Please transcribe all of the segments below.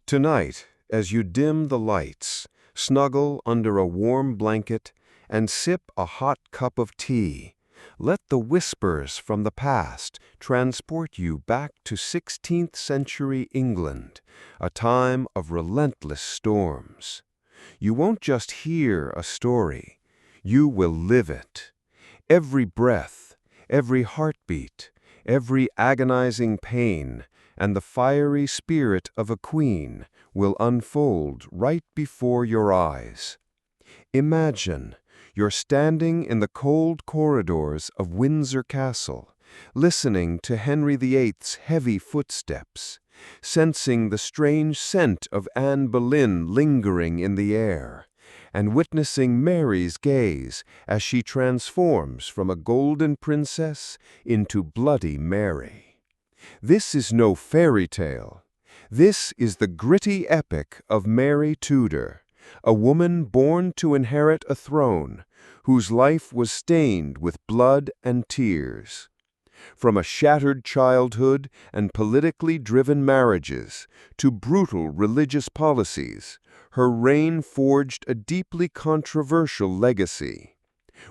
Tonight, as you dim the lights, snuggle under a warm blanket, and sip a hot cup of tea, let the whispers from the past transport you back to 16th century England, a time of relentless storms. You won't just hear a story, you will live it. Every breath, every heartbeat, every agonizing pain, and the fiery spirit of a queen will unfold right before your eyes. Imagine you're standing in the cold corridors of Windsor Castle, listening to Henry VIII's heavy footsteps, sensing the strange scent of Anne Boleyn lingering in the air, and witnessing Mary's gaze as she transforms from a golden princess into Bloody Mary. This is no fairy tale. This is the gritty epic of Mary Tudor, a woman born to inherit a throne, whose life was stained with blood and tears. From a shattered childhood and politically driven marriages to brutal religious policies, her reign forged a deeply controversial legacy.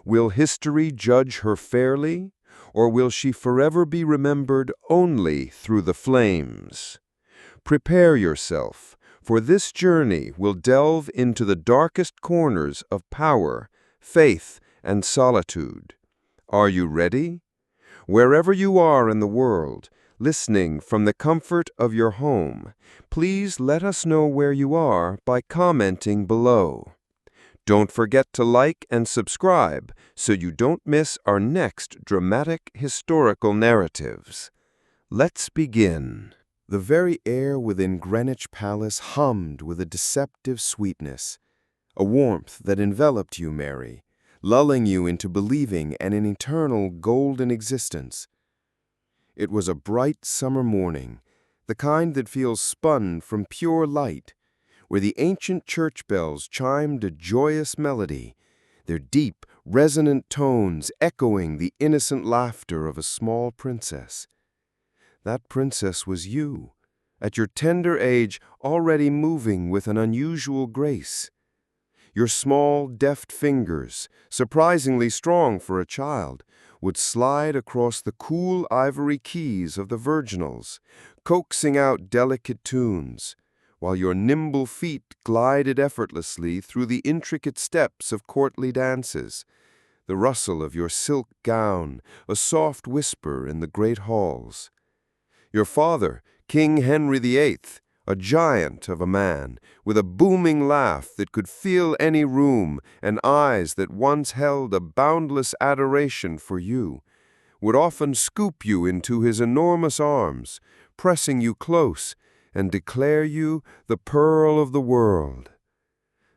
Will history judge her fairly, or will she forever be remembered only through the flames? Prepare yourself, for this journey will delve into the darkest corners of power, faith, and solitude. Are you ready? Wherever you are in the world, listening from the comfort of your home, please let us know where you are by commenting below. Don't forget to like and subscribe so you don't miss our next dramatic historical narratives. Let's begin. The very air within Greenwich Palace hummed with a deceptive sweetness, a warmth that enveloped you, Mary, lulling you into believing in an eternal golden existence. It was a bright summer morning, the kind that feels spun from pure light, where the ancient church bells chimed a joyous melody, their deep, resonant tones echoing the innocent laughter of a small princess. That princess was you, at your tender age already moving with an unusual grace. Your small, deft fingers, surprisingly strong for a child, would slide across the cool ivory keys of the virginals, coaxing out delicate tunes, while your nimble feet glided effortlessly through the intricate steps of courtly dances, the rustle of your silk gown a soft whisper in the great halls. Your father, King Henry VIII, a giant of a man, with a booming laugh that could fill any room and eyes that once held a boundless adoration for you, would often scoop you into his enormous arms, pressing you close, and declare you the pearl of the world.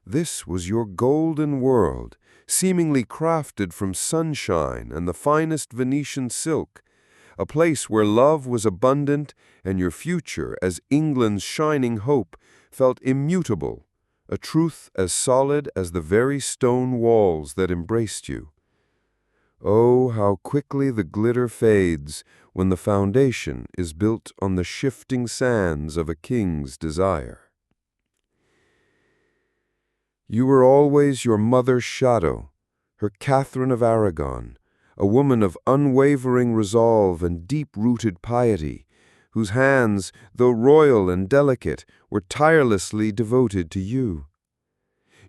This was your golden world, seemingly crafted from sunshine and the finest Venetian silk, a place where love was abundant and your future as England's shining hope felt immutable, a truth as solid as the very stone walls that embraced you. Oh, how quickly the glitter fades when the foundation is built on the shifting sands of a king's desire. You were always your mother's shadow, her Catherine of Aragon, a woman of unwavering resolve and deep-rooted piety, whose hands, though royal and delicate, were tirelessly devoted to you.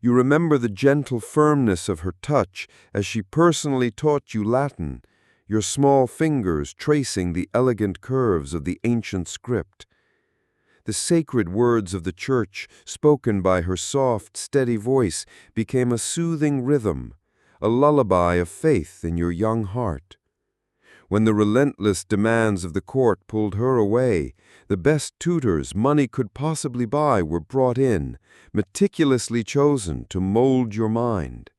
You remember the gentle firmness of her touch as she personally taught you Latin, your small fingers tracing the elegant curves of the ancient script. The sacred words of the church, spoken by her soft, steady voice, became a soothing rhythm, a lullaby of faith in your young heart. When the relentless demands of the court pulled her away, the best tutors money could possibly buy were brought in, meticulously chosen to mold your mind.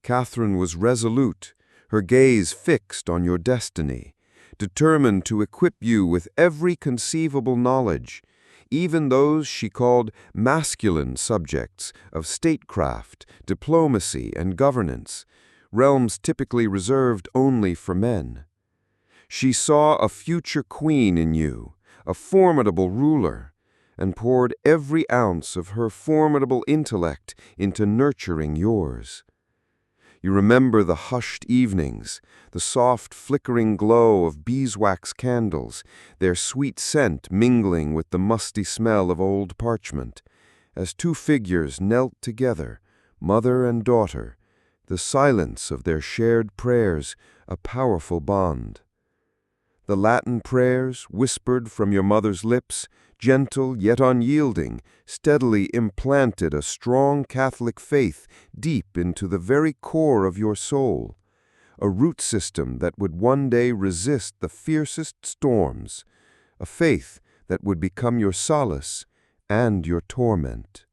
Catherine was resolute, her gaze fixed on your destiny, determined to equip you with every conceivable knowledge, even those she called masculine subjects of statecraft, diplomacy, and governance, realms typically reserved only for men. She saw a future queen in you, a formidable ruler, and poured every ounce of her formidable intellect into nurturing yours. You remember the hushed evenings, the soft flickering glow of beeswax candles, their sweet scent mingling with the musty smell of old parchment, as two figures knelt together, mother and daughter, the silence of their shared prayers a powerful bond. The Latin prayers, whispered from your mother's lips, gentle yet unyielding, steadily implanted a strong Catholic faith deep into the very core of your soul, a root system that would one day resist the fiercest storms, a faith that would become your solace and your torment.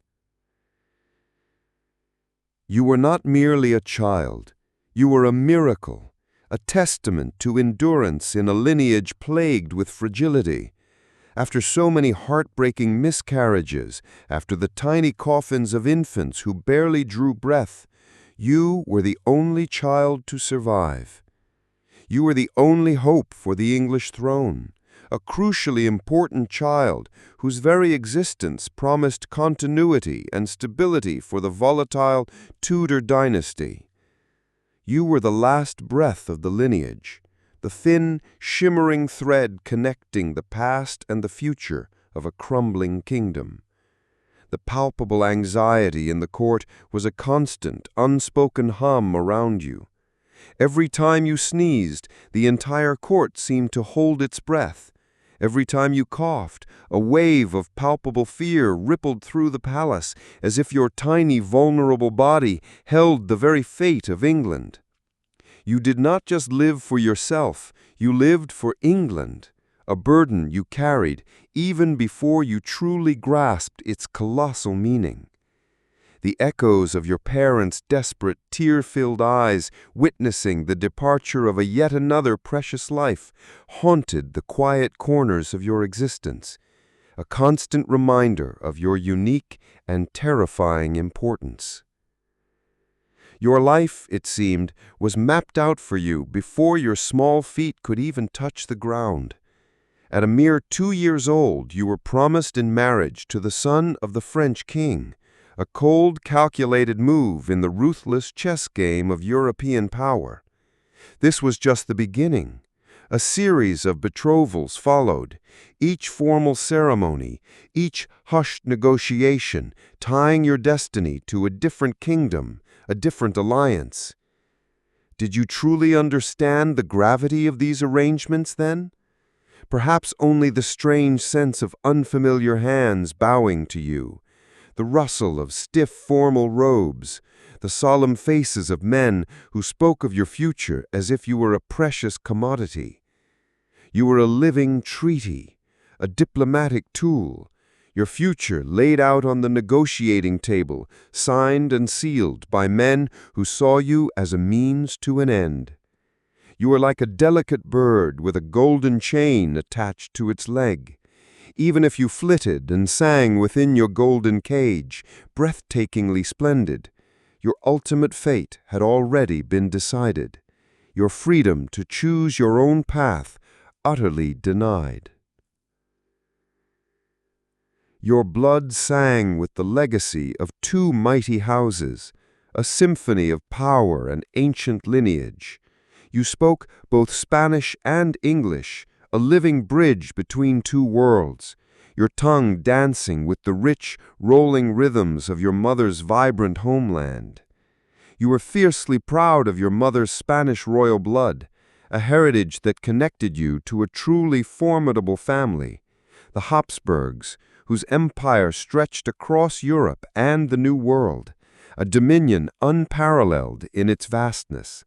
You were not merely a child, you were a miracle, a testament to endurance in a lineage plagued with fragility. After so many heartbreaking miscarriages, after the tiny coffins of infants who barely drew breath, you were the only child to survive. You were the only hope for the English throne, a crucially important child whose very existence promised continuity and stability for the volatile Tudor dynasty. You were the last breath of the lineage, the thin, shimmering thread connecting the past and the future of a crumbling kingdom. The palpable anxiety in the court was a constant, unspoken hum around you. Every time you sneezed, the entire court seemed to hold its breath. Every time you coughed, a wave of palpable fear rippled through the palace, as if your tiny, vulnerable body held the very fate of England. You did not just live for yourself, you lived for England, a burden you carried even before you truly grasped its colossal meaning. The echoes of your parents' desperate, tear-filled eyes witnessing the departure of a yet another precious life haunted the quiet corners of your existence, a constant reminder of your unique and terrifying importance. Your life, it seemed, was mapped out for you before your small feet could even touch the ground. At a mere 2 years old, you were promised in marriage to the son of the French king, a cold, calculated move in the ruthless chess game of European power. This was just the beginning. A series of betrothals followed, each formal ceremony, each hushed negotiation, tying your destiny to a different kingdom, a different alliance. Did you truly understand the gravity of these arrangements then? Perhaps only the strange sense of unfamiliar hands bowing to you, the rustle of stiff formal robes, the solemn faces of men who spoke of your future as if you were a precious commodity. You were a living treaty, a diplomatic tool, your future laid out on the negotiating table, signed and sealed by men who saw you as a means to an end. You were like a delicate bird with a golden chain attached to its leg. Even if you flitted and sang within your golden cage, breathtakingly splendid, your ultimate fate had already been decided, your freedom to choose your own path utterly denied. Your blood sang with the legacy of 2 mighty houses, a symphony of power and ancient lineage. You spoke both Spanish and English, a living bridge between 2 worlds, your tongue dancing with the rich, rolling rhythms of your mother's vibrant homeland. You were fiercely proud of your mother's Spanish royal blood, a heritage that connected you to a truly formidable family, the Habsburgs, whose empire stretched across Europe and the New World, a dominion unparalleled in its vastness.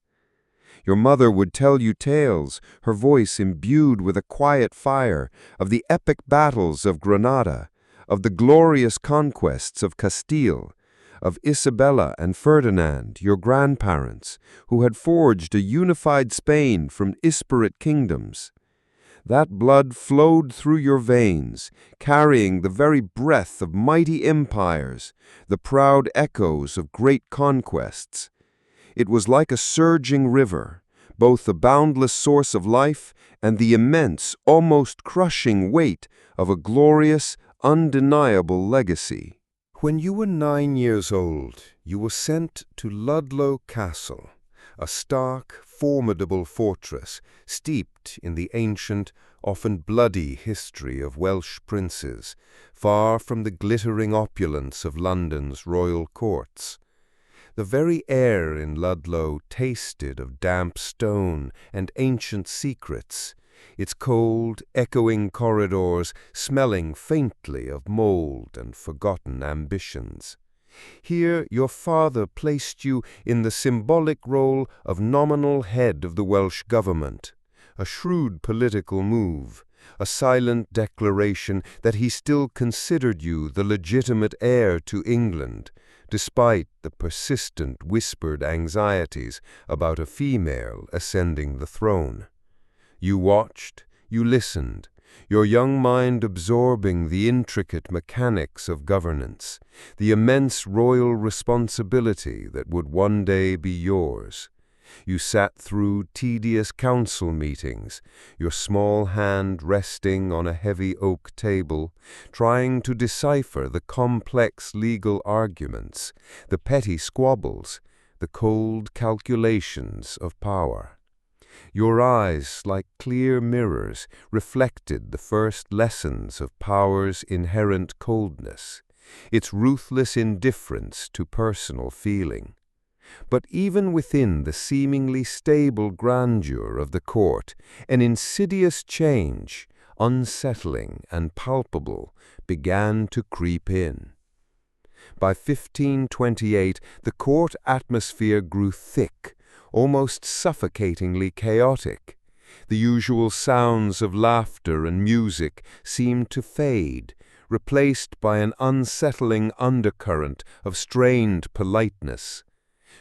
Your mother would tell you tales, her voice imbued with a quiet fire, of the epic battles of Granada, of the glorious conquests of Castile, of Isabella and Ferdinand, your grandparents, who had forged a unified Spain from disparate kingdoms. That blood flowed through your veins, carrying the very breath of mighty empires, the proud echoes of great conquests. It was like a surging river, both the boundless source of life and the immense, almost crushing weight of a glorious, undeniable legacy. When you were 9 years old, you were sent to Ludlow Castle, a stark, formidable fortress steeped in the ancient, often bloody history of Welsh princes, far from the glittering opulence of London's royal courts. The very air in Ludlow tasted of damp stone and ancient secrets, its cold, echoing corridors smelling faintly of mold and forgotten ambitions. Here your father placed you in the symbolic role of nominal head of the Welsh government, a shrewd political move, a silent declaration that he still considered you the legitimate heir to England, despite the persistent whispered anxieties about a female ascending the throne. You watched, you listened, your young mind absorbing the intricate mechanics of governance, the immense royal responsibility that would one day be yours. You sat through tedious council meetings, your small hand resting on a heavy oak table, trying to decipher the complex legal arguments, the petty squabbles, the cold calculations of power. Your eyes, like clear mirrors, reflected the first lessons of power's inherent coldness, its ruthless indifference to personal feeling. But even within the seemingly stable grandeur of the court, an insidious change, unsettling and palpable, began to creep in. By 1528, the court atmosphere grew thick, almost suffocatingly chaotic. The usual sounds of laughter and music seemed to fade, replaced by an unsettling undercurrent of strained politeness.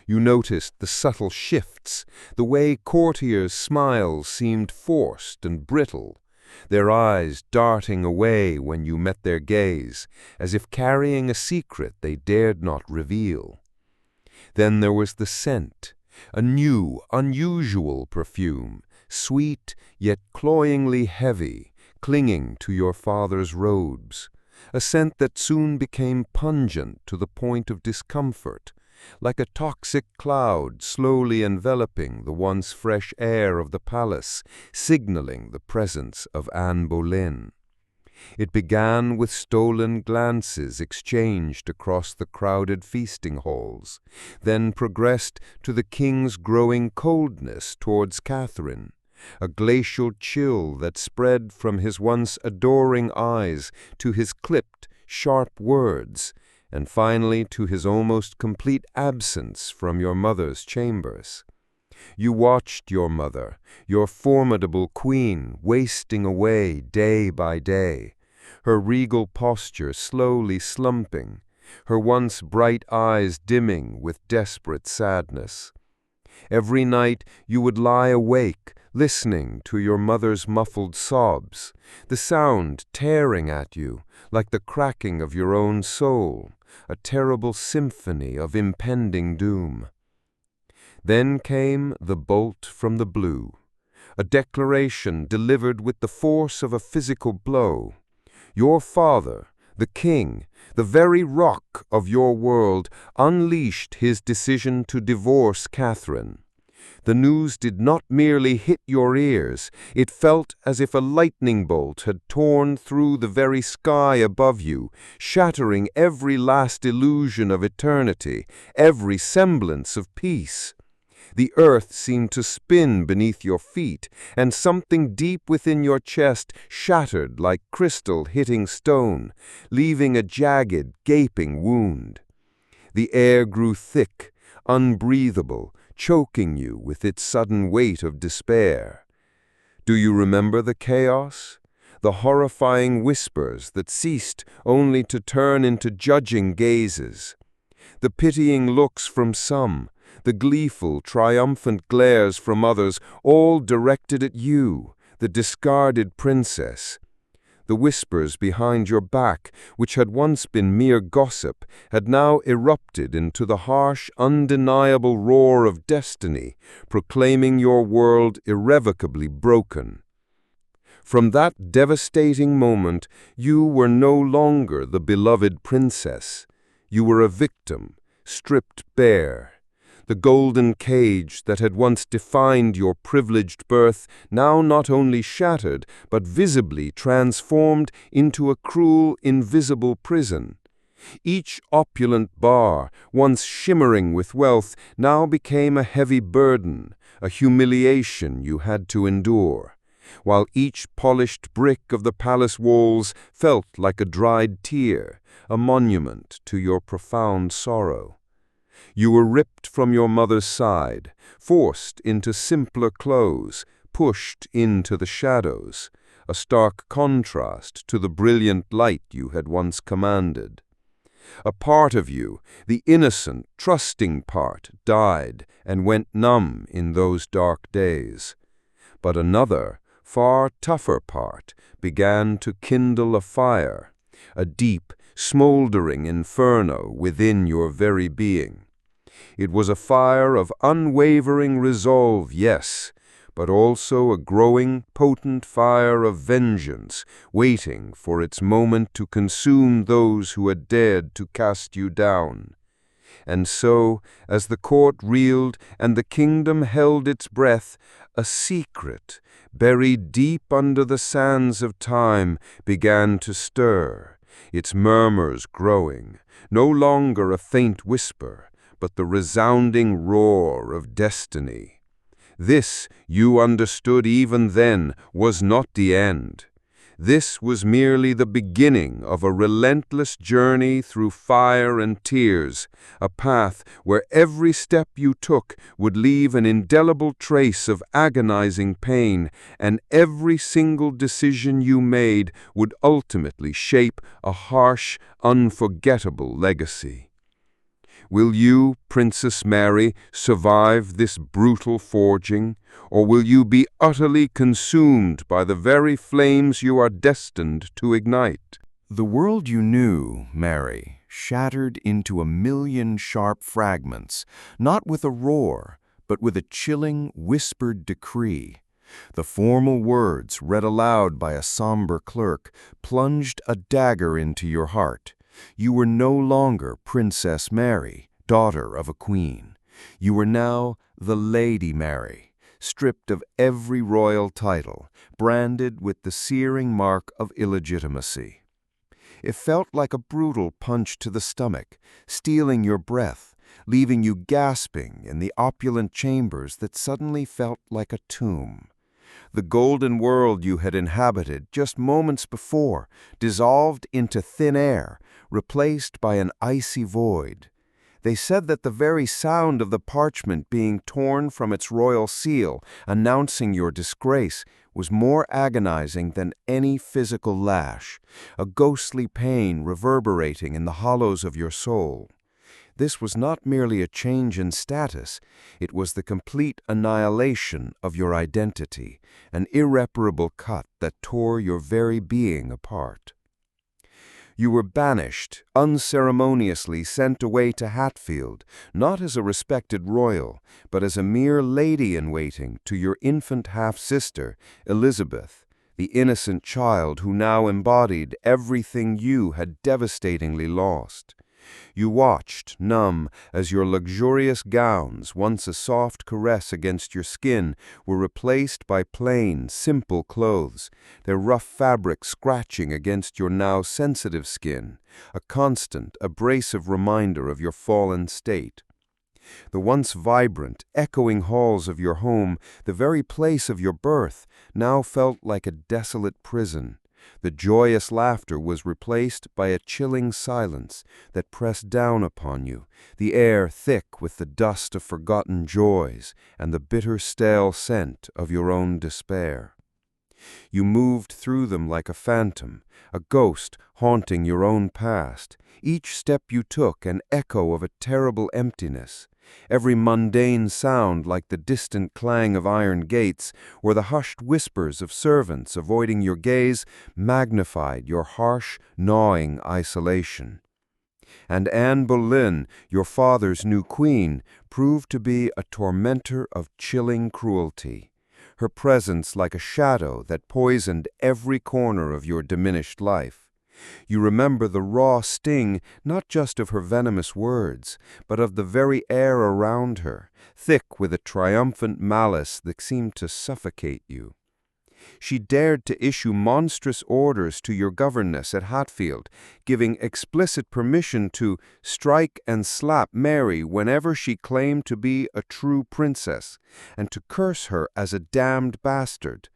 You noticed the subtle shifts, the way courtiers' smiles seemed forced and brittle, their eyes darting away when you met their gaze, as if carrying a secret they dared not reveal. Then there was the scent, a new, unusual perfume, sweet yet cloyingly heavy, clinging to your father's robes, a scent that soon became pungent to the point of discomfort, like a toxic cloud slowly enveloping the once fresh air of the palace, signaling the presence of Anne Boleyn. It began with stolen glances exchanged across the crowded feasting halls, then progressed to the king's growing coldness towards Catherine, a glacial chill that spread from his once adoring eyes to his clipped, sharp words, and finally to his almost complete absence from your mother's chambers. You watched your mother, your formidable queen, wasting away day by day, her regal posture slowly slumping, her once bright eyes dimming with desperate sadness. Every night you would lie awake, listening to your mother's muffled sobs, the sound tearing at you like the cracking of your own soul, a terrible symphony of impending doom. Then came the bolt from the blue, a declaration delivered with the force of a physical blow. Your father, the king, the very rock of your world, unleashed his decision to divorce Catherine. The news did not merely hit your ears, it felt as if a lightning bolt had torn through the very sky above you, shattering every last illusion of eternity, every semblance of peace. The earth seemed to spin beneath your feet, and something deep within your chest shattered like crystal hitting stone, leaving a jagged, gaping wound. The air grew thick, unbreathable, choking you with its sudden weight of despair. Do you remember the chaos? The horrifying whispers that ceased only to turn into judging gazes. The pitying looks from some, the gleeful, triumphant glares from others, all directed at you, the discarded princess. The whispers behind your back, which had once been mere gossip, had now erupted into the harsh, undeniable roar of destiny, proclaiming your world irrevocably broken. From that devastating moment, you were no longer the beloved princess. You were a victim, stripped bare. The golden cage that had once defined your privileged birth now not only shattered, but visibly transformed into a cruel, invisible prison. Each opulent bar, once shimmering with wealth, now became a heavy burden, a humiliation you had to endure, while each polished brick of the palace walls felt like a dried tear, a monument to your profound sorrow. You were ripped from your mother's side, forced into simpler clothes, pushed into the shadows, a stark contrast to the brilliant light you had once commanded. A part of you, the innocent, trusting part, died and went numb in those dark days. But another, far tougher part began to kindle a fire, a deep, smoldering inferno within your very being. It was a fire of unwavering resolve, yes, but also a growing, potent fire of vengeance, waiting for its moment to consume those who had dared to cast you down. And so, as the court reeled and the kingdom held its breath, a secret, buried deep under the sands of time, began to stir, its murmurs growing, no longer a faint whisper, but the resounding roar of destiny. This, you understood even then, was not the end. This was merely the beginning of a relentless journey through fire and tears, a path where every step you took would leave an indelible trace of agonizing pain, and every single decision you made would ultimately shape a harsh, unforgettable legacy. Will you, Princess Mary, survive this brutal forging, or will you be utterly consumed by the very flames you are destined to ignite? The world you knew, Mary, shattered into a million sharp fragments, not with a roar, but with a chilling, whispered decree. The formal words, read aloud by a somber clerk, plunged a dagger into your heart. You were no longer Princess Mary, daughter of a queen. You were now the Lady Mary, stripped of every royal title, branded with the searing mark of illegitimacy. It felt like a brutal punch to the stomach, stealing your breath, leaving you gasping in the opulent chambers that suddenly felt like a tomb. The golden world you had inhabited just moments before dissolved into thin air, replaced by an icy void. They said that the very sound of the parchment being torn from its royal seal, announcing your disgrace, was more agonizing than any physical lash, a ghostly pain reverberating in the hollows of your soul. This was not merely a change in status, it was the complete annihilation of your identity, an irreparable cut that tore your very being apart. You were banished, unceremoniously sent away to Hatfield, not as a respected royal, but as a mere lady-in-waiting to your infant half-sister, Elizabeth, the innocent child who now embodied everything you had devastatingly lost. You watched, numb, as your luxurious gowns, once a soft caress against your skin, were replaced by plain, simple clothes, their rough fabric scratching against your now sensitive skin, a constant, abrasive reminder of your fallen state. The once vibrant, echoing halls of your home, the very place of your birth, now felt like a desolate prison. The joyous laughter was replaced by a chilling silence that pressed down upon you, the air thick with the dust of forgotten joys and the bitter stale scent of your own despair. You moved through them like a phantom, a ghost haunting your own past, each step you took an echo of a terrible emptiness, every mundane sound like the distant clang of iron gates, or the hushed whispers of servants avoiding your gaze, magnified your harsh, gnawing isolation. And Anne Boleyn, your father's new queen, proved to be a tormentor of chilling cruelty. her presence like a shadow that poisoned every corner of your diminished life. You remember the raw sting not just of her venomous words, but of the very air around her, thick with a triumphant malice that seemed to suffocate you. She dared to issue monstrous orders to your governess at Hatfield, giving explicit permission to strike and slap Mary whenever she claimed to be a true princess, and to curse her as a damned bastard.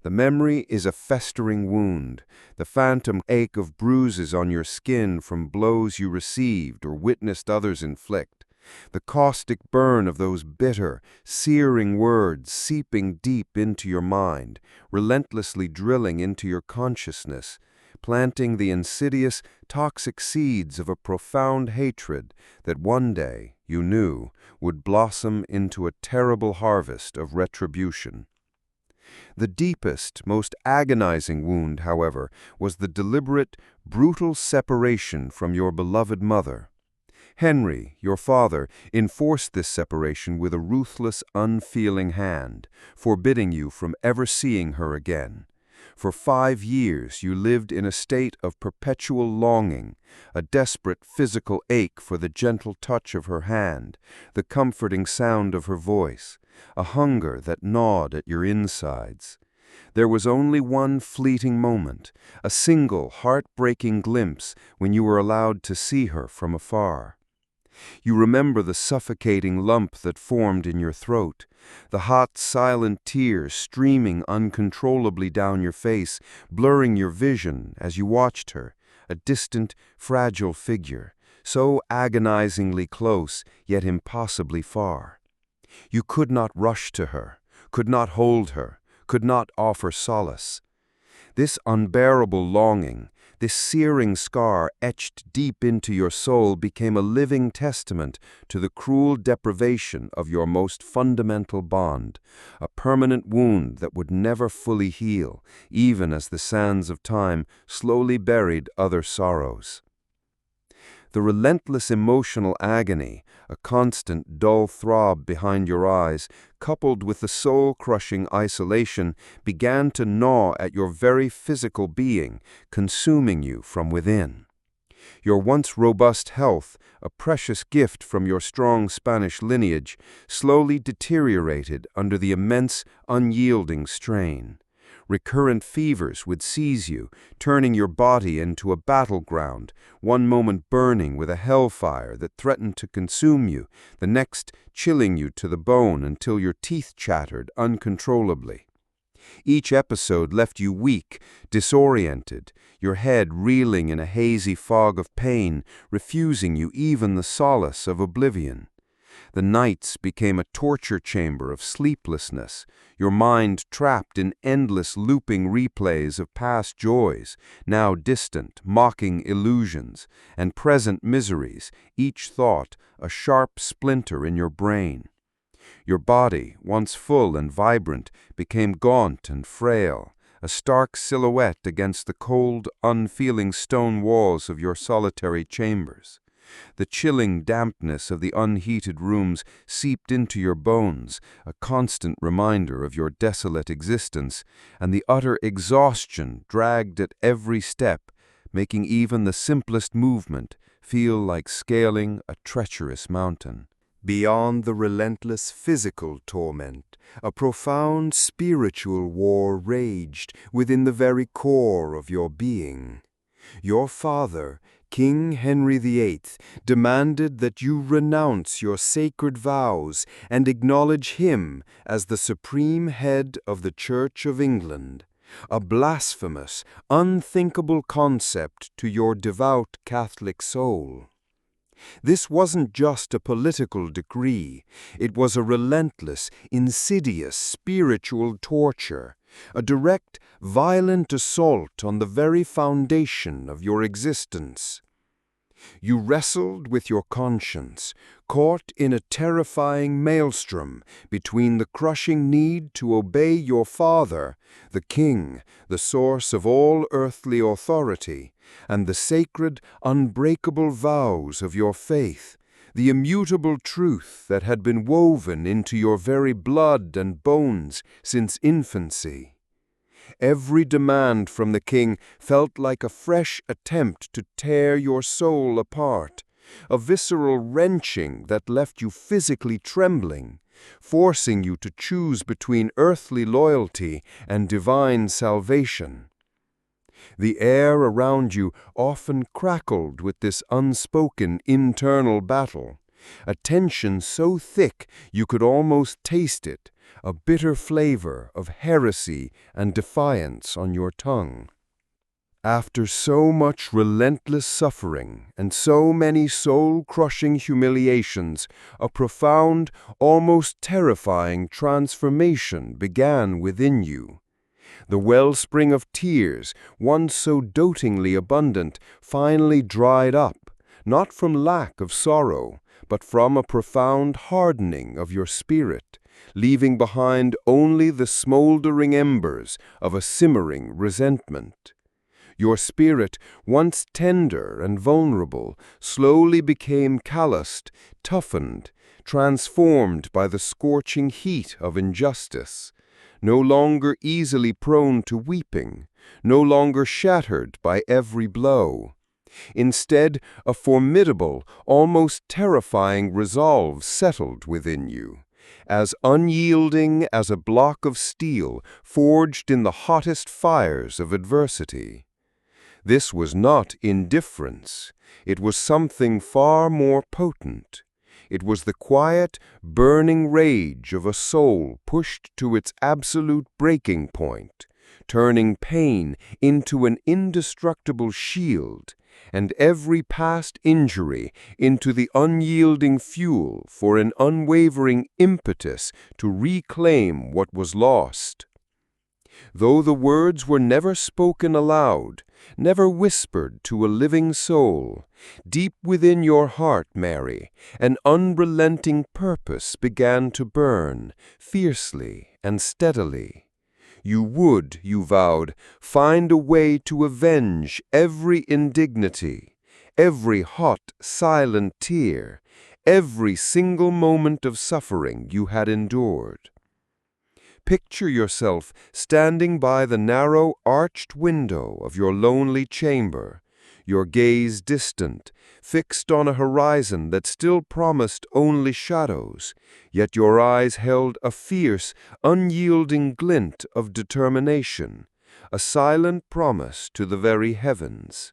The memory is a festering wound, the phantom ache of bruises on your skin from blows you received or witnessed others inflict. The caustic burn of those bitter, searing words seeping deep into your mind, relentlessly drilling into your consciousness, planting the insidious, toxic seeds of a profound hatred that one day, you knew, would blossom into a terrible harvest of retribution. The deepest, most agonizing wound, however, was the deliberate, brutal separation from your beloved mother. Henry, your father, enforced this separation with a ruthless, unfeeling hand, forbidding you from ever seeing her again. For 5 years you lived in a state of perpetual longing, a desperate physical ache for the gentle touch of her hand, the comforting sound of her voice, a hunger that gnawed at your insides. There was only one fleeting moment, a single heart-breaking glimpse when you were allowed to see her from afar. You remember the suffocating lump that formed in your throat, the hot, silent tears streaming uncontrollably down your face, blurring your vision as you watched her, a distant, fragile figure, so agonizingly close, yet impossibly far. You could not rush to her, could not hold her, could not offer solace. This unbearable longing, this searing scar etched deep into your soul became a living testament to the cruel deprivation of your most fundamental bond, a permanent wound that would never fully heal, even as the sands of time slowly buried other sorrows. The relentless emotional agony, a constant dull throb behind your eyes, coupled with the soul-crushing isolation, began to gnaw at your very physical being, consuming you from within. Your once robust health, a precious gift from your strong Spanish lineage, slowly deteriorated under the immense, unyielding strain. Recurrent fevers would seize you, turning your body into a battleground, one moment burning with a hellfire that threatened to consume you, the next chilling you to the bone until your teeth chattered uncontrollably. Each episode left you weak, disoriented, your head reeling in a hazy fog of pain, refusing you even the solace of oblivion. The nights became a torture chamber of sleeplessness, your mind trapped in endless looping replays of past joys, now distant, mocking illusions, and present miseries, each thought a sharp splinter in your brain. Your body, once full and vibrant, became gaunt and frail, a stark silhouette against the cold, unfeeling stone walls of your solitary chambers. The chilling dampness of the unheated rooms seeped into your bones, a constant reminder of your desolate existence, and the utter exhaustion dragged at every step, making even the simplest movement feel like scaling a treacherous mountain. Beyond the relentless physical torment, a profound spiritual war raged within the very core of your being. Your father, King Henry VIII, demanded that you renounce your sacred vows and acknowledge him as the supreme head of the Church of England, a blasphemous, unthinkable concept to your devout Catholic soul. This wasn't just a political decree, it was a relentless, insidious spiritual torture, a direct, violent assault on the very foundation of your existence. You wrestled with your conscience, caught in a terrifying maelstrom between the crushing need to obey your father, the king, the source of all earthly authority, and the sacred, unbreakable vows of your faith, the immutable truth that had been woven into your very blood and bones since infancy. Every demand from the king felt like a fresh attempt to tear your soul apart, a visceral wrenching that left you physically trembling, forcing you to choose between earthly loyalty and divine salvation. The air around you often crackled with this unspoken internal battle, a tension so thick you could almost taste it, a bitter flavor of heresy and defiance on your tongue. After so much relentless suffering and so many soul-crushing humiliations, a profound, almost terrifying transformation began within you. The wellspring of tears, once so dotingly abundant, finally dried up, not from lack of sorrow, but from a profound hardening of your spirit, leaving behind only the smoldering embers of a simmering resentment. Your spirit, once tender and vulnerable, slowly became calloused, toughened, transformed by the scorching heat of injustice, no longer easily prone to weeping, no longer shattered by every blow. Instead, a formidable, almost terrifying resolve settled within you, as unyielding as a block of steel forged in the hottest fires of adversity. This was not indifference. It was something far more potent. It was the quiet, burning rage of a soul pushed to its absolute breaking point, turning pain into an indestructible shield, and every past injury into the unyielding fuel for an unwavering impetus to reclaim what was lost. Though the words were never spoken aloud, never whispered to a living soul, deep within your heart, Mary, an unrelenting purpose began to burn, fiercely and steadily. You would, you vowed, find a way to avenge every indignity, every hot, silent tear, every single moment of suffering you had endured. Picture yourself standing by the narrow, arched window of your lonely chamber, your gaze distant, fixed on a horizon that still promised only shadows, yet your eyes held a fierce, unyielding glint of determination, a silent promise to the very heavens.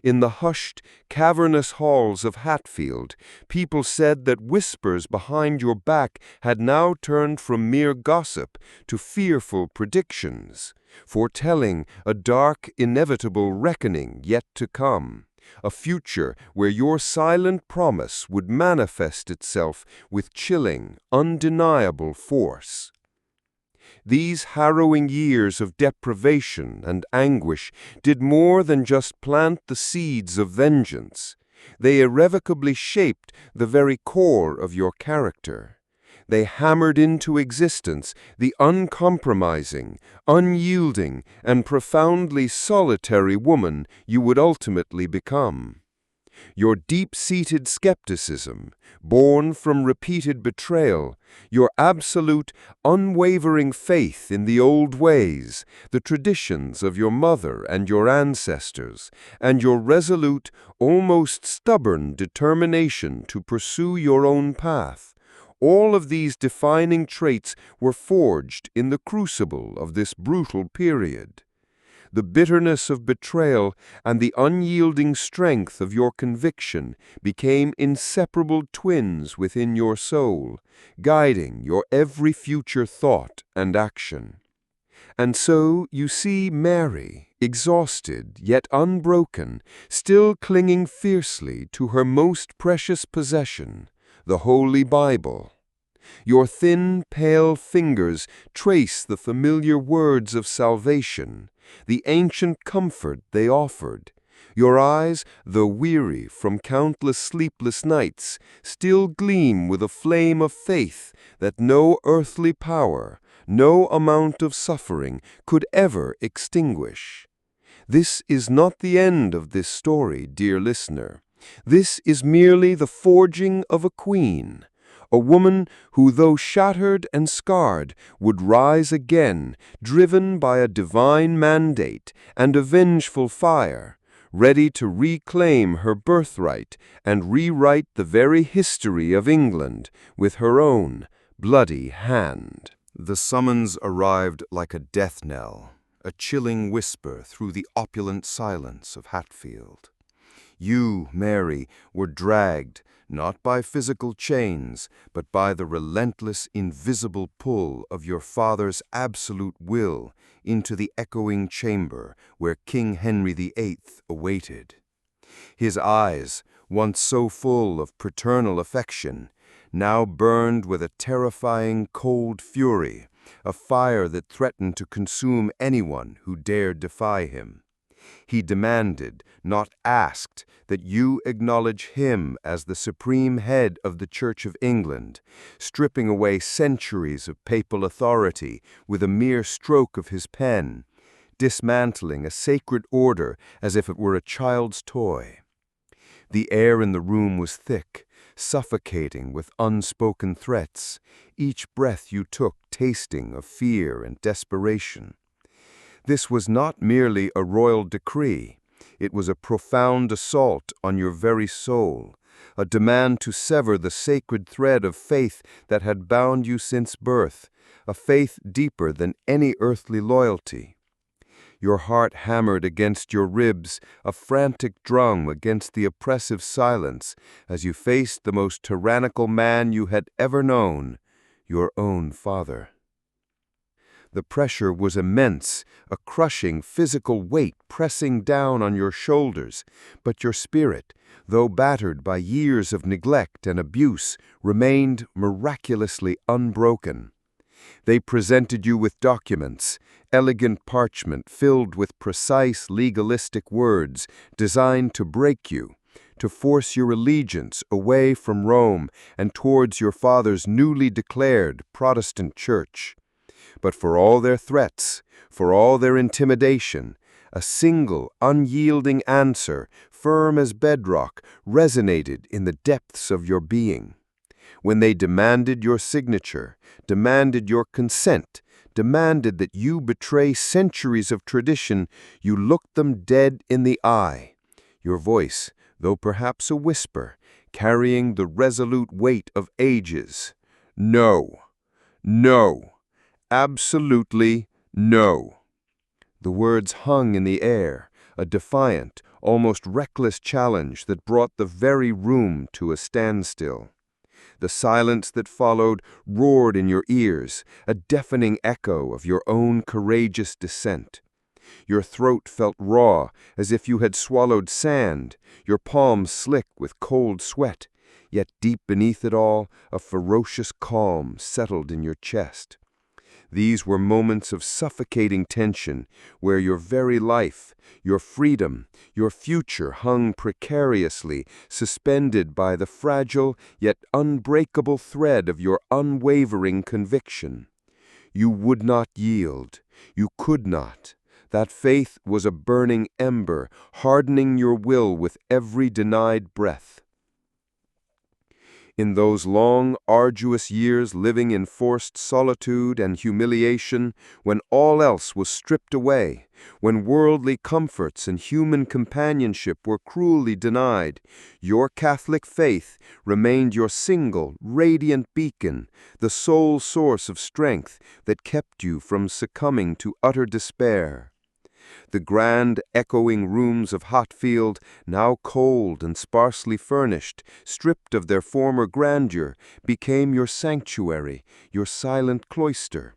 In the hushed, cavernous halls of Hatfield, people said that whispers behind your back had now turned from mere gossip to fearful predictions, foretelling a dark, inevitable reckoning yet to come, a future where your silent promise would manifest itself with chilling, undeniable force. These harrowing years of deprivation and anguish did more than just plant the seeds of vengeance. They irrevocably shaped the very core of your character. They hammered into existence the uncompromising, unyielding, and profoundly solitary woman you would ultimately become. Your deep-seated skepticism, born from repeated betrayal, your absolute, unwavering faith in the old ways, the traditions of your mother and your ancestors, and your resolute, almost stubborn determination to pursue your own path, all of these defining traits were forged in the crucible of this brutal period. The bitterness of betrayal and the unyielding strength of your conviction became inseparable twins within your soul, guiding your every future thought and action. And so you see Mary, exhausted yet unbroken, still clinging fiercely to her most precious possession, the Holy Bible. Your thin, pale fingers trace the familiar words of salvation, the ancient comfort they offered. Your eyes, though weary from countless sleepless nights, still gleam with a flame of faith that no earthly power, no amount of suffering could ever extinguish. This is not the end of this story, dear listener. This is merely the forging of a queen, a woman who, though shattered and scarred, would rise again, driven by a divine mandate and a vengeful fire, ready to reclaim her birthright and rewrite the very history of England with her own bloody hand. The summons arrived like a death knell, a chilling whisper through the opulent silence of Hatfield. You, Mary, were dragged, not by physical chains, but by the relentless, invisible pull of your father's absolute will into the echoing chamber where King Henry VIII awaited. His eyes, once so full of paternal affection, now burned with a terrifying cold fury, a fire that threatened to consume anyone who dared defy him. He demanded, not asked, that you acknowledge him as the supreme head of the Church of England, stripping away centuries of papal authority with a mere stroke of his pen, dismantling a sacred order as if it were a child's toy. The air in the room was thick, suffocating with unspoken threats, each breath you took tasting of fear and desperation. This was not merely a royal decree. It was a profound assault on your very soul, a demand to sever the sacred thread of faith that had bound you since birth, a faith deeper than any earthly loyalty. Your heart hammered against your ribs, a frantic drum against the oppressive silence, as you faced the most tyrannical man you had ever known, your own father. The pressure was immense, a crushing physical weight pressing down on your shoulders, but your spirit, though battered by years of neglect and abuse, remained miraculously unbroken. They presented you with documents, elegant parchment filled with precise legalistic words designed to break you, to force your allegiance away from Rome and towards your father's newly declared Protestant Church. But for all their threats, for all their intimidation, a single, unyielding answer, firm as bedrock, resonated in the depths of your being. When they demanded your signature, demanded your consent, demanded that you betray centuries of tradition, you looked them dead in the eye. Your voice, though perhaps a whisper, carrying the resolute weight of ages. No. No. Absolutely no. The words hung in the air, a defiant, almost reckless challenge that brought the very room to a standstill. The silence that followed roared in your ears, a deafening echo of your own courageous dissent. Your throat felt raw, as if you had swallowed sand, your palms slick with cold sweat, yet deep beneath it all, a ferocious calm settled in your chest. These were moments of suffocating tension, where your very life, your freedom, your future hung precariously, suspended by the fragile yet unbreakable thread of your unwavering conviction. You would not yield. You could not. That faith was a burning ember, hardening your will with every denied breath. In those long, arduous years living in forced solitude and humiliation, when all else was stripped away, when worldly comforts and human companionship were cruelly denied, your Catholic faith remained your single, radiant beacon, the sole source of strength that kept you from succumbing to utter despair. The grand, echoing rooms of Hatfield, now cold and sparsely furnished, stripped of their former grandeur, became your sanctuary, your silent cloister.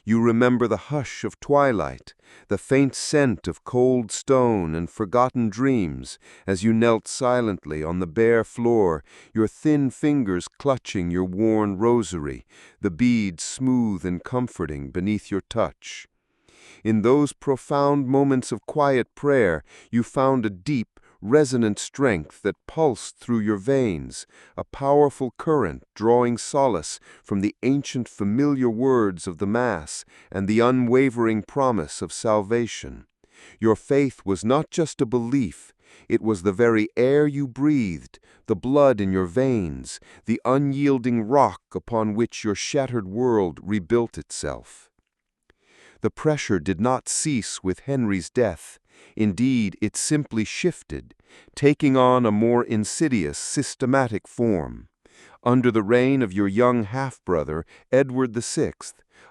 You remember the hush of twilight, the faint scent of cold stone and forgotten dreams, as you knelt silently on the bare floor, your thin fingers clutching your worn rosary, the beads smooth and comforting beneath your touch. In those profound moments of quiet prayer, you found a deep, resonant strength that pulsed through your veins, a powerful current drawing solace from the ancient familiar words of the Mass and the unwavering promise of salvation. Your faith was not just a belief, It was the very air you breathed, the blood in your veins, the unyielding rock upon which your shattered world rebuilt itself. The pressure did not cease with Henry's death. Indeed, it simply shifted, taking on a more insidious, systematic form. Under the reign of your young half-brother, Edward VI,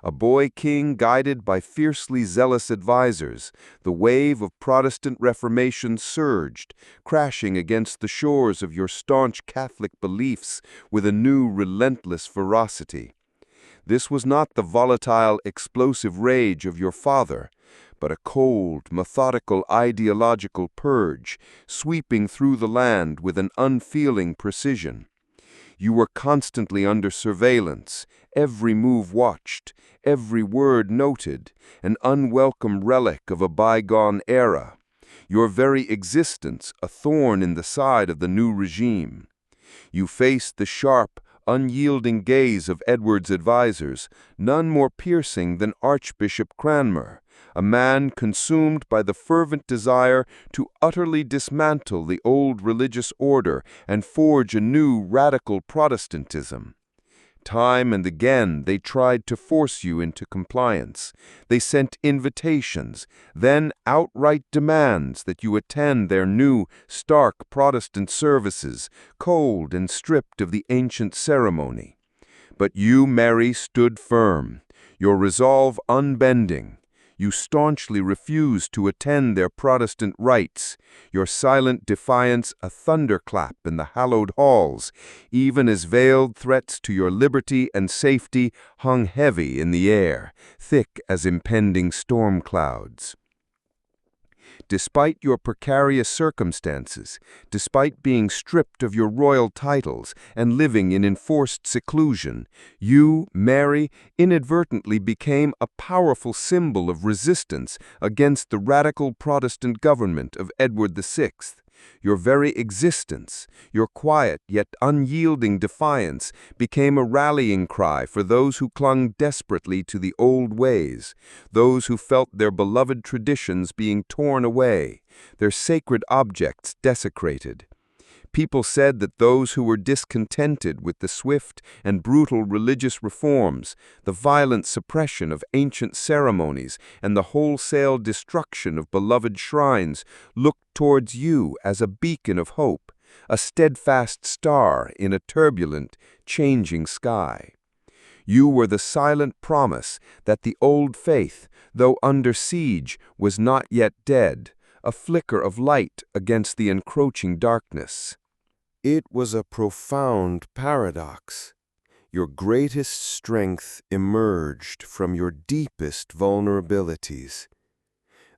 a boy king guided by fiercely zealous advisers, the wave of Protestant Reformation surged, crashing against the shores of your staunch Catholic beliefs with a new relentless ferocity. This was not the volatile, explosive rage of your father, but a cold, methodical ideological purge, sweeping through the land with an unfeeling precision. You were constantly under surveillance, every move watched, every word noted, an unwelcome relic of a bygone era. Your very existence a thorn in the side of the new regime. You faced the sharp, unyielding gaze of Edward's advisers, none more piercing than Archbishop Cranmer, a man consumed by the fervent desire to utterly dismantle the old religious order and forge a new radical Protestantism. Time and again they tried to force you into compliance. They sent invitations, then outright demands that you attend their new, stark Protestant services, cold and stripped of the ancient ceremony. But you, Mary, stood firm, your resolve unbending. You staunchly refused to attend their Protestant rites, your silent defiance a thunderclap in the hallowed halls, even as veiled threats to your liberty and safety hung heavy in the air, thick as impending storm clouds. Despite your precarious circumstances, despite being stripped of your royal titles and living in enforced seclusion, you, Mary, inadvertently became a powerful symbol of resistance against the radical Protestant government of Edward VI. Your very existence, your quiet yet unyielding defiance, became a rallying cry for those who clung desperately to the old ways, those who felt their beloved traditions being torn away, their sacred objects desecrated. People said that those who were discontented with the swift and brutal religious reforms, the violent suppression of ancient ceremonies, and the wholesale destruction of beloved shrines, looked towards you as a beacon of hope, a steadfast star in a turbulent, changing sky. You were the silent promise that the old faith, though under siege, was not yet dead, a flicker of light against the encroaching darkness. It was a profound paradox. Your greatest strength emerged from your deepest vulnerabilities.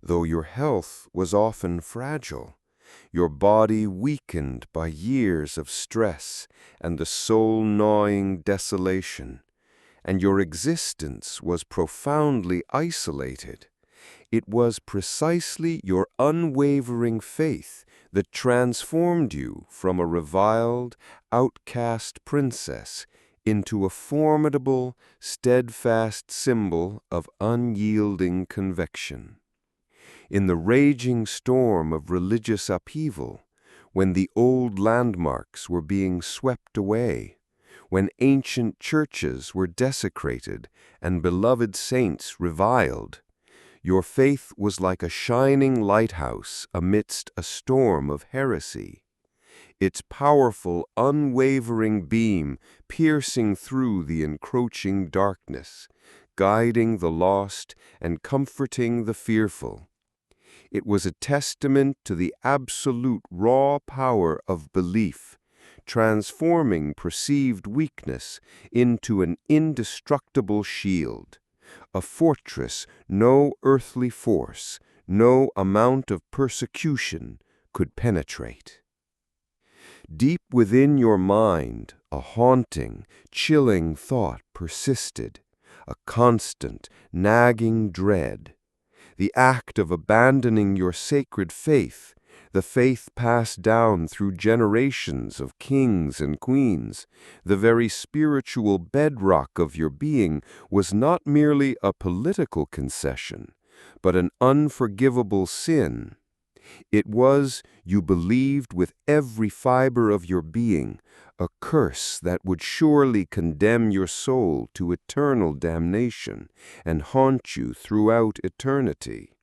Though your health was often fragile, your body weakened by years of stress and the soul-gnawing desolation, and your existence was profoundly isolated, it was precisely your unwavering faith that transformed you from a reviled, outcast princess into a formidable, steadfast symbol of unyielding conviction. In the raging storm of religious upheaval, when the old landmarks were being swept away, when ancient churches were desecrated and beloved saints reviled, your faith was like a shining lighthouse amidst a storm of heresy, its powerful, unwavering beam piercing through the encroaching darkness, guiding the lost and comforting the fearful. It was a testament to the absolute raw power of belief, transforming perceived weakness into an indestructible shield, a fortress no earthly force, no amount of persecution could penetrate. Deep within your mind, a haunting, chilling thought persisted, a constant, nagging dread. The act of abandoning your sacred faith, the faith passed down through generations of kings and queens, the very spiritual bedrock of your being, was not merely a political concession, but an unforgivable sin. It was, you believed with every fiber of your being, a curse that would surely condemn your soul to eternal damnation and haunt you throughout eternity.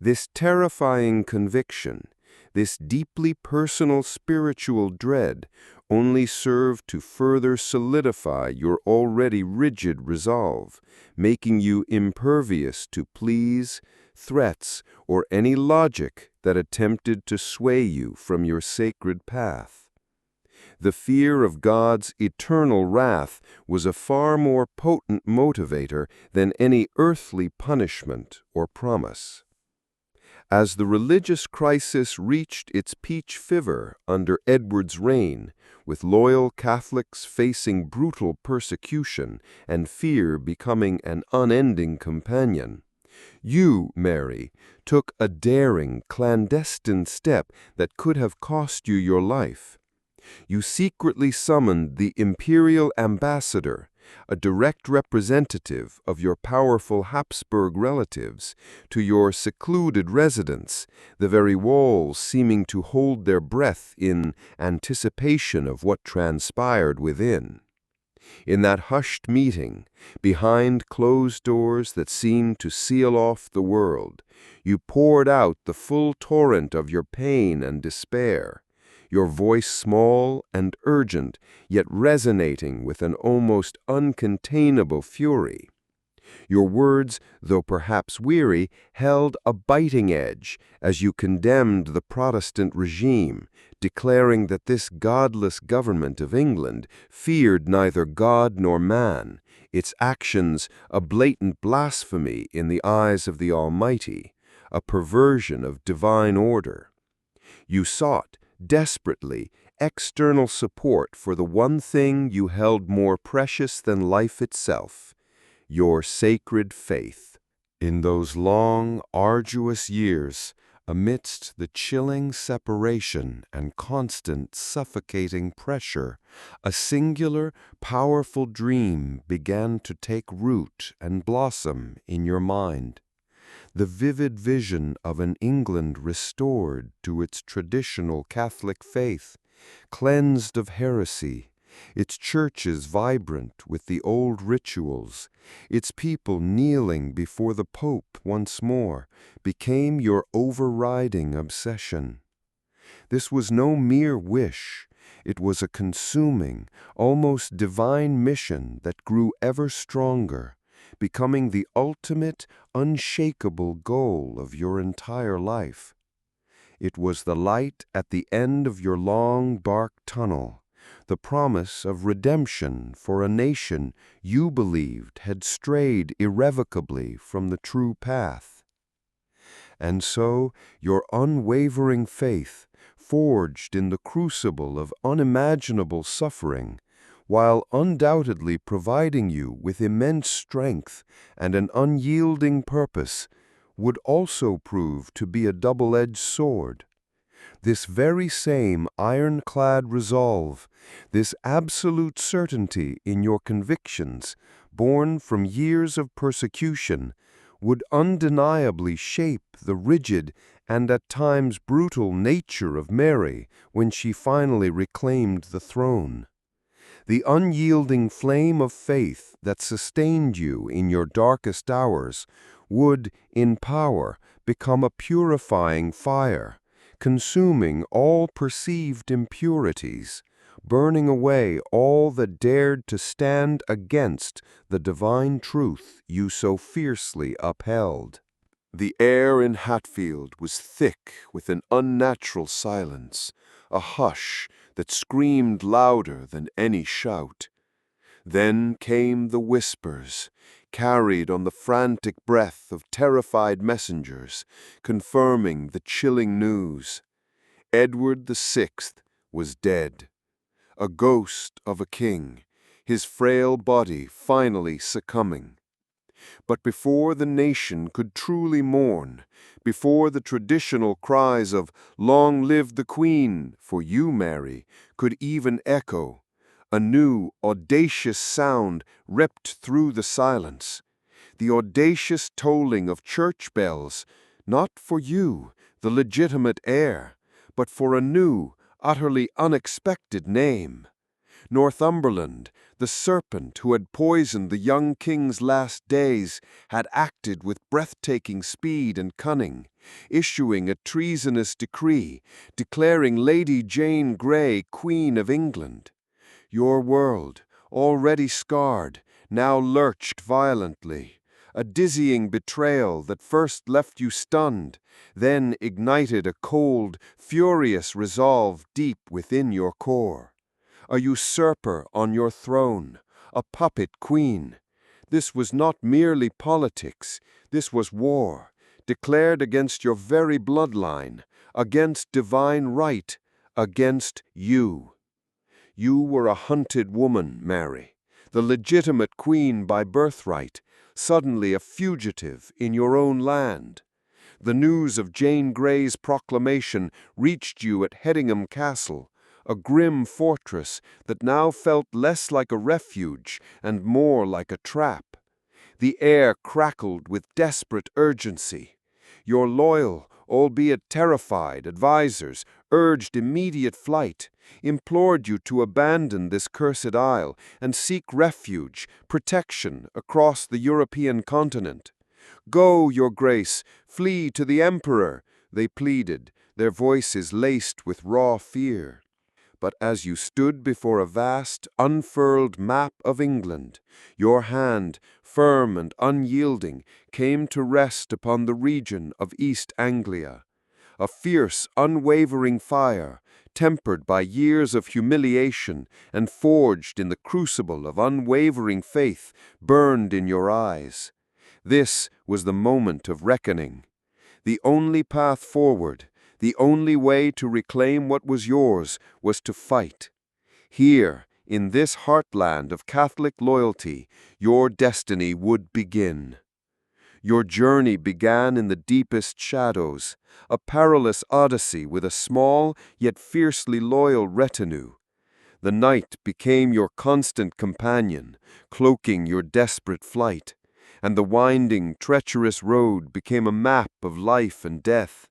This terrifying conviction, this deeply personal spiritual dread, only served to further solidify your already rigid resolve, making you impervious to pleas, threats, or any logic that attempted to sway you from your sacred path. The fear of God's eternal wrath was a far more potent motivator than any earthly punishment or promise. As the religious crisis reached its peak fever under Edward's reign, with loyal Catholics facing brutal persecution and fear becoming an unending companion, you, Mary, took a daring, clandestine step that could have cost you your life. You secretly summoned the imperial ambassador, a direct representative of your powerful Habsburg relatives, to your secluded residence, the very walls seeming to hold their breath in anticipation of what transpired within. In that hushed meeting, behind closed doors that seemed to seal off the world, you poured out the full torrent of your pain and despair, your voice small and urgent, yet resonating with an almost uncontainable fury. Your words, though perhaps weary, held a biting edge as you condemned the Protestant regime, declaring that this godless government of England feared neither God nor man, its actions a blatant blasphemy in the eyes of the Almighty, a perversion of divine order. You sought, desperately, external support for the one thing you held more precious than life itself, your sacred faith. In those long, arduous years, amidst the chilling separation and constant suffocating pressure, a singular, powerful dream began to take root and blossom in your mind. The vivid vision of an England restored to its traditional Catholic faith, cleansed of heresy, its churches vibrant with the old rituals, its people kneeling before the Pope once more, became your overriding obsession. This was no mere wish. It was a consuming, almost divine mission that grew ever stronger, becoming the ultimate, unshakable goal of your entire life. It was the light at the end of your long, dark tunnel, the promise of redemption for a nation you believed had strayed irrevocably from the true path. And so your unwavering faith, forged in the crucible of unimaginable suffering, while undoubtedly providing you with immense strength and an unyielding purpose, would also prove to be a double-edged sword. This very same ironclad resolve, this absolute certainty in your convictions, born from years of persecution, would undeniably shape the rigid and at times brutal nature of Mary when she finally reclaimed the throne. The unyielding flame of faith that sustained you in your darkest hours would, in power, become a purifying fire, consuming all perceived impurities, burning away all that dared to stand against the divine truth you so fiercely upheld. The air in Hatfield was thick with an unnatural silence, a hush that screamed louder than any shout. Then came the whispers, carried on the frantic breath of terrified messengers, confirming the chilling news. Edward VI was dead, a ghost of a king, his frail body finally succumbing. But before the nation could truly mourn, before the traditional cries of "Long live the Queen" for you, Mary, could even echo, a new, audacious sound ripped through the silence. The audacious tolling of church bells, not for you, the legitimate heir, but for a new, utterly unexpected name. Northumberland, the serpent who had poisoned the young king's last days, had acted with breathtaking speed and cunning, issuing a treasonous decree declaring Lady Jane Grey Queen of England. Your world, already scarred, now lurched violently. A dizzying betrayal that first left you stunned, then ignited a cold, furious resolve deep within your core. A usurper on your throne, a puppet queen. This was not merely politics, this was war, declared against your very bloodline, against divine right, against you. You were a hunted woman, Mary, the legitimate queen by birthright, suddenly a fugitive in your own land. The news of Jane Grey's proclamation reached you at Hedingham Castle, a grim fortress that now felt less like a refuge and more like a trap. The air crackled with desperate urgency. Your loyal, albeit terrified, advisers urged immediate flight, implored you to abandon this cursed isle and seek refuge, protection across the European continent. "Go, Your Grace, flee to the Emperor," they pleaded, their voices laced with raw fear. But as you stood before a vast, unfurled map of England, your hand, firm and unyielding, came to rest upon the region of East Anglia. A fierce, unwavering fire, tempered by years of humiliation and forged in the crucible of unwavering faith, burned in your eyes. This was the moment of reckoning. The only path forward, the only way to reclaim what was yours, was to fight. Here, in this heartland of Catholic loyalty, your destiny would begin. Your journey began in the deepest shadows, a perilous odyssey with a small yet fiercely loyal retinue. The night became your constant companion, cloaking your desperate flight, and the winding, treacherous road became a map of life and death.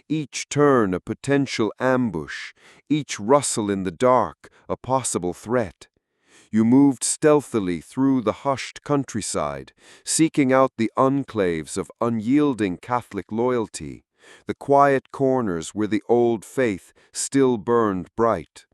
Each turn a potential ambush, each rustle in the dark a possible threat. You moved stealthily through the hushed countryside, seeking out the enclaves of unyielding Catholic loyalty, the quiet corners where the old faith still burned bright.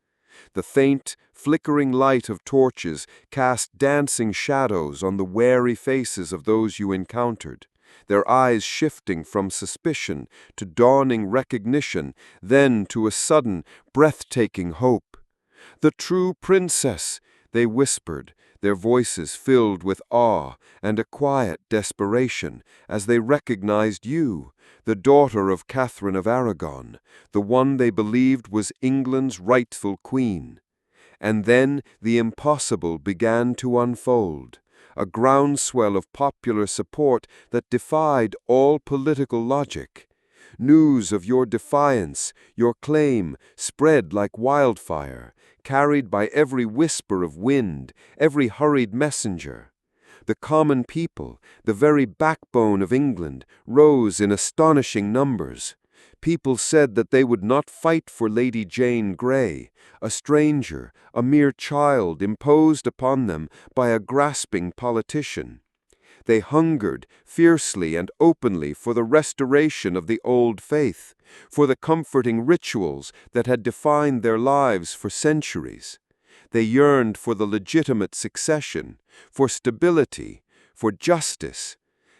The faint, flickering light of torches cast dancing shadows on the wary faces of those you encountered, their eyes shifting from suspicion to dawning recognition, then to a sudden, breathtaking hope. "The true princess," they whispered, their voices filled with awe and a quiet desperation as they recognized you, the daughter of Catherine of Aragon, the one they believed was England's rightful queen. And then the impossible began to unfold, a groundswell of popular support that defied all political logic. News of your defiance, your claim, spread like wildfire, carried by every whisper of wind, every hurried messenger. The common people, the very backbone of England, rose in astonishing numbers. People said that they would not fight for Lady Jane Grey, a stranger, a mere child imposed upon them by a grasping politician. They hungered fiercely and openly for the restoration of the old faith, for the comforting rituals that had defined their lives for centuries. They yearned for the legitimate succession, for stability, for justice.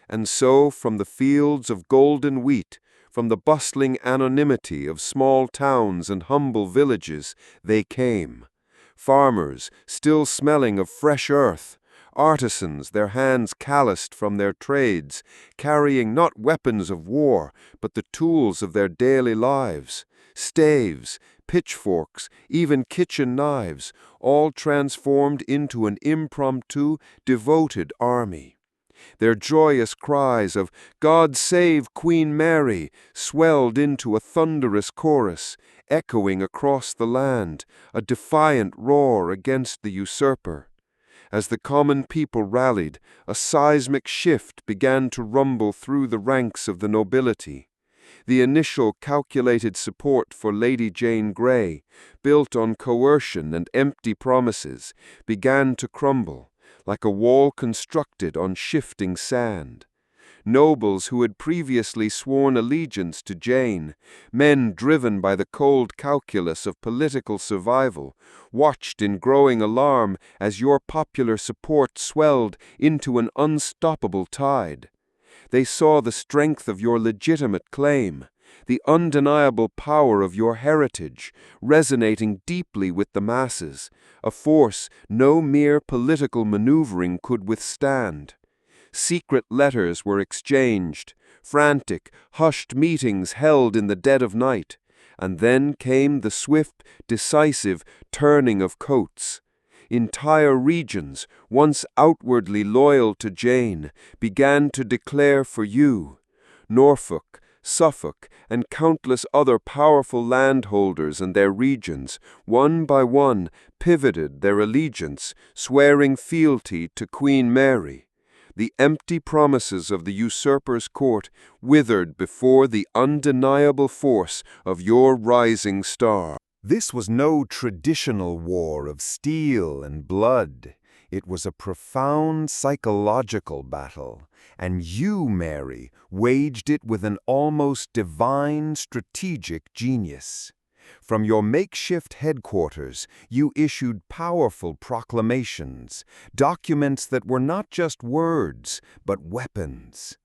And so, from the fields of golden wheat, from the bustling anonymity of small towns and humble villages, they came. Farmers, still smelling of fresh earth, artisans, their hands calloused from their trades, carrying not weapons of war, but the tools of their daily lives, staves, pitchforks, even kitchen knives, all transformed into an impromptu, devoted army. Their joyous cries of "God save Queen Mary" swelled into a thunderous chorus, echoing across the land, a defiant roar against the usurper. As the common people rallied, a seismic shift began to rumble through the ranks of the nobility. The initial calculated support for Lady Jane Grey, built on coercion and empty promises, began to crumble, like a wall constructed on shifting sand. Nobles who had previously sworn allegiance to Jane, men driven by the cold calculus of political survival, watched in growing alarm as your popular support swelled into an unstoppable tide. They saw the strength of your legitimate claim, the undeniable power of your heritage, resonating deeply with the masses, a force no mere political maneuvering could withstand. Secret letters were exchanged, frantic, hushed meetings held in the dead of night, and then came the swift, decisive turning of coats. Entire regions, once outwardly loyal to Jane, began to declare for you. Norfolk, Suffolk, and countless other powerful landholders and their regions, one by one, pivoted their allegiance, swearing fealty to Queen Mary. The empty promises of the usurper's court withered before the undeniable force of your rising star. This was no traditional war of steel and blood. It was a profound psychological battle, and you, Mary, waged it with an almost divine strategic genius. From your makeshift headquarters, you issued powerful proclamations, documents that were not just words, but weapons.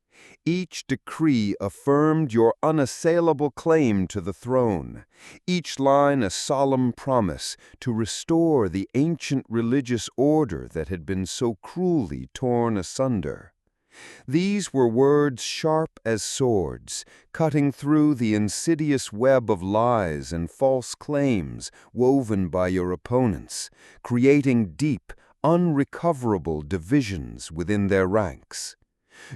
Each decree affirmed your unassailable claim to the throne, each line a solemn promise to restore the ancient religious order that had been so cruelly torn asunder. These were words sharp as swords, cutting through the insidious web of lies and false claims woven by your opponents, creating deep, unrecoverable divisions within their ranks.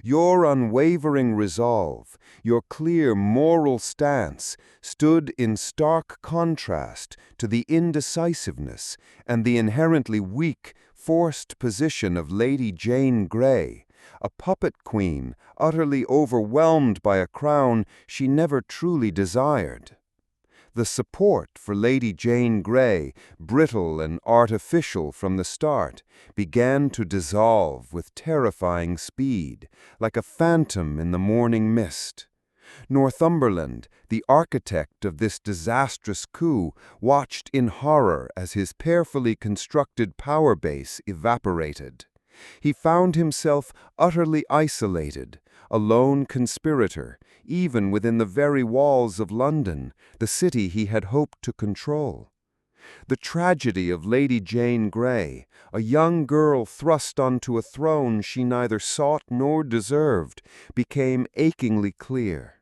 Your unwavering resolve, your clear moral stance, stood in stark contrast to the indecisiveness and the inherently weak, forced position of Lady Jane Grey, a puppet queen utterly overwhelmed by a crown she never truly desired. The support for Lady Jane Grey, brittle and artificial from the start, began to dissolve with terrifying speed, like a phantom in the morning mist. Northumberland, the architect of this disastrous coup, watched in horror as his carefully constructed power base evaporated. He found himself utterly isolated, a lone conspirator, even within the very walls of London, the city he had hoped to control. The tragedy of Lady Jane Grey, a young girl thrust onto a throne she neither sought nor deserved, became achingly clear.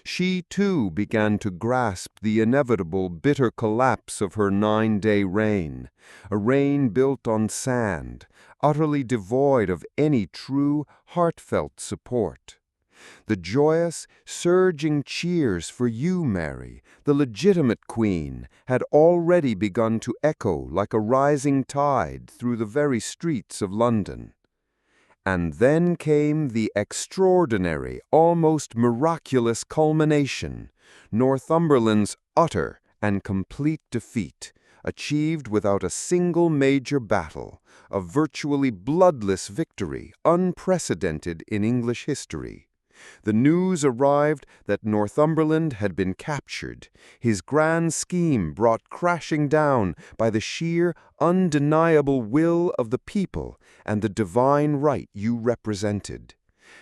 She, too, began to grasp the inevitable bitter collapse of her 9-day reign, a reign built on sand, utterly devoid of any true, heartfelt support. The joyous, surging cheers for you, Mary, the legitimate queen, had already begun to echo like a rising tide through the very streets of London. And then came the extraordinary, almost miraculous culmination, Northumberland's utter and complete defeat, achieved without a single major battle, a virtually bloodless victory unprecedented in English history. The news arrived that Northumberland had been captured, his grand scheme brought crashing down by the sheer, undeniable will of the people and the divine right you represented.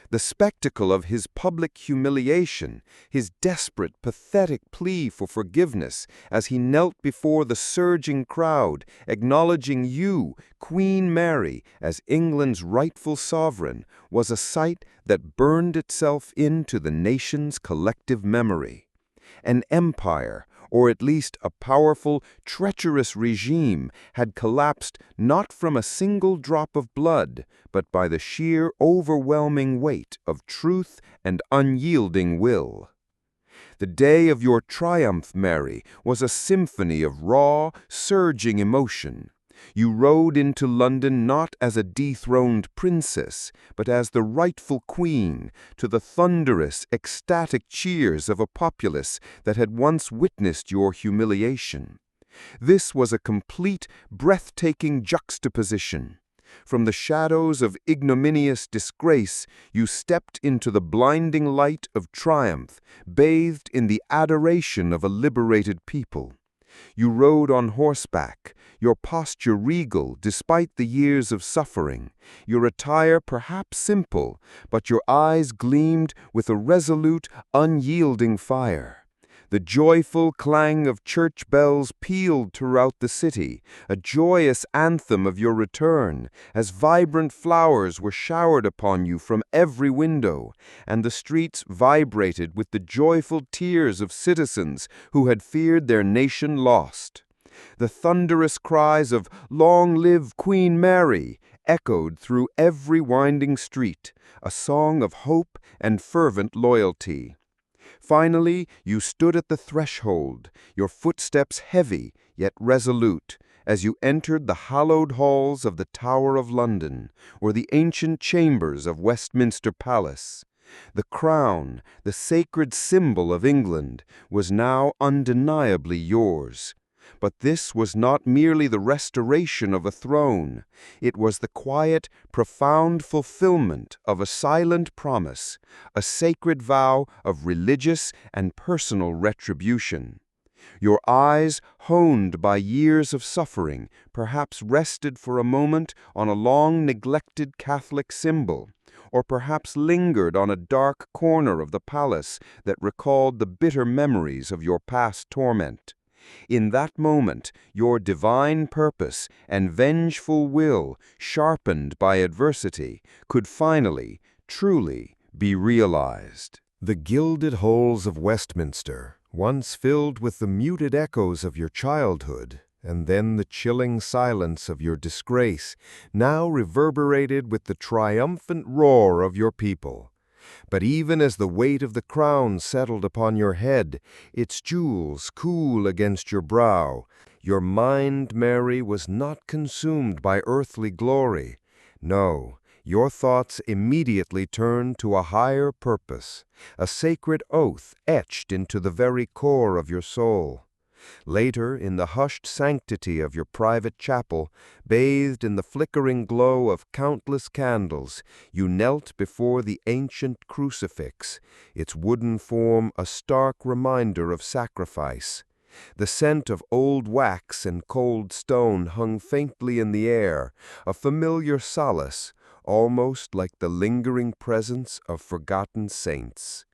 The spectacle of his public humiliation, his desperate, pathetic plea for forgiveness as he knelt before the surging crowd, acknowledging you, Queen Mary, as England's rightful sovereign, was a sight that burned itself into the nation's collective memory. An empire, or at least a powerful, treacherous regime, had collapsed not from a single drop of blood, but by the sheer overwhelming weight of truth and unyielding will. The day of your triumph, Mary, was a symphony of raw, surging emotion. You rode into London not as a dethroned princess, but as the rightful queen, to the thunderous, ecstatic cheers of a populace that had once witnessed your humiliation. This was a complete, breathtaking juxtaposition. From the shadows of ignominious disgrace, you stepped into the blinding light of triumph, bathed in the adoration of a liberated people. You rode on horseback, your posture regal despite the years of suffering, your attire perhaps simple, but your eyes gleamed with a resolute, unyielding fire. The joyful clang of church bells pealed throughout the city, a joyous anthem of your return, as vibrant flowers were showered upon you from every window, and the streets vibrated with the joyful tears of citizens who had feared their nation lost. The thunderous cries of "Long live Queen Mary!" echoed through every winding street, a song of hope and fervent loyalty. Finally, you stood at the threshold, your footsteps heavy yet resolute, as you entered the hallowed halls of the Tower of London, or the ancient chambers of Westminster Palace. The crown, the sacred symbol of England, was now undeniably yours. But this was not merely the restoration of a throne. It was the quiet, profound fulfillment of a silent promise, a sacred vow of religious and personal retribution. Your eyes, honed by years of suffering, perhaps rested for a moment on a long-neglected Catholic symbol, or perhaps lingered on a dark corner of the palace that recalled the bitter memories of your past torment. In that moment, your divine purpose and vengeful will, sharpened by adversity, could finally, truly be realized. The gilded halls of Westminster, once filled with the muted echoes of your childhood, and then the chilling silence of your disgrace, now reverberated with the triumphant roar of your people. But even as the weight of the crown settled upon your head, its jewels cool against your brow, your mind, Mary, was not consumed by earthly glory. No, your thoughts immediately turned to a higher purpose, a sacred oath etched into the very core of your soul. Later, in the hushed sanctity of your private chapel, bathed in the flickering glow of countless candles, you knelt before the ancient crucifix, its wooden form a stark reminder of sacrifice. The scent of old wax and cold stone hung faintly in the air, a familiar solace, almost like the lingering presence of forgotten saints.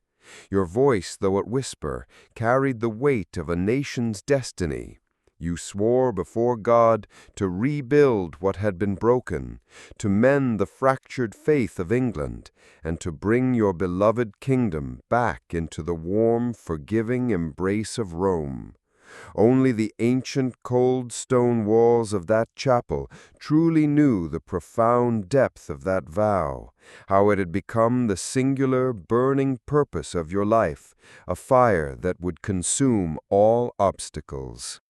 Your voice, though a whisper, carried the weight of a nation's destiny. You swore before God to rebuild what had been broken, to mend the fractured faith of England, and to bring your beloved kingdom back into the warm, forgiving embrace of Rome. Only the ancient cold stone walls of that chapel truly knew the profound depth of that vow, how it had become the singular, burning purpose of your life, a fire that would consume all obstacles.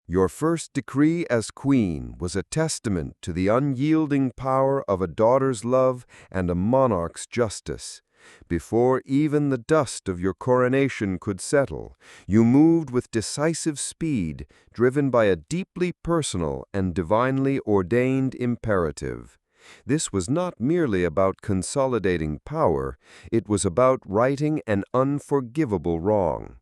Your first decree as queen was a testament to the unyielding power of a daughter's love and a monarch's justice. Before even the dust of your coronation could settle, you moved with decisive speed, driven by a deeply personal and divinely ordained imperative. This was not merely about consolidating power, it was about righting an unforgivable wrong.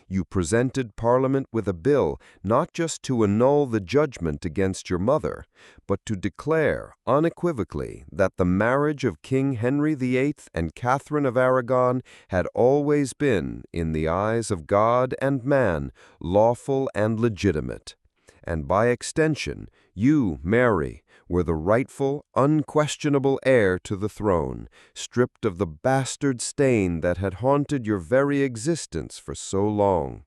You presented Parliament with a bill not just to annul the judgment against your mother, but to declare unequivocally that the marriage of King Henry VIII and Catherine of Aragon had always been, in the eyes of God and man, lawful and legitimate. And by extension, you, Mary, were the rightful, unquestionable heir to the throne, stripped of the bastard stain that had haunted your very existence for so long.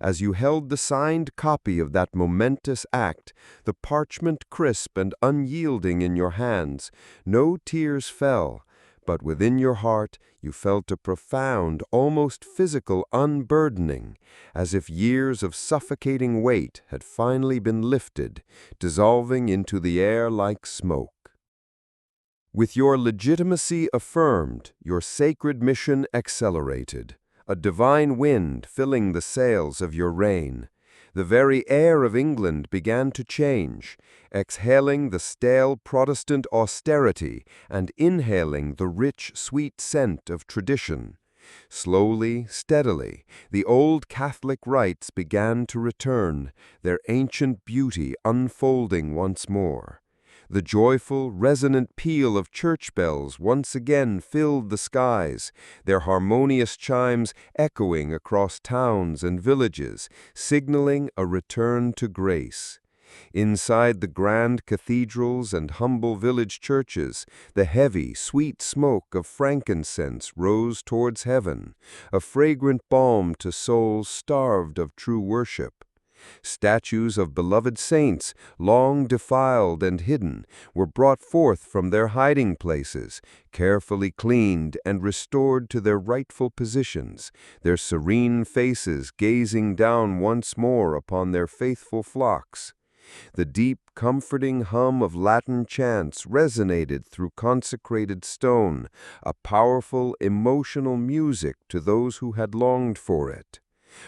As you held the signed copy of that momentous act, the parchment crisp and unyielding in your hands, no tears fell, but within your heart you felt a profound, almost physical unburdening, as if years of suffocating weight had finally been lifted, dissolving into the air like smoke. With your legitimacy affirmed, your sacred mission accelerated, a divine wind filling the sails of your reign. The very air of England began to change, exhaling the stale Protestant austerity and inhaling the rich, sweet scent of tradition. Slowly, steadily, the old Catholic rites began to return, their ancient beauty unfolding once more. The joyful, resonant peal of church bells once again filled the skies, their harmonious chimes echoing across towns and villages, signaling a return to grace. Inside the grand cathedrals and humble village churches, the heavy, sweet smoke of frankincense rose towards heaven, a fragrant balm to souls starved of true worship. Statues of beloved saints, long defiled and hidden, were brought forth from their hiding places, carefully cleaned and restored to their rightful positions, their serene faces gazing down once more upon their faithful flocks. The deep, comforting hum of Latin chants resonated through consecrated stone, a powerful, emotional music to those who had longed for it,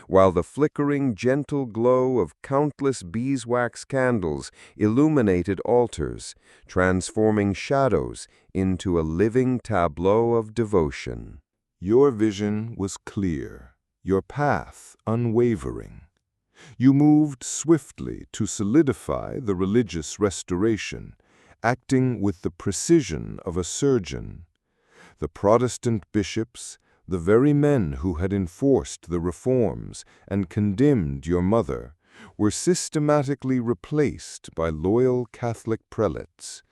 while the flickering, gentle glow of countless beeswax candles illuminated altars, transforming shadows into a living tableau of devotion. Your vision was clear, your path unwavering. You moved swiftly to solidify the religious restoration, acting with the precision of a surgeon. The Protestant bishops, the very men who had enforced the reforms and condemned your mother, were systematically replaced by loyal Catholic prelates,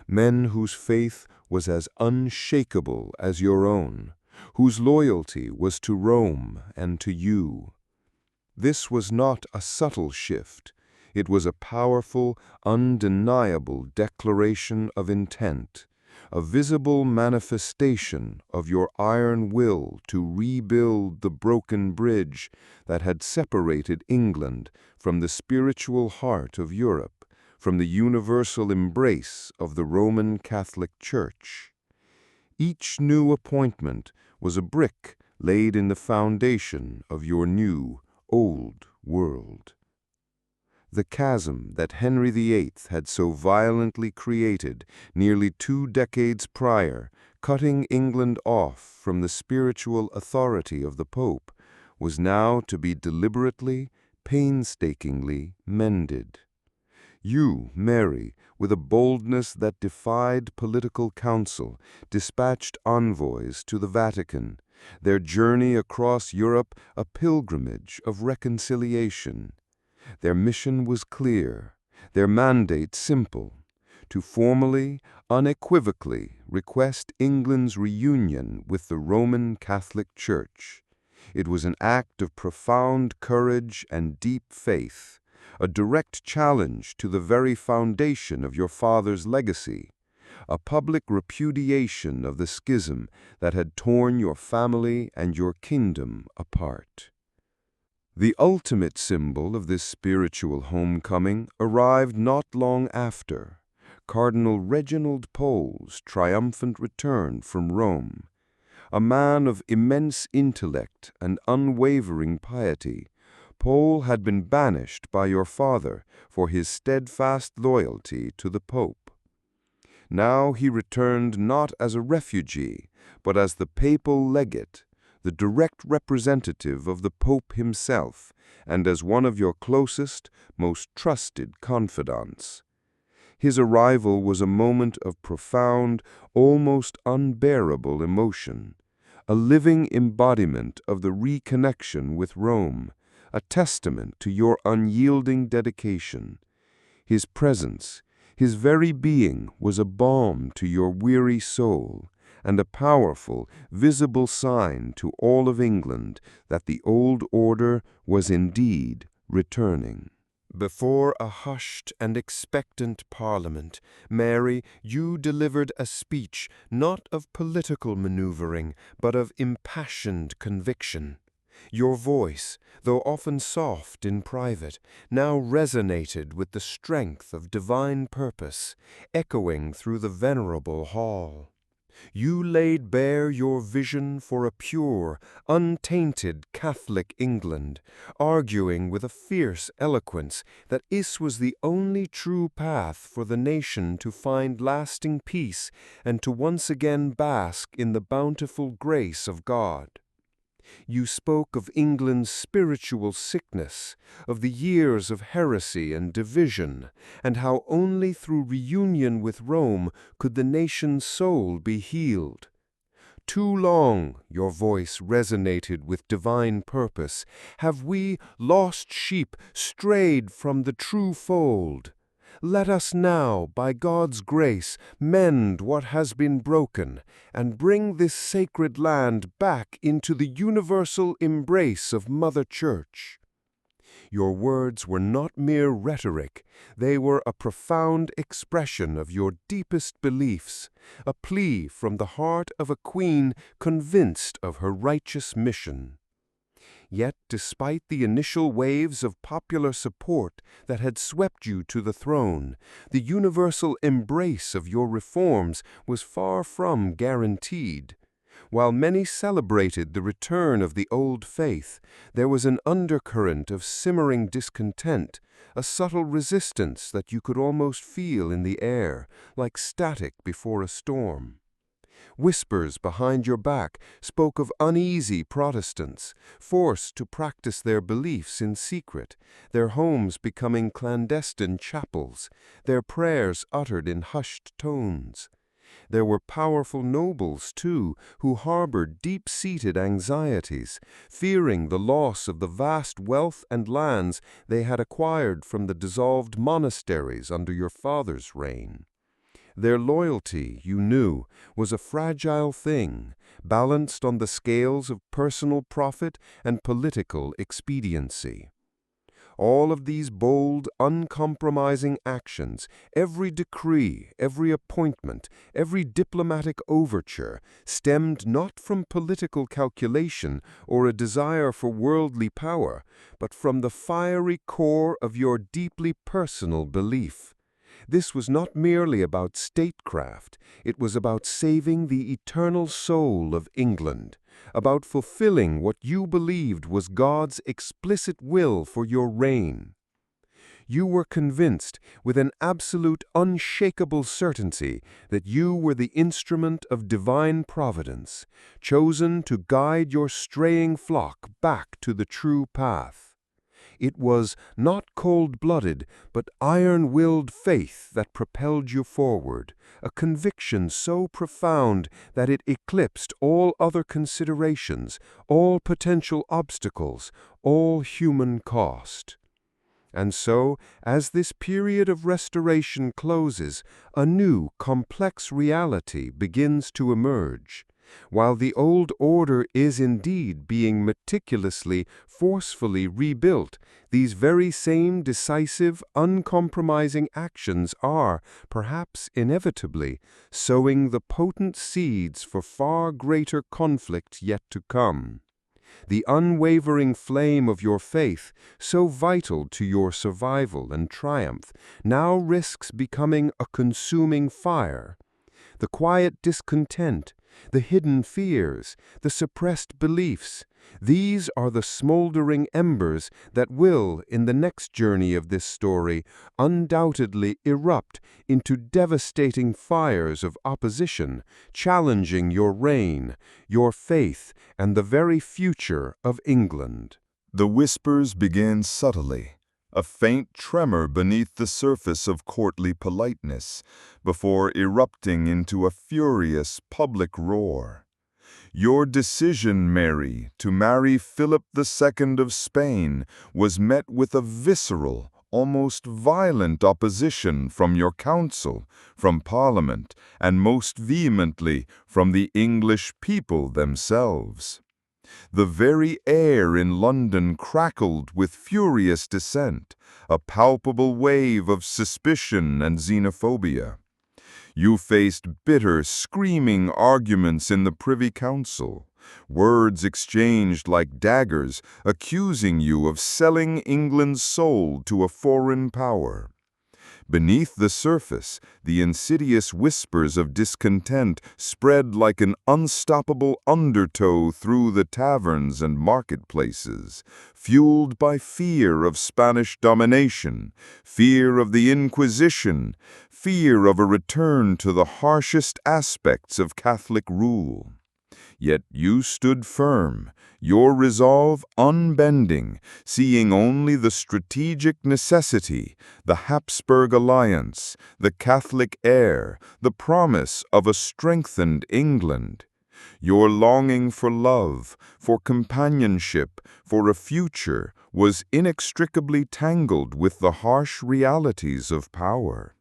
men whose faith was as unshakable as your own, whose loyalty was to Rome and to you. This was not a subtle shift. It was a powerful, undeniable declaration of intent, a visible manifestation of your iron will to rebuild the broken bridge that had separated England from the spiritual heart of Europe, from the universal embrace of the Roman Catholic Church. Each new appointment was a brick laid in the foundation of your new, old world. The chasm that Henry VIII had so violently created nearly 2 decades prior, cutting England off from the spiritual authority of the Pope, was now to be deliberately, painstakingly mended. You, Mary, with a boldness that defied political counsel, dispatched envoys to the Vatican, their journey across Europe a pilgrimage of reconciliation. Their mission was clear, their mandate simple: to formally, unequivocally request England's reunion with the Roman Catholic Church. It was an act of profound courage and deep faith, a direct challenge to the very foundation of your father's legacy, a public repudiation of the schism that had torn your family and your kingdom apart. The ultimate symbol of this spiritual homecoming arrived not long after: Cardinal Reginald Pole's triumphant return from Rome. A man of immense intellect and unwavering piety, Pole had been banished by your father for his steadfast loyalty to the Pope. Now he returned not as a refugee, but as the papal legate, the direct representative of the Pope himself, and as one of your closest, most trusted confidants. His arrival was a moment of profound, almost unbearable emotion, a living embodiment of the reconnection with Rome, a testament to your unyielding dedication. His presence, his very being, was a balm to your weary soul, and a powerful, visible sign to all of England that the old order was indeed returning. Before a hushed and expectant Parliament, Mary, you delivered a speech not of political maneuvering, but of impassioned conviction. Your voice, though often soft in private, now resonated with the strength of divine purpose, echoing through the venerable hall. You laid bare your vision for a pure, untainted Catholic England, arguing with a fierce eloquence that this was the only true path for the nation to find lasting peace and to once again bask in the bountiful grace of God. You spoke of England's spiritual sickness, of the years of heresy and division, and how only through reunion with Rome could the nation's soul be healed. Too long, your voice resonated with divine purpose, have we, lost sheep, strayed from the true fold. Let us now, by God's grace, mend what has been broken, and bring this sacred land back into the universal embrace of Mother Church. Your words were not mere rhetoric, they were a profound expression of your deepest beliefs, a plea from the heart of a queen convinced of her righteous mission. Yet, despite the initial waves of popular support that had swept you to the throne, the universal embrace of your reforms was far from guaranteed. While many celebrated the return of the old faith, there was an undercurrent of simmering discontent, a subtle resistance that you could almost feel in the air, like static before a storm. Whispers behind your back spoke of uneasy Protestants, forced to practice their beliefs in secret, their homes becoming clandestine chapels, their prayers uttered in hushed tones. There were powerful nobles, too, who harbored deep-seated anxieties, fearing the loss of the vast wealth and lands they had acquired from the dissolved monasteries under your father's reign. Their loyalty, you knew, was a fragile thing, balanced on the scales of personal profit and political expediency. All of these bold, uncompromising actions, every decree, every appointment, every diplomatic overture, stemmed not from political calculation or a desire for worldly power, but from the fiery core of your deeply personal belief. This was not merely about statecraft, it was about saving the eternal soul of England, about fulfilling what you believed was God's explicit will for your reign. You were convinced, with an absolute unshakable certainty, that you were the instrument of divine providence, chosen to guide your straying flock back to the true path. It was not cold-blooded, but iron-willed faith that propelled you forward, a conviction so profound that it eclipsed all other considerations, all potential obstacles, all human cost. And so, as this period of restoration closes, a new, complex reality begins to emerge. While the old order is indeed being meticulously, forcefully rebuilt, these very same decisive, uncompromising actions are, perhaps inevitably, sowing the potent seeds for far greater conflict yet to come. The unwavering flame of your faith, so vital to your survival and triumph, now risks becoming a consuming fire. The quiet discontent, the hidden fears, the suppressed beliefs, these are the smoldering embers that will, in the next journey of this story, undoubtedly erupt into devastating fires of opposition, challenging your reign, your faith, and the very future of England. The whispers began subtly, a faint tremor beneath the surface of courtly politeness, before erupting into a furious public roar. Your decision, Mary, to marry Philip II of Spain was met with a visceral, almost violent opposition from your council, from Parliament, and most vehemently from the English people themselves. The very air in London crackled with furious dissent, a palpable wave of suspicion and xenophobia. You faced bitter, screaming arguments in the Privy Council, words exchanged like daggers, accusing you of selling England's soul to a foreign power. Beneath the surface, the insidious whispers of discontent spread like an unstoppable undertow through the taverns and marketplaces, fueled by fear of Spanish domination, fear of the Inquisition, fear of a return to the harshest aspects of Catholic rule. Yet you stood firm, your resolve unbending, seeing only the strategic necessity, the Habsburg alliance, the Catholic heir, the promise of a strengthened England. Your longing for love, for companionship, for a future was inextricably tangled with the harsh realities of power.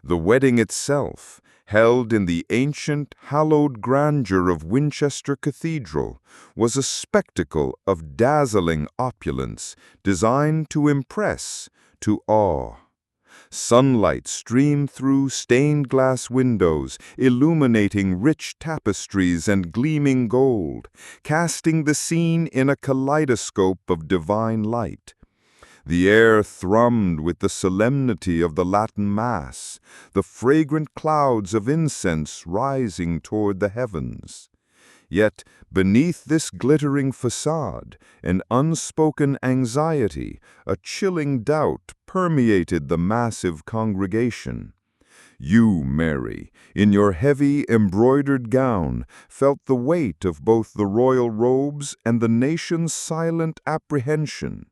The wedding itself, held in the ancient, hallowed grandeur of Winchester Cathedral, was a spectacle of dazzling opulence designed to impress, to awe. Sunlight streamed through stained-glass windows, illuminating rich tapestries and gleaming gold, casting the scene in a kaleidoscope of divine light. The air thrummed with the solemnity of the Latin Mass, the fragrant clouds of incense rising toward the heavens. Yet, beneath this glittering facade, an unspoken anxiety, a chilling doubt permeated the massive congregation. You, Mary, in your heavy embroidered gown, felt the weight of both the royal robes and the nation's silent apprehension.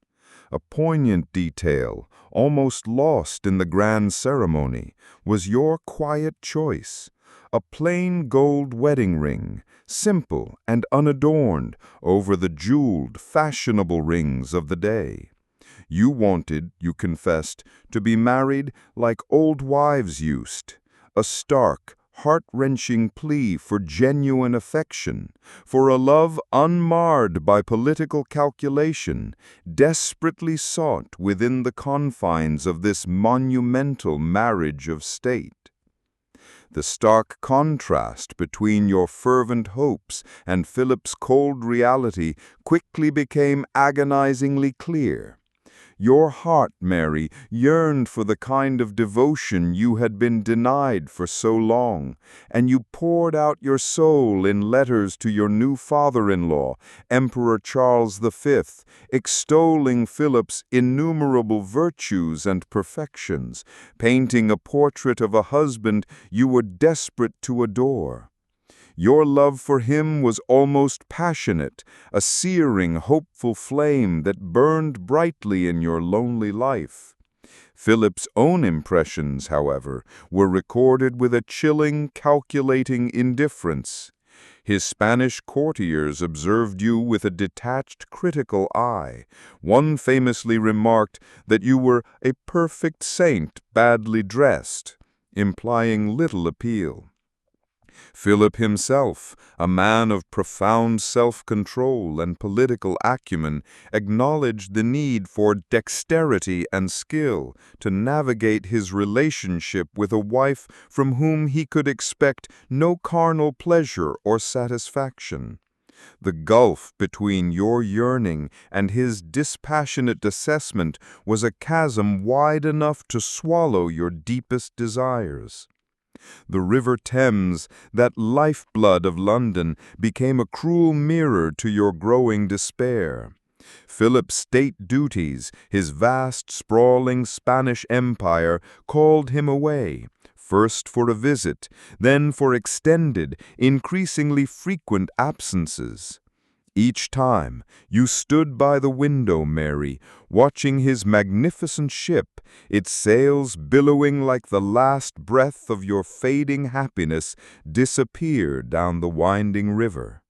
A poignant detail, almost lost in the grand ceremony, was your quiet choice. A plain gold wedding ring, simple and unadorned, over the jeweled, fashionable rings of the day. You wanted, you confessed, to be married like old wives used, a stark, heart-wrenching plea for genuine affection, for a love unmarred by political calculation, desperately sought within the confines of this monumental marriage of state. The stark contrast between your fervent hopes and Philip's cold reality quickly became agonizingly clear. Your heart, Mary, yearned for the kind of devotion you had been denied for so long, and you poured out your soul in letters to your new father-in-law, Emperor Charles V, extolling Philip's innumerable virtues and perfections, painting a portrait of a husband you were desperate to adore. Your love for him was almost passionate, a searing, hopeful flame that burned brightly in your lonely life. Philip's own impressions, however, were recorded with a chilling, calculating indifference. His Spanish courtiers observed you with a detached, critical eye. One famously remarked that you were a perfect saint badly dressed, implying little appeal. Philip himself, a man of profound self-control and political acumen, acknowledged the need for dexterity and skill to navigate his relationship with a wife from whom he could expect no carnal pleasure or satisfaction. The gulf between your yearning and his dispassionate assessment was a chasm wide enough to swallow your deepest desires. The River Thames, that lifeblood of London, became a cruel mirror to your growing despair. Philip's state duties, his vast, sprawling Spanish empire, called him away, first for a visit, then for extended, increasingly frequent absences. Each time, you stood by the window, Mary, watching his magnificent ship, its sails billowing like the last breath of your fading happiness, disappear down the winding river.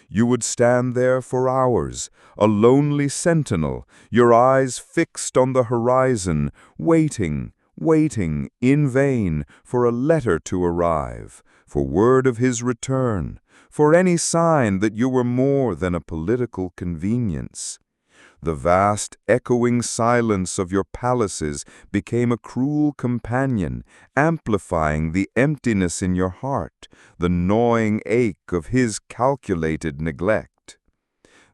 You would stand there for hours, a lonely sentinel, your eyes fixed on the horizon, waiting, waiting in vain for a letter to arrive, for word of his return, for any sign that you were more than a political convenience. The vast, echoing silence of your palaces became a cruel companion, amplifying the emptiness in your heart, the gnawing ache of his calculated neglect.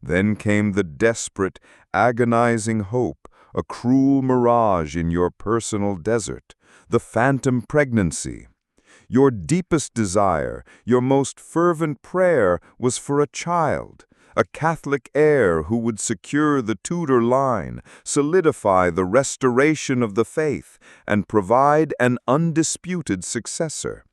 Then came the desperate, agonizing hope, a cruel mirage in your personal desert, the phantom pregnancy. Your deepest desire, your most fervent prayer was for a child, a Catholic heir who would secure the Tudor line, solidify the restoration of the faith, and provide an undisputed successor.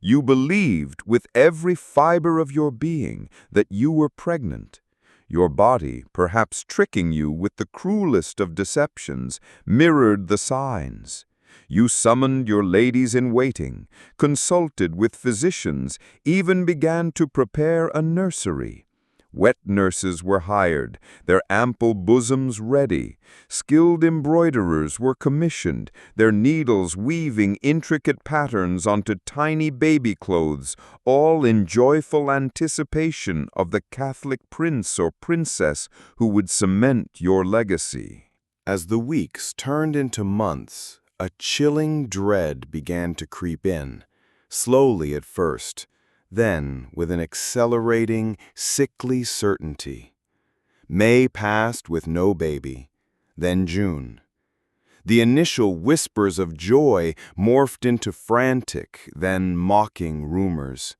You believed with every fiber of your being that you were pregnant. Your body, perhaps tricking you with the cruelest of deceptions, mirrored the signs. You summoned your ladies-in-waiting, consulted with physicians, even began to prepare a nursery. Wet nurses were hired, their ample bosoms ready. Skilled embroiderers were commissioned, their needles weaving intricate patterns onto tiny baby clothes, all in joyful anticipation of the Catholic prince or princess who would cement your legacy. As the weeks turned into months, a chilling dread began to creep in, slowly at first, then with an accelerating, sickly certainty. May passed with no baby, then June. The initial whispers of joy morphed into frantic, then mocking rumors.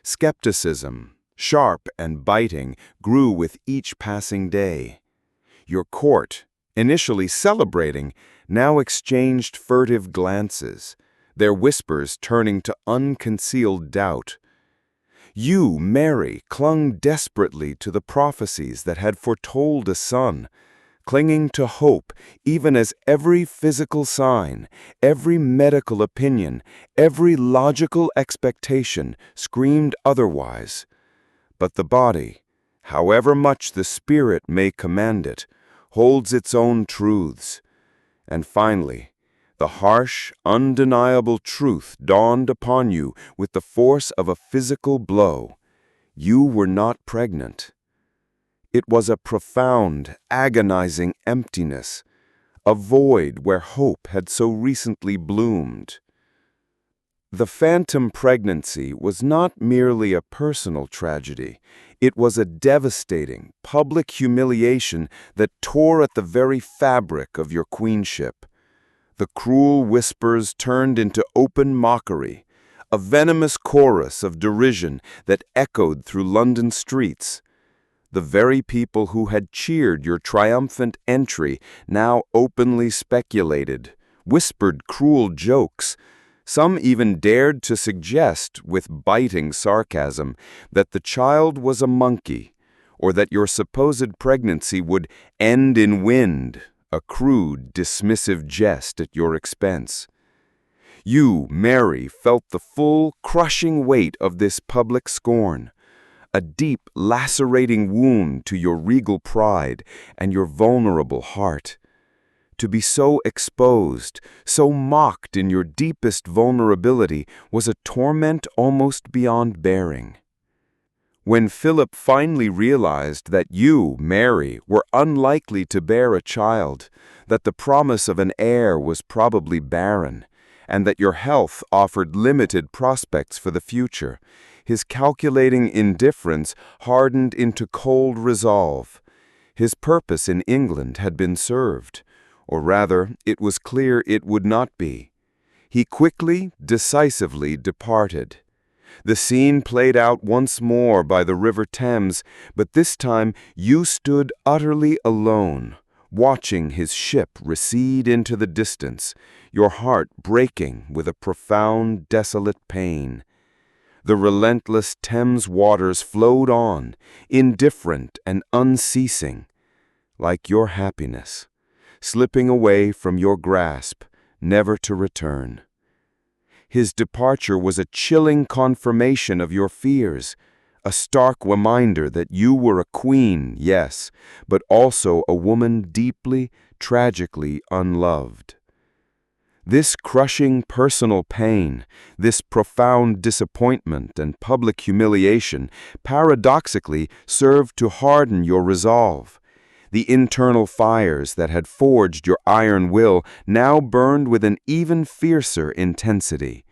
Skepticism, sharp and biting, grew with each passing day. Your court, initially celebrating, now exchanged furtive glances, their whispers turning to unconcealed doubt. You, Mary, clung desperately to the prophecies that had foretold a son, clinging to hope even as every physical sign, every medical opinion, every logical expectation screamed otherwise. But the body, however much the spirit may command it, holds its own truths. And finally, the harsh, undeniable truth dawned upon you with the force of a physical blow. You were not pregnant. It was a profound, agonizing emptiness, a void where hope had so recently bloomed. The phantom pregnancy was not merely a personal tragedy. It was a devastating, public humiliation that tore at the very fabric of your queenship. The cruel whispers turned into open mockery, a venomous chorus of derision that echoed through London streets. The very people who had cheered your triumphant entry now openly speculated, whispered cruel jokes. Some even dared to suggest, with biting sarcasm, that the child was a monkey, or that your supposed pregnancy would end in wind, a crude, dismissive jest at your expense. You, Mary, felt the full, crushing weight of this public scorn, a deep, lacerating wound to your regal pride and your vulnerable heart. To be so exposed, so mocked in your deepest vulnerability was a torment almost beyond bearing. When Philip finally realized that you, Mary, were unlikely to bear a child, that the promise of an heir was probably barren, and that your health offered limited prospects for the future, his calculating indifference hardened into cold resolve. His purpose in England had been served, or rather, it was clear it would not be. He quickly, decisively departed. The scene played out once more by the River Thames, but this time you stood utterly alone, watching his ship recede into the distance, your heart breaking with a profound, desolate pain. The relentless Thames waters flowed on, indifferent and unceasing, like your happiness, slipping away from your grasp, never to return. His departure was a chilling confirmation of your fears, a stark reminder that you were a queen, yes, but also a woman deeply, tragically unloved. This crushing personal pain, this profound disappointment and public humiliation paradoxically served to harden your resolve. The internal fires that had forged your iron will now burned with an even fiercer intensity.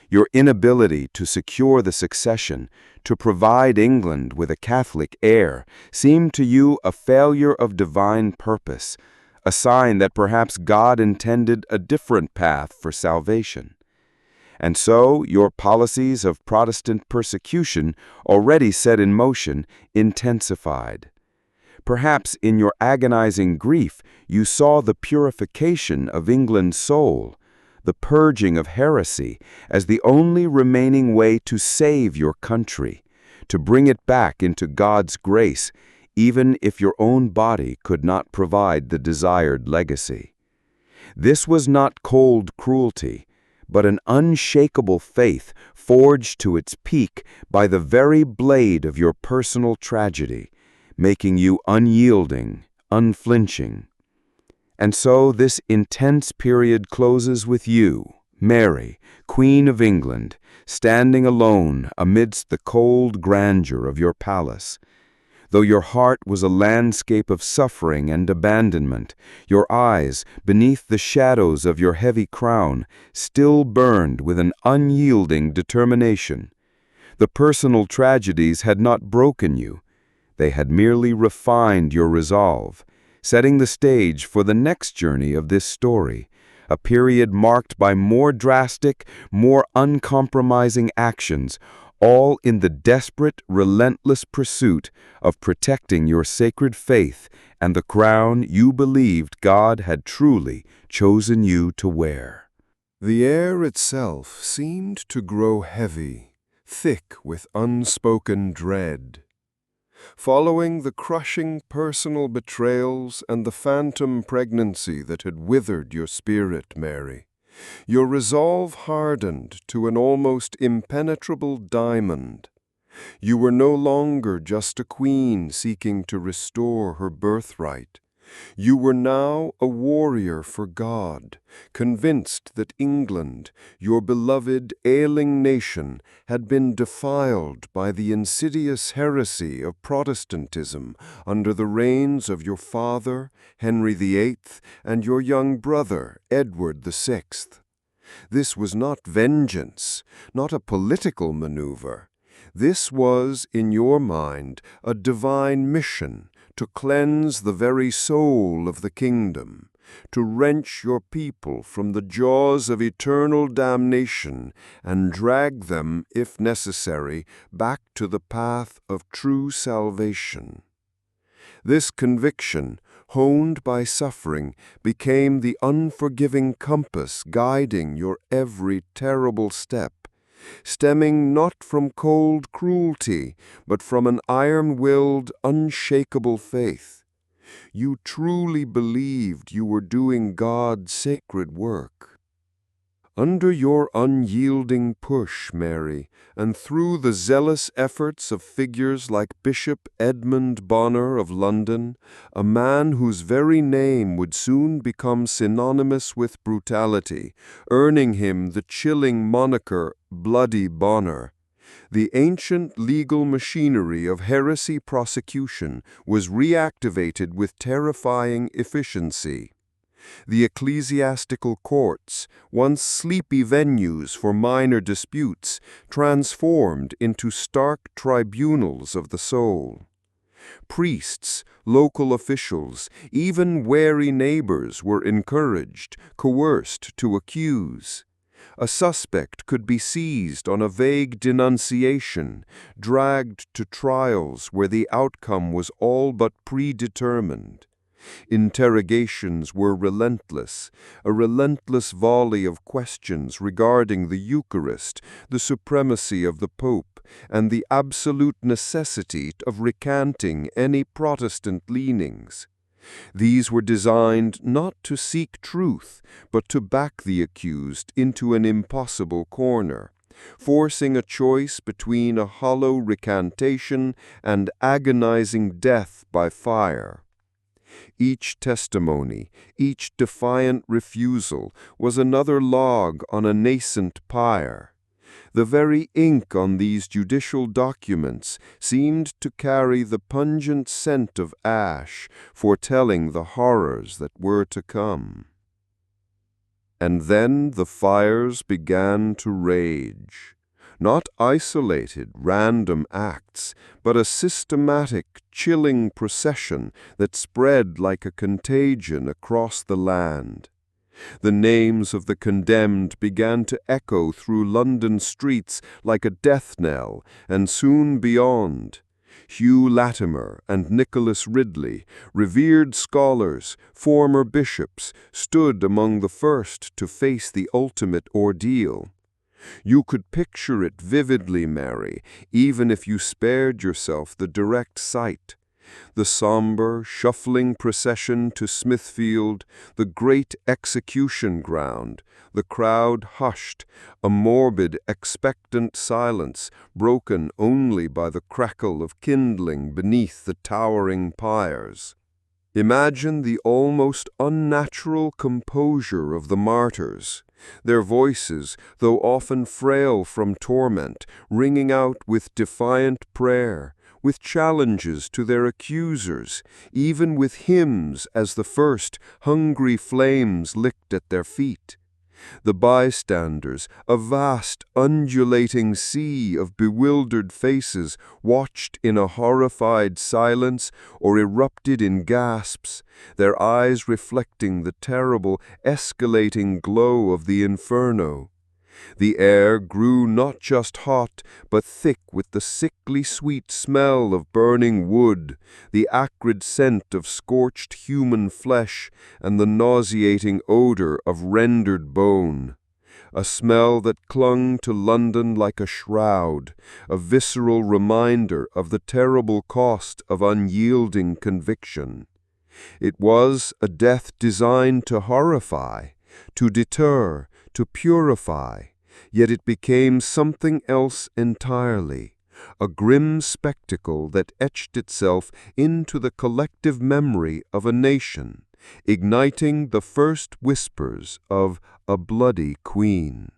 Your inability to secure the succession, to provide England with a Catholic heir, seemed to you a failure of divine purpose, a sign that perhaps God intended a different path for salvation. And so your policies of Protestant persecution, already set in motion, intensified. Perhaps in your agonizing grief you saw the purification of England's soul, the purging of heresy, as the only remaining way to save your country, to bring it back into God's grace, even if your own body could not provide the desired legacy. This was not cold cruelty, but an unshakable faith forged to its peak by the very blade of your personal tragedy, making you unyielding, unflinching. And so this intense period closes with you, Mary, Queen of England, standing alone amidst the cold grandeur of your palace. Though your heart was a landscape of suffering and abandonment, your eyes, beneath the shadows of your heavy crown, still burned with an unyielding determination. The personal tragedies had not broken you. They had merely refined your resolve, setting the stage for the next journey of this story, a period marked by more drastic, more uncompromising actions, all in the desperate, relentless pursuit of protecting your sacred faith and the crown you believed God had truly chosen you to wear. The air itself seemed to grow heavy, thick with unspoken dread. Following the crushing personal betrayals and the phantom pregnancy that had withered your spirit, Mary, your resolve hardened to an almost impenetrable diamond. You were no longer just a queen seeking to restore her birthright. You were now a warrior for God, convinced that England, your beloved ailing nation, had been defiled by the insidious heresy of Protestantism under the reigns of your father, Henry VIII, and your young brother, Edward VI. This was not vengeance, not a political maneuver. This was, in your mind, a divine mission to cleanse the very soul of the kingdom, to wrench your people from the jaws of eternal damnation and drag them, if necessary, back to the path of true salvation. This conviction, honed by suffering, became the unforgiving compass guiding your every terrible step, stemming not from cold cruelty, but from an iron-willed, unshakable faith. You truly believed you were doing God's sacred work. Under your unyielding push, Mary, and through the zealous efforts of figures like Bishop Edmund Bonner of London, a man whose very name would soon become synonymous with brutality, earning him the chilling moniker Bloody Bonner, the ancient legal machinery of heresy prosecution was reactivated with terrifying efficiency. The ecclesiastical courts, once sleepy venues for minor disputes, transformed into stark tribunals of the soul. Priests, local officials, even wary neighbors were encouraged, coerced to accuse. A suspect could be seized on a vague denunciation, dragged to trials where the outcome was all but predetermined. Interrogations were relentless, a relentless volley of questions regarding the Eucharist, the supremacy of the Pope, and the absolute necessity of recanting any Protestant leanings. These were designed not to seek truth, but to back the accused into an impossible corner, forcing a choice between a hollow recantation and agonizing death by fire. Each testimony, each defiant refusal was another log on a nascent pyre. The very ink on these judicial documents seemed to carry the pungent scent of ash, foretelling the horrors that were to come. And then the fires began to rage. Not isolated, random acts, but a systematic, chilling procession that spread like a contagion across the land. The names of the condemned began to echo through London streets like a death knell, and soon beyond. Hugh Latimer and Nicholas Ridley, revered scholars, former bishops, stood among the first to face the ultimate ordeal. You could picture it vividly, Mary, even if you spared yourself the direct sight. The somber, shuffling procession to Smithfield, the great execution ground, the crowd hushed, a morbid, expectant silence, broken only by the crackle of kindling beneath the towering pyres. Imagine the almost unnatural composure of the martyrs, their voices, though often frail from torment, ringing out with defiant prayer, with challenges to their accusers, even with hymns as the first hungry flames licked at their feet. The bystanders, a vast, undulating sea of bewildered faces, watched in a horrified silence or erupted in gasps, their eyes reflecting the terrible, escalating glow of the inferno. The air grew not just hot, but thick with the sickly sweet smell of burning wood, the acrid scent of scorched human flesh, and the nauseating odor of rendered bone. A smell that clung to London like a shroud, a visceral reminder of the terrible cost of unyielding conviction. It was a death designed to horrify, to deter, to purify, yet it became something else entirely, a grim spectacle that etched itself into the collective memory of a nation, igniting the first whispers of a bloody queen.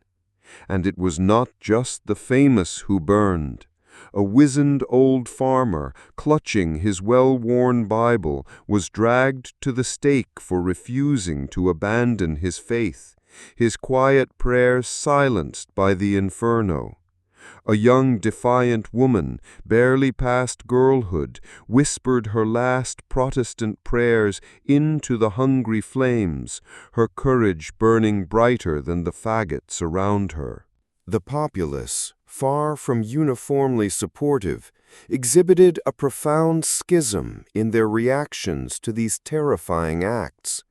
And it was not just the famous who burned. A wizened old farmer, clutching his well-worn Bible, was dragged to the stake for refusing to abandon his faith, his quiet prayers silenced by the inferno. A young defiant woman, barely past girlhood, whispered her last Protestant prayers into the hungry flames, her courage burning brighter than the faggots around her. The populace, far from uniformly supportive, exhibited a profound schism in their reactions to these terrifying acts.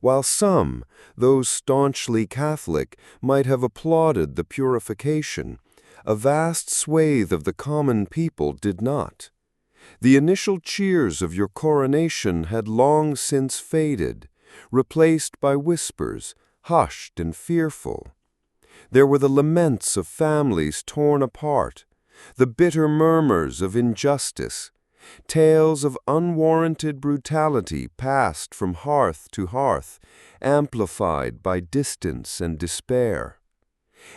While some, those staunchly Catholic, might have applauded the purification, a vast swathe of the common people did not. The initial cheers of your coronation had long since faded, replaced by whispers, hushed and fearful. There were the laments of families torn apart, the bitter murmurs of injustice, tales of unwarranted brutality passed from hearth to hearth, amplified by distance and despair.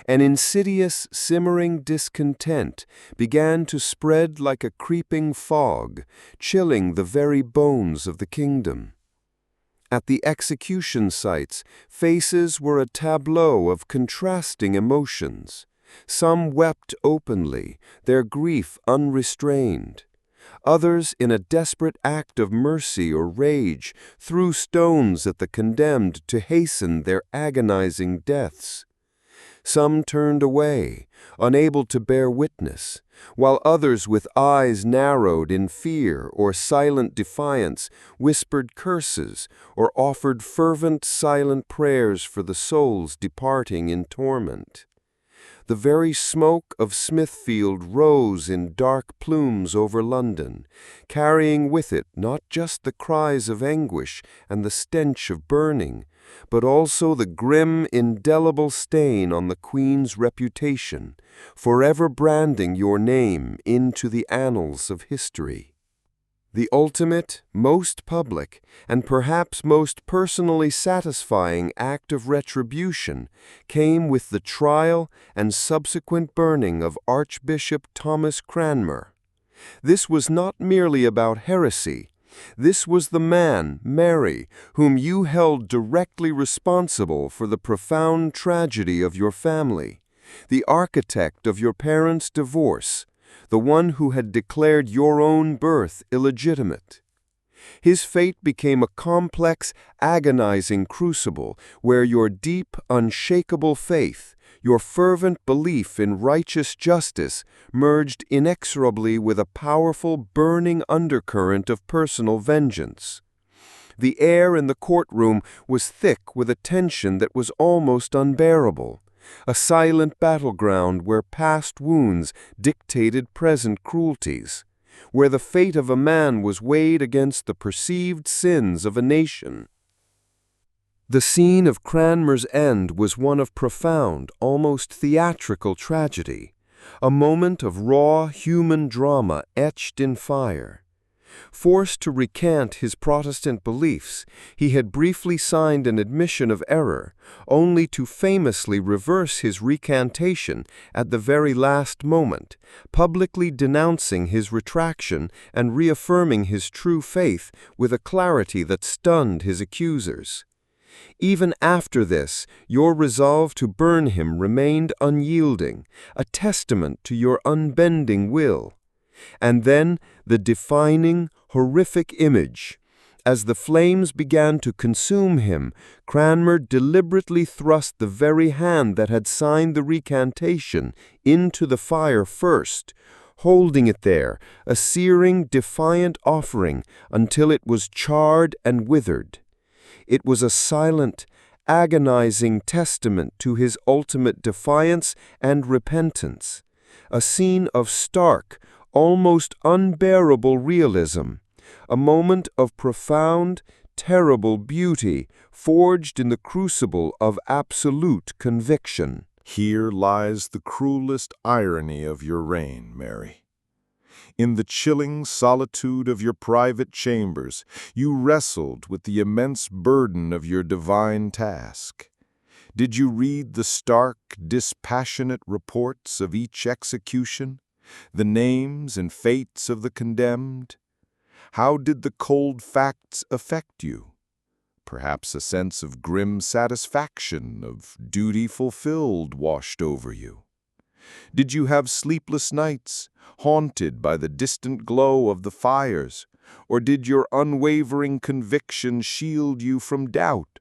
An insidious, simmering discontent began to spread like a creeping fog, chilling the very bones of the kingdom. At the execution sites, faces were a tableau of contrasting emotions. Some wept openly, their grief unrestrained. Others, in a desperate act of mercy or rage, threw stones at the condemned to hasten their agonizing deaths. Some turned away, unable to bear witness, while others with eyes narrowed in fear or silent defiance whispered curses or offered fervent silent prayers for the souls departing in torment. The very smoke of Smithfield rose in dark plumes over London, carrying with it not just the cries of anguish and the stench of burning, but also the grim, indelible stain on the Queen's reputation, forever branding your name into the annals of history. The ultimate, most public, and perhaps most personally satisfying act of retribution came with the trial and subsequent burning of Archbishop Thomas Cranmer. This was not merely about heresy. This was the man, Mary, whom you held directly responsible for the profound tragedy of your family, the architect of your parents' divorce, the one who had declared your own birth illegitimate. His fate became a complex, agonizing crucible where your deep, unshakable faith, your fervent belief in righteous justice merged inexorably with a powerful, burning undercurrent of personal vengeance. The air in the courtroom was thick with a tension that was almost unbearable, a silent battleground where past wounds dictated present cruelties, where the fate of a man was weighed against the perceived sins of a nation. The scene of Cranmer's end was one of profound, almost theatrical tragedy, a moment of raw human drama etched in fire. Forced to recant his Protestant beliefs, he had briefly signed an admission of error, only to famously reverse his recantation at the very last moment, publicly denouncing his retraction and reaffirming his true faith with a clarity that stunned his accusers. Even after this, your resolve to burn him remained unyielding, a testament to your unbending will. And then the defining, horrific image. As the flames began to consume him, Cranmer deliberately thrust the very hand that had signed the recantation into the fire first, holding it there, a searing, defiant offering, until it was charred and withered. It was a silent, agonizing testament to his ultimate defiance and repentance, a scene of stark, almost unbearable realism, a moment of profound, terrible beauty forged in the crucible of absolute conviction. Here lies the cruelest irony of your reign, Mary. In the chilling solitude of your private chambers, you wrestled with the immense burden of your divine task. Did you read the stark, dispassionate reports of each execution, the names and fates of the condemned? How did the cold facts affect you? Perhaps a sense of grim satisfaction, of duty fulfilled, washed over you. Did you have sleepless nights, haunted by the distant glow of the fires, or did your unwavering conviction shield you from doubt?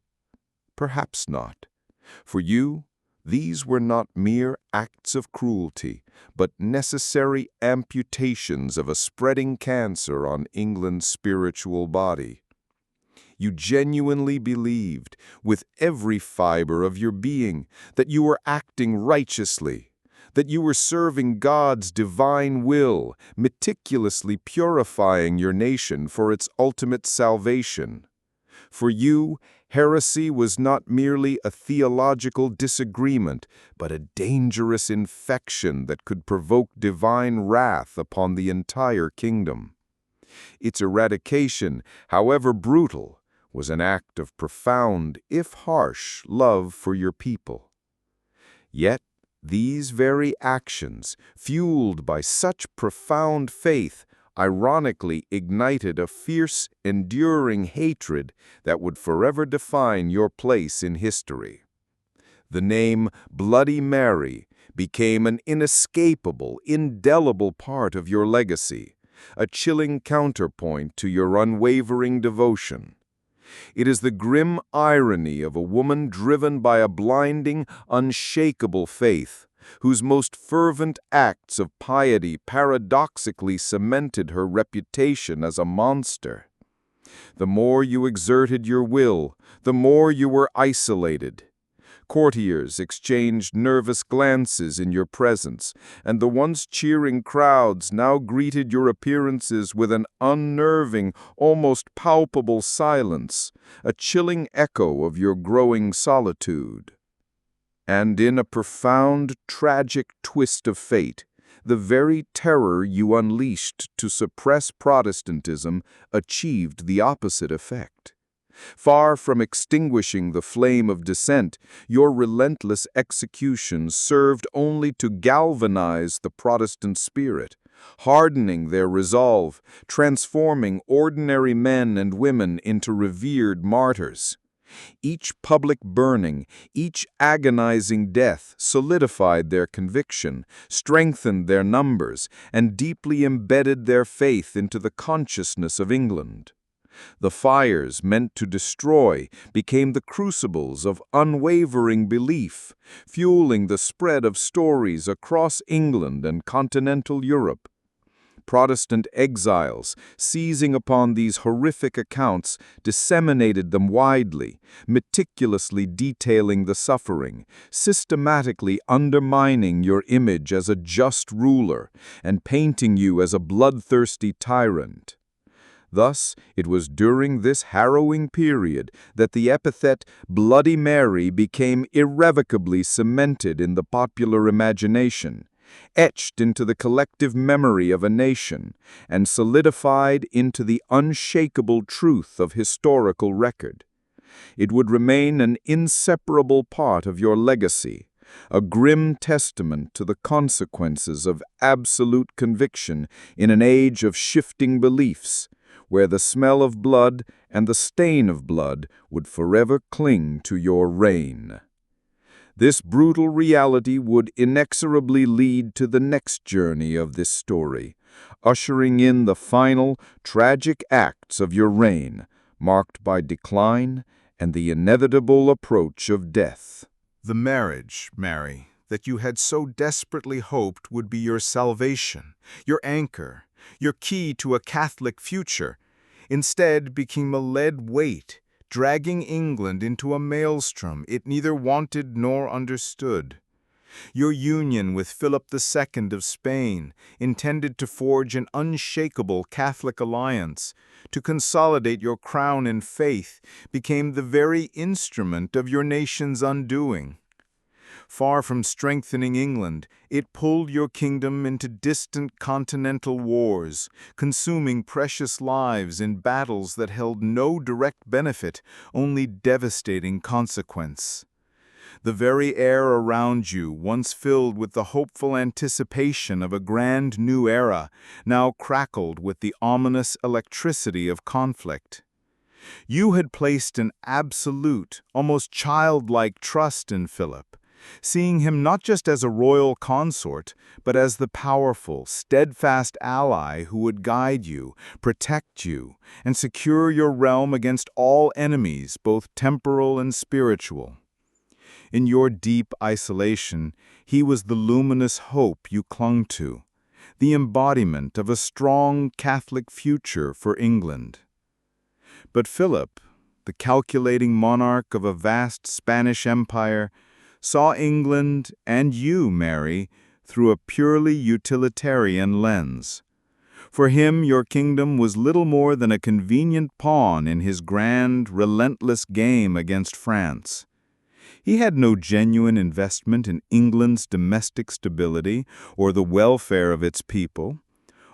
Perhaps not. For you, these were not mere acts of cruelty, but necessary amputations of a spreading cancer on England's spiritual body. You genuinely believed, with every fiber of your being, that you were acting righteously, that you were serving God's divine will, meticulously purifying your nation for its ultimate salvation. For you, heresy was not merely a theological disagreement, but a dangerous infection that could provoke divine wrath upon the entire kingdom. Its eradication, however brutal, was an act of profound, if harsh, love for your people. Yet, these very actions, fueled by such profound faith, ironically ignited a fierce, enduring hatred that would forever define your place in history. The name Bloody Mary became an inescapable, indelible part of your legacy, a chilling counterpoint to your unwavering devotion. It is the grim irony of a woman driven by a blinding, unshakable faith, whose most fervent acts of piety paradoxically cemented her reputation as a monster. The more you exerted your will, the more you were isolated. Courtiers exchanged nervous glances in your presence, and the once cheering crowds now greeted your appearances with an unnerving, almost palpable silence, a chilling echo of your growing solitude. And in a profound, tragic twist of fate, the very terror you unleashed to suppress Protestantism achieved the opposite effect. Far from extinguishing the flame of dissent, your relentless execution served only to galvanize the Protestant spirit, hardening their resolve, transforming ordinary men and women into revered martyrs. Each public burning, each agonizing death solidified their conviction, strengthened their numbers, and deeply embedded their faith into the consciousness of England. The fires meant to destroy became the crucibles of unwavering belief, fueling the spread of stories across England and continental Europe. Protestant exiles, seizing upon these horrific accounts, disseminated them widely, meticulously detailing the suffering, systematically undermining your image as a just ruler, and painting you as a bloodthirsty tyrant. Thus, it was during this harrowing period that the epithet Bloody Mary became irrevocably cemented in the popular imagination, etched into the collective memory of a nation, and solidified into the unshakable truth of historical record. It would remain an inseparable part of your legacy, a grim testament to the consequences of absolute conviction in an age of shifting beliefs, where the smell of blood and the stain of blood would forever cling to your reign. This brutal reality would inexorably lead to the next journey of this story, ushering in the final, tragic acts of your reign, marked by decline and the inevitable approach of death. The marriage, Mary, that you had so desperately hoped would be your salvation, your anchor, your key to a Catholic future, instead became a lead weight, dragging England into a maelstrom it neither wanted nor understood. Your union with Philip II of Spain, intended to forge an unshakable Catholic alliance, to consolidate your crown in faith, became the very instrument of your nation's undoing. Far from strengthening England, it pulled your kingdom into distant continental wars, consuming precious lives in battles that held no direct benefit, only devastating consequence. The very air around you, once filled with the hopeful anticipation of a grand new era, now crackled with the ominous electricity of conflict. You had placed an absolute, almost childlike trust in Philip, seeing him not just as a royal consort, but as the powerful, steadfast ally who would guide you, protect you, and secure your realm against all enemies, both temporal and spiritual. In your deep isolation, he was the luminous hope you clung to, the embodiment of a strong Catholic future for England. But Philip, the calculating monarch of a vast Spanish empire, saw England and you, Mary, through a purely utilitarian lens. For him, your kingdom was little more than a convenient pawn in his grand, relentless game against France. He had no genuine investment in England's domestic stability or the welfare of its people,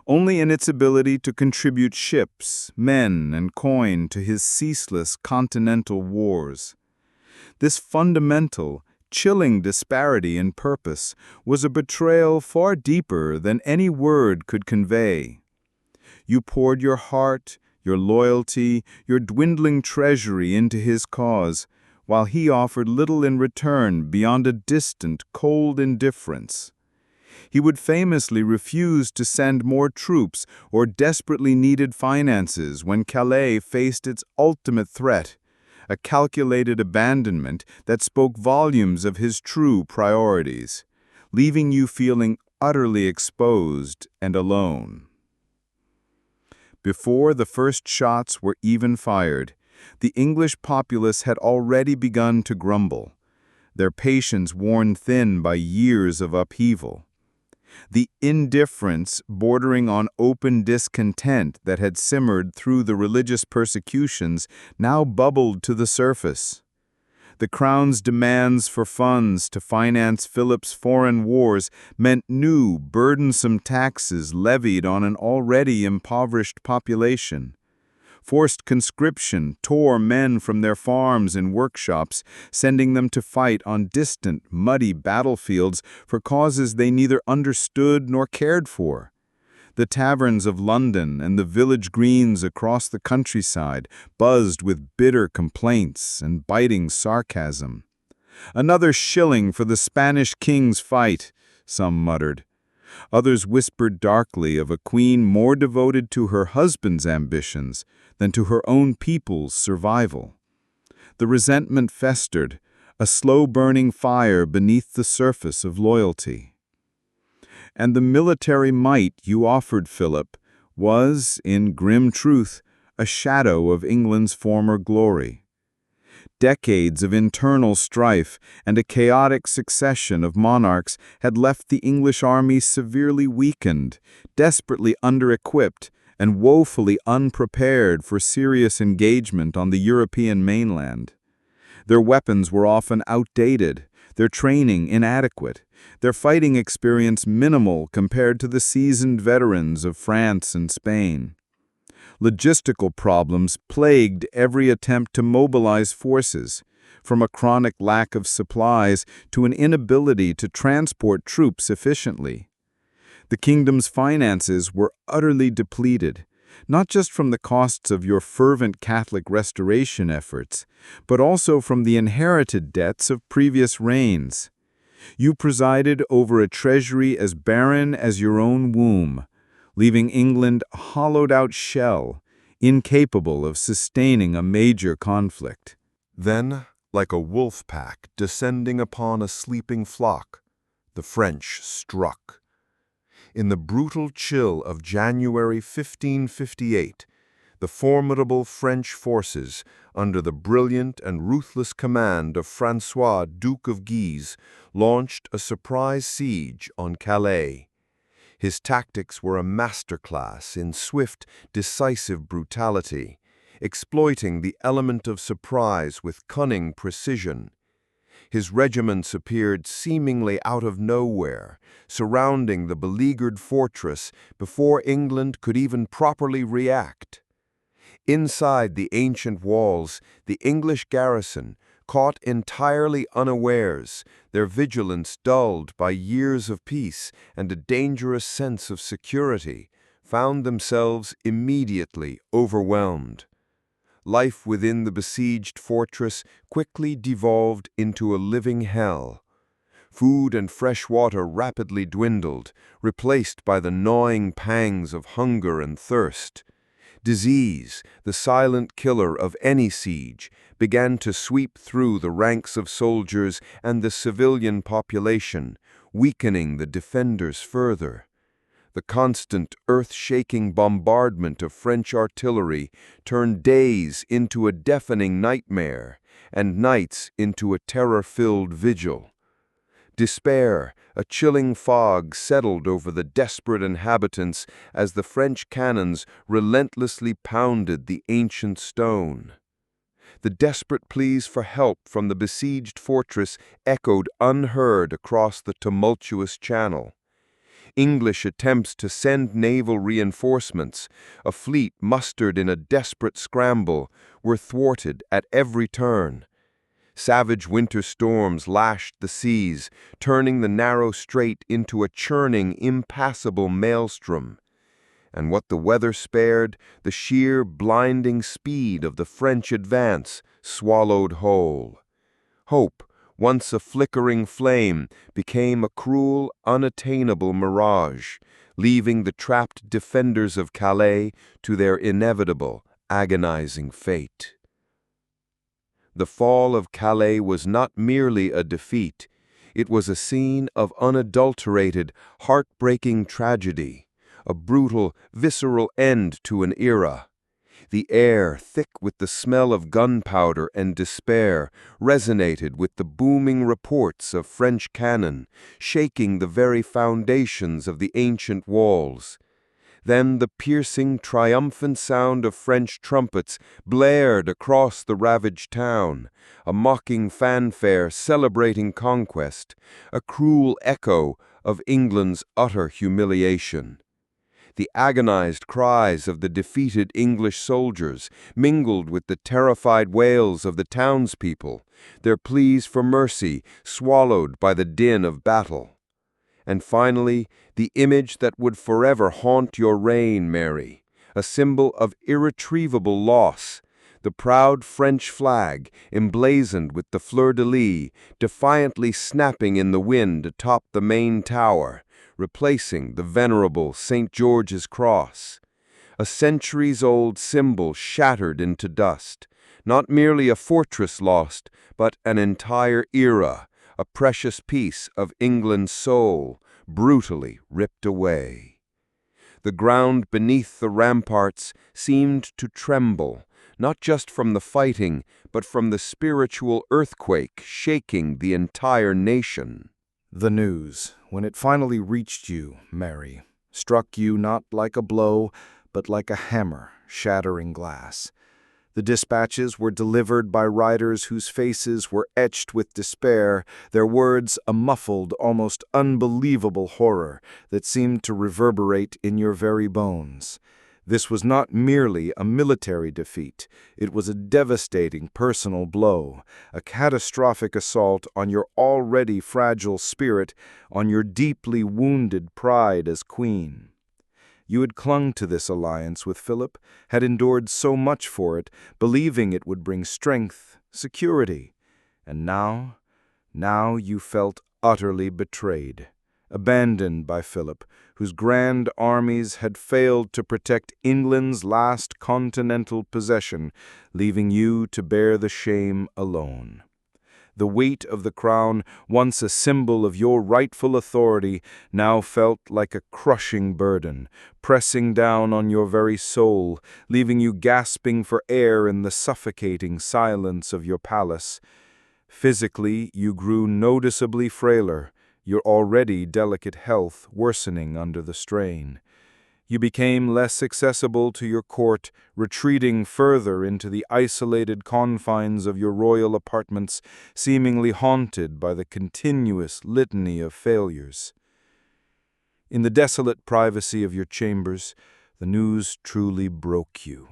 only in its ability to contribute ships, men, and coin to his ceaseless continental wars. This fundamental, chilling disparity in purpose was a betrayal far deeper than any word could convey. You poured your heart, your loyalty, your dwindling treasury into his cause, while he offered little in return beyond a distant, cold indifference. He would famously refuse to send more troops or desperately needed finances when Calais faced its ultimate threat, a calculated abandonment that spoke volumes of his true priorities, leaving you feeling utterly exposed and alone. Before the first shots were even fired, the English populace had already begun to grumble, their patience worn thin by years of upheaval. The indifference bordering on open discontent that had simmered through the religious persecutions now bubbled to the surface. The Crown's demands for funds to finance Philip's foreign wars meant new, burdensome taxes levied on an already impoverished population. Forced conscription tore men from their farms and workshops, sending them to fight on distant, muddy battlefields for causes they neither understood nor cared for. The taverns of London and the village greens across the countryside buzzed with bitter complaints and biting sarcasm. "Another shilling for the Spanish king's fight," some muttered. Others whispered darkly of a queen more devoted to her husband's ambitions than to her own people's survival. The resentment festered, a slow-burning fire beneath the surface of loyalty. And the military might you offered Philip was, in grim truth, a shadow of England's former glory. Decades of internal strife and a chaotic succession of monarchs had left the English army severely weakened, desperately under-equipped, and woefully unprepared for serious engagement on the European mainland. Their weapons were often outdated, their training inadequate, their fighting experience minimal compared to the seasoned veterans of France and Spain. Logistical problems plagued every attempt to mobilize forces, from a chronic lack of supplies to an inability to transport troops efficiently. The kingdom's finances were utterly depleted, not just from the costs of your fervent Catholic restoration efforts, but also from the inherited debts of previous reigns. You presided over a treasury as barren as your own womb, leaving England a hollowed-out shell, incapable of sustaining a major conflict. Then, like a wolf pack descending upon a sleeping flock, the French struck. In the brutal chill of January 1558, the formidable French forces, under the brilliant and ruthless command of François, Duke of Guise, launched a surprise siege on Calais. His tactics were a masterclass in swift, decisive brutality, exploiting the element of surprise with cunning precision. His regiments appeared seemingly out of nowhere, surrounding the beleaguered fortress before England could even properly react. Inside the ancient walls, the English garrison, caught entirely unawares, their vigilance dulled by years of peace and a dangerous sense of security, found themselves immediately overwhelmed. Life within the besieged fortress quickly devolved into a living hell. Food and fresh water rapidly dwindled, replaced by the gnawing pangs of hunger and thirst. Disease, the silent killer of any siege, began to sweep through the ranks of soldiers and the civilian population, weakening the defenders further. The constant, earth-shaking bombardment of French artillery turned days into a deafening nightmare, and nights into a terror-filled vigil. Despair, a chilling fog, settled over the desperate inhabitants as the French cannons relentlessly pounded the ancient stone. The desperate pleas for help from the besieged fortress echoed unheard across the tumultuous channel. English attempts to send naval reinforcements, a fleet mustered in a desperate scramble, were thwarted at every turn. Savage winter storms lashed the seas, turning the narrow strait into a churning, impassable maelstrom. And what the weather spared, the sheer, blinding speed of the French advance swallowed whole. Hope, once a flickering flame, became a cruel, unattainable mirage, leaving the trapped defenders of Calais to their inevitable, agonizing fate. The fall of Calais was not merely a defeat. It was a scene of unadulterated, heartbreaking tragedy, a brutal, visceral end to an era. The air, thick with the smell of gunpowder and despair, resonated with the booming reports of French cannon, shaking the very foundations of the ancient walls. Then the piercing, triumphant sound of French trumpets blared across the ravaged town, a mocking fanfare celebrating conquest, a cruel echo of England's utter humiliation. The agonized cries of the defeated English soldiers mingled with the terrified wails of the townspeople, their pleas for mercy swallowed by the din of battle. And finally, the image that would forever haunt your reign, Mary, a symbol of irretrievable loss, the proud French flag, emblazoned with the fleur-de-lis, defiantly snapping in the wind atop the main tower, replacing the venerable St. George's Cross. A centuries-old symbol shattered into dust, not merely a fortress lost, but an entire era, a precious piece of England's soul, brutally ripped away. The ground beneath the ramparts seemed to tremble, not just from the fighting, but from the spiritual earthquake shaking the entire nation. The news, when it finally reached you, Mary, struck you not like a blow, but like a hammer shattering glass. The dispatches were delivered by riders whose faces were etched with despair, their words a muffled, almost unbelievable horror that seemed to reverberate in your very bones. This was not merely a military defeat. It was a devastating personal blow, a catastrophic assault on your already fragile spirit, on your deeply wounded pride as queen. You had clung to this alliance with Philip, had endured so much for it, believing it would bring strength, security. And now you felt utterly betrayed, abandoned by Philip, whose grand armies had failed to protect England's last continental possession, leaving you to bear the shame alone. The weight of the crown, once a symbol of your rightful authority, now felt like a crushing burden, pressing down on your very soul, leaving you gasping for air in the suffocating silence of your palace. Physically, you grew noticeably frailer, your already delicate health worsening under the strain. You became less accessible to your court, retreating further into the isolated confines of your royal apartments, seemingly haunted by the continuous litany of failures. In the desolate privacy of your chambers, the news truly broke you.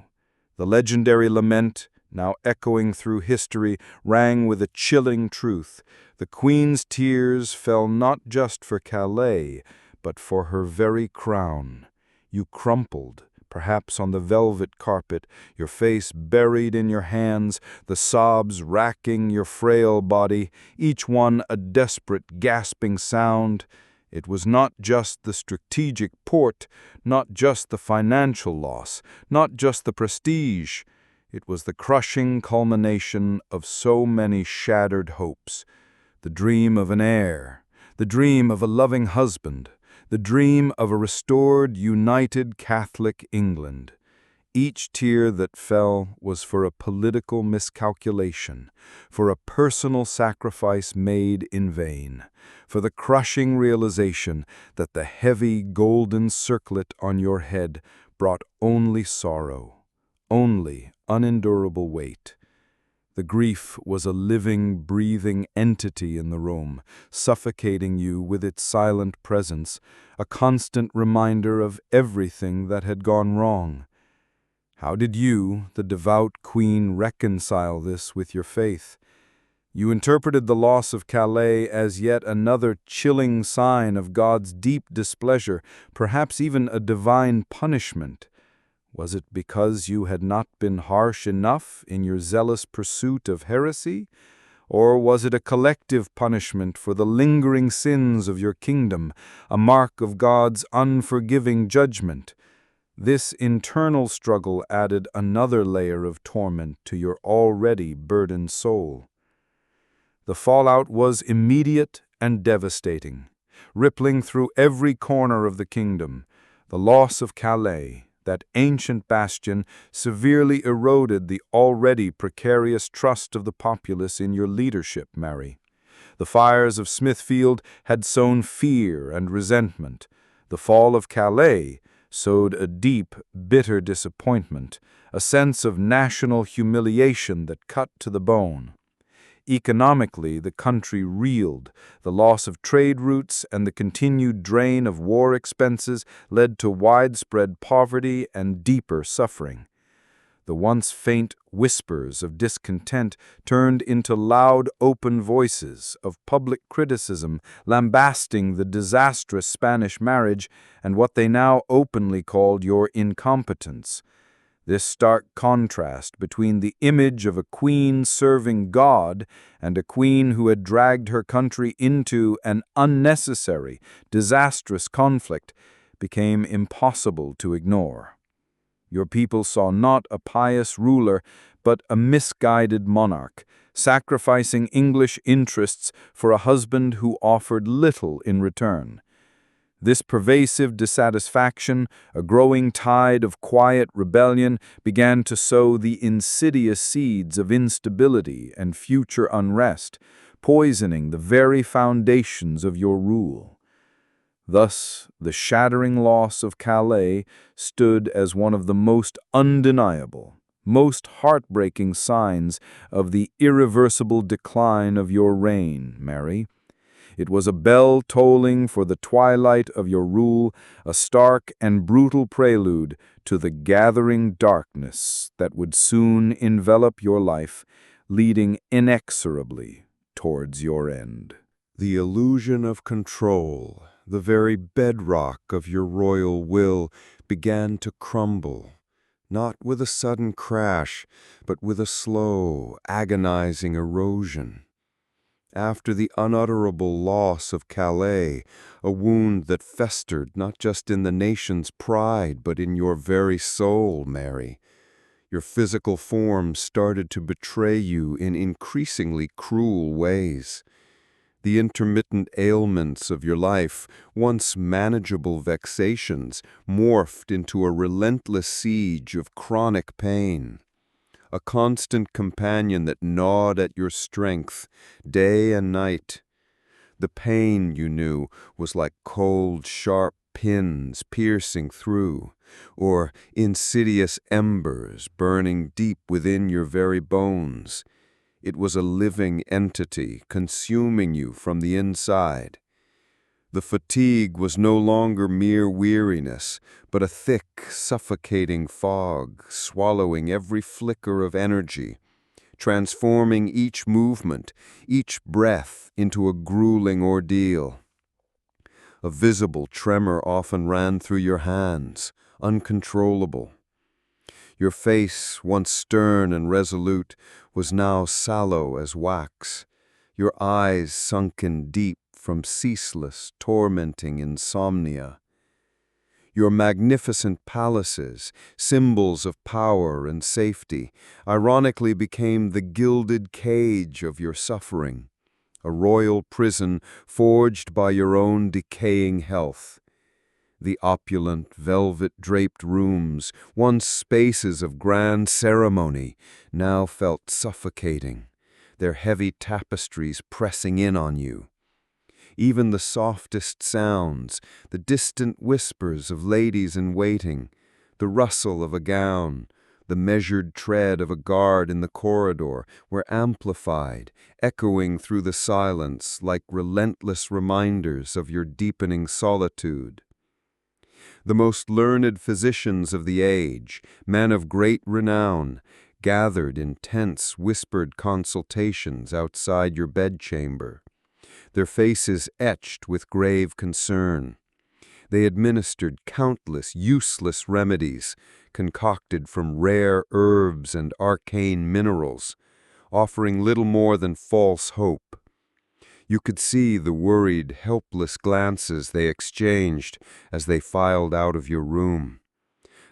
The legendary lament, now echoing through history, rang with a chilling truth. The Queen's tears fell not just for Calais, but for her very crown. You crumpled, perhaps on the velvet carpet, your face buried in your hands, the sobs racking your frail body, each one a desperate, gasping sound. It was not just the strategic port, not just the financial loss, not just the prestige. It was the crushing culmination of so many shattered hopes. The dream of an heir, the dream of a loving husband, the dream of a restored, united Catholic England. Each tear that fell was for a political miscalculation, for a personal sacrifice made in vain, for the crushing realization that the heavy golden circlet on your head brought only sorrow, only unendurable weight. The grief was a living, breathing entity in the room, suffocating you with its silent presence, a constant reminder of everything that had gone wrong. How did you, the devout queen, reconcile this with your faith? You interpreted the loss of Calais as yet another chilling sign of God's deep displeasure, perhaps even a divine punishment. Was it because you had not been harsh enough in your zealous pursuit of heresy? Or was it a collective punishment for the lingering sins of your kingdom, a mark of God's unforgiving judgment? This internal struggle added another layer of torment to your already burdened soul. The fallout was immediate and devastating, rippling through every corner of the kingdom. The loss of Calais, that ancient bastion, severely eroded the already precarious trust of the populace in your leadership, Mary. The fires of Smithfield had sown fear and resentment. The fall of Calais sowed a deep, bitter disappointment, a sense of national humiliation that cut to the bone. Economically, the country reeled. The loss of trade routes and the continued drain of war expenses led to widespread poverty and deeper suffering. The once faint whispers of discontent turned into loud, open voices of public criticism, lambasting the disastrous Spanish marriage and what they now openly called your incompetence. This stark contrast between the image of a queen serving God and a queen who had dragged her country into an unnecessary, disastrous conflict became impossible to ignore. Your people saw not a pious ruler, but a misguided monarch, sacrificing English interests for a husband who offered little in return. This pervasive dissatisfaction, a growing tide of quiet rebellion, began to sow the insidious seeds of instability and future unrest, poisoning the very foundations of your rule. Thus, the shattering loss of Calais stood as one of the most undeniable, most heartbreaking signs of the irreversible decline of your reign, Mary. It was a bell tolling for the twilight of your rule, a stark and brutal prelude to the gathering darkness that would soon envelop your life, leading inexorably towards your end. The illusion of control, the very bedrock of your royal will, began to crumble, not with a sudden crash, but with a slow, agonizing erosion. After the unutterable loss of Calais, a wound that festered not just in the nation's pride, but in your very soul, Mary, your physical form started to betray you in increasingly cruel ways. The intermittent ailments of your life, once manageable vexations, morphed into a relentless siege of chronic pain. A constant companion that gnawed at your strength, day and night. The pain, you knew, was like cold, sharp pins piercing through, or insidious embers burning deep within your very bones. It was a living entity consuming you from the inside. The fatigue was no longer mere weariness, but a thick, suffocating fog, swallowing every flicker of energy, transforming each movement, each breath into a grueling ordeal. A visible tremor often ran through your hands, uncontrollable. Your face, once stern and resolute, was now sallow as wax, your eyes sunken deep from ceaseless, tormenting insomnia. Your magnificent palaces, symbols of power and safety, ironically became the gilded cage of your suffering, a royal prison forged by your own decaying health. The opulent, velvet-draped rooms, once spaces of grand ceremony, now felt suffocating, their heavy tapestries pressing in on you. Even the softest sounds, the distant whispers of ladies in waiting, the rustle of a gown, the measured tread of a guard in the corridor, were amplified, echoing through the silence like relentless reminders of your deepening solitude. The most learned physicians of the age, men of great renown, gathered in tense, whispered consultations outside your bedchamber, their faces etched with grave concern. They administered countless useless remedies, concocted from rare herbs and arcane minerals, offering little more than false hope. You could see the worried, helpless glances they exchanged as they filed out of your room.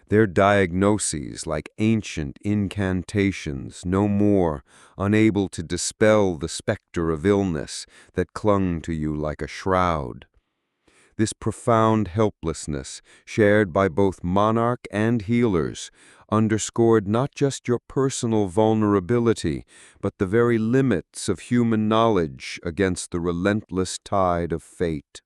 Their diagnoses, like ancient incantations, no more, unable to dispel the specter of illness that clung to you like a shroud. This profound helplessness, shared by both monarch and healers, underscored not just your personal vulnerability, but the very limits of human knowledge against the relentless tide of fate.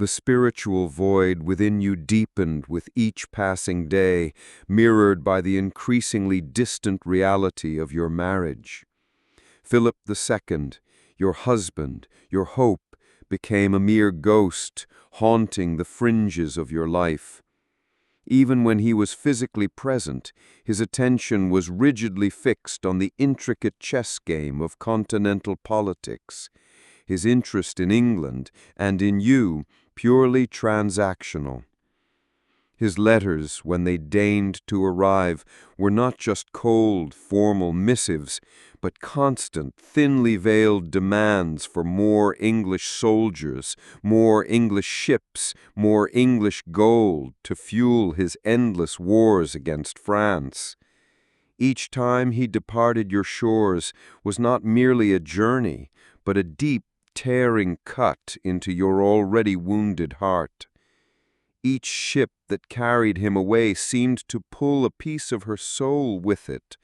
The spiritual void within you deepened with each passing day, mirrored by the increasingly distant reality of your marriage. Philip II, your husband, your hope, became a mere ghost, haunting the fringes of your life. Even when he was physically present, his attention was rigidly fixed on the intricate chess game of continental politics, his interest in England and in you purely transactional. His letters, when they deigned to arrive, were not just cold, formal missives, but constant, thinly veiled demands for more English soldiers, more English ships, more English gold to fuel his endless wars against France. Each time he departed your shores was not merely a journey, but a deep, tearing cut into your already wounded heart. Each ship that carried him away seemed to pull a piece of her soul with it,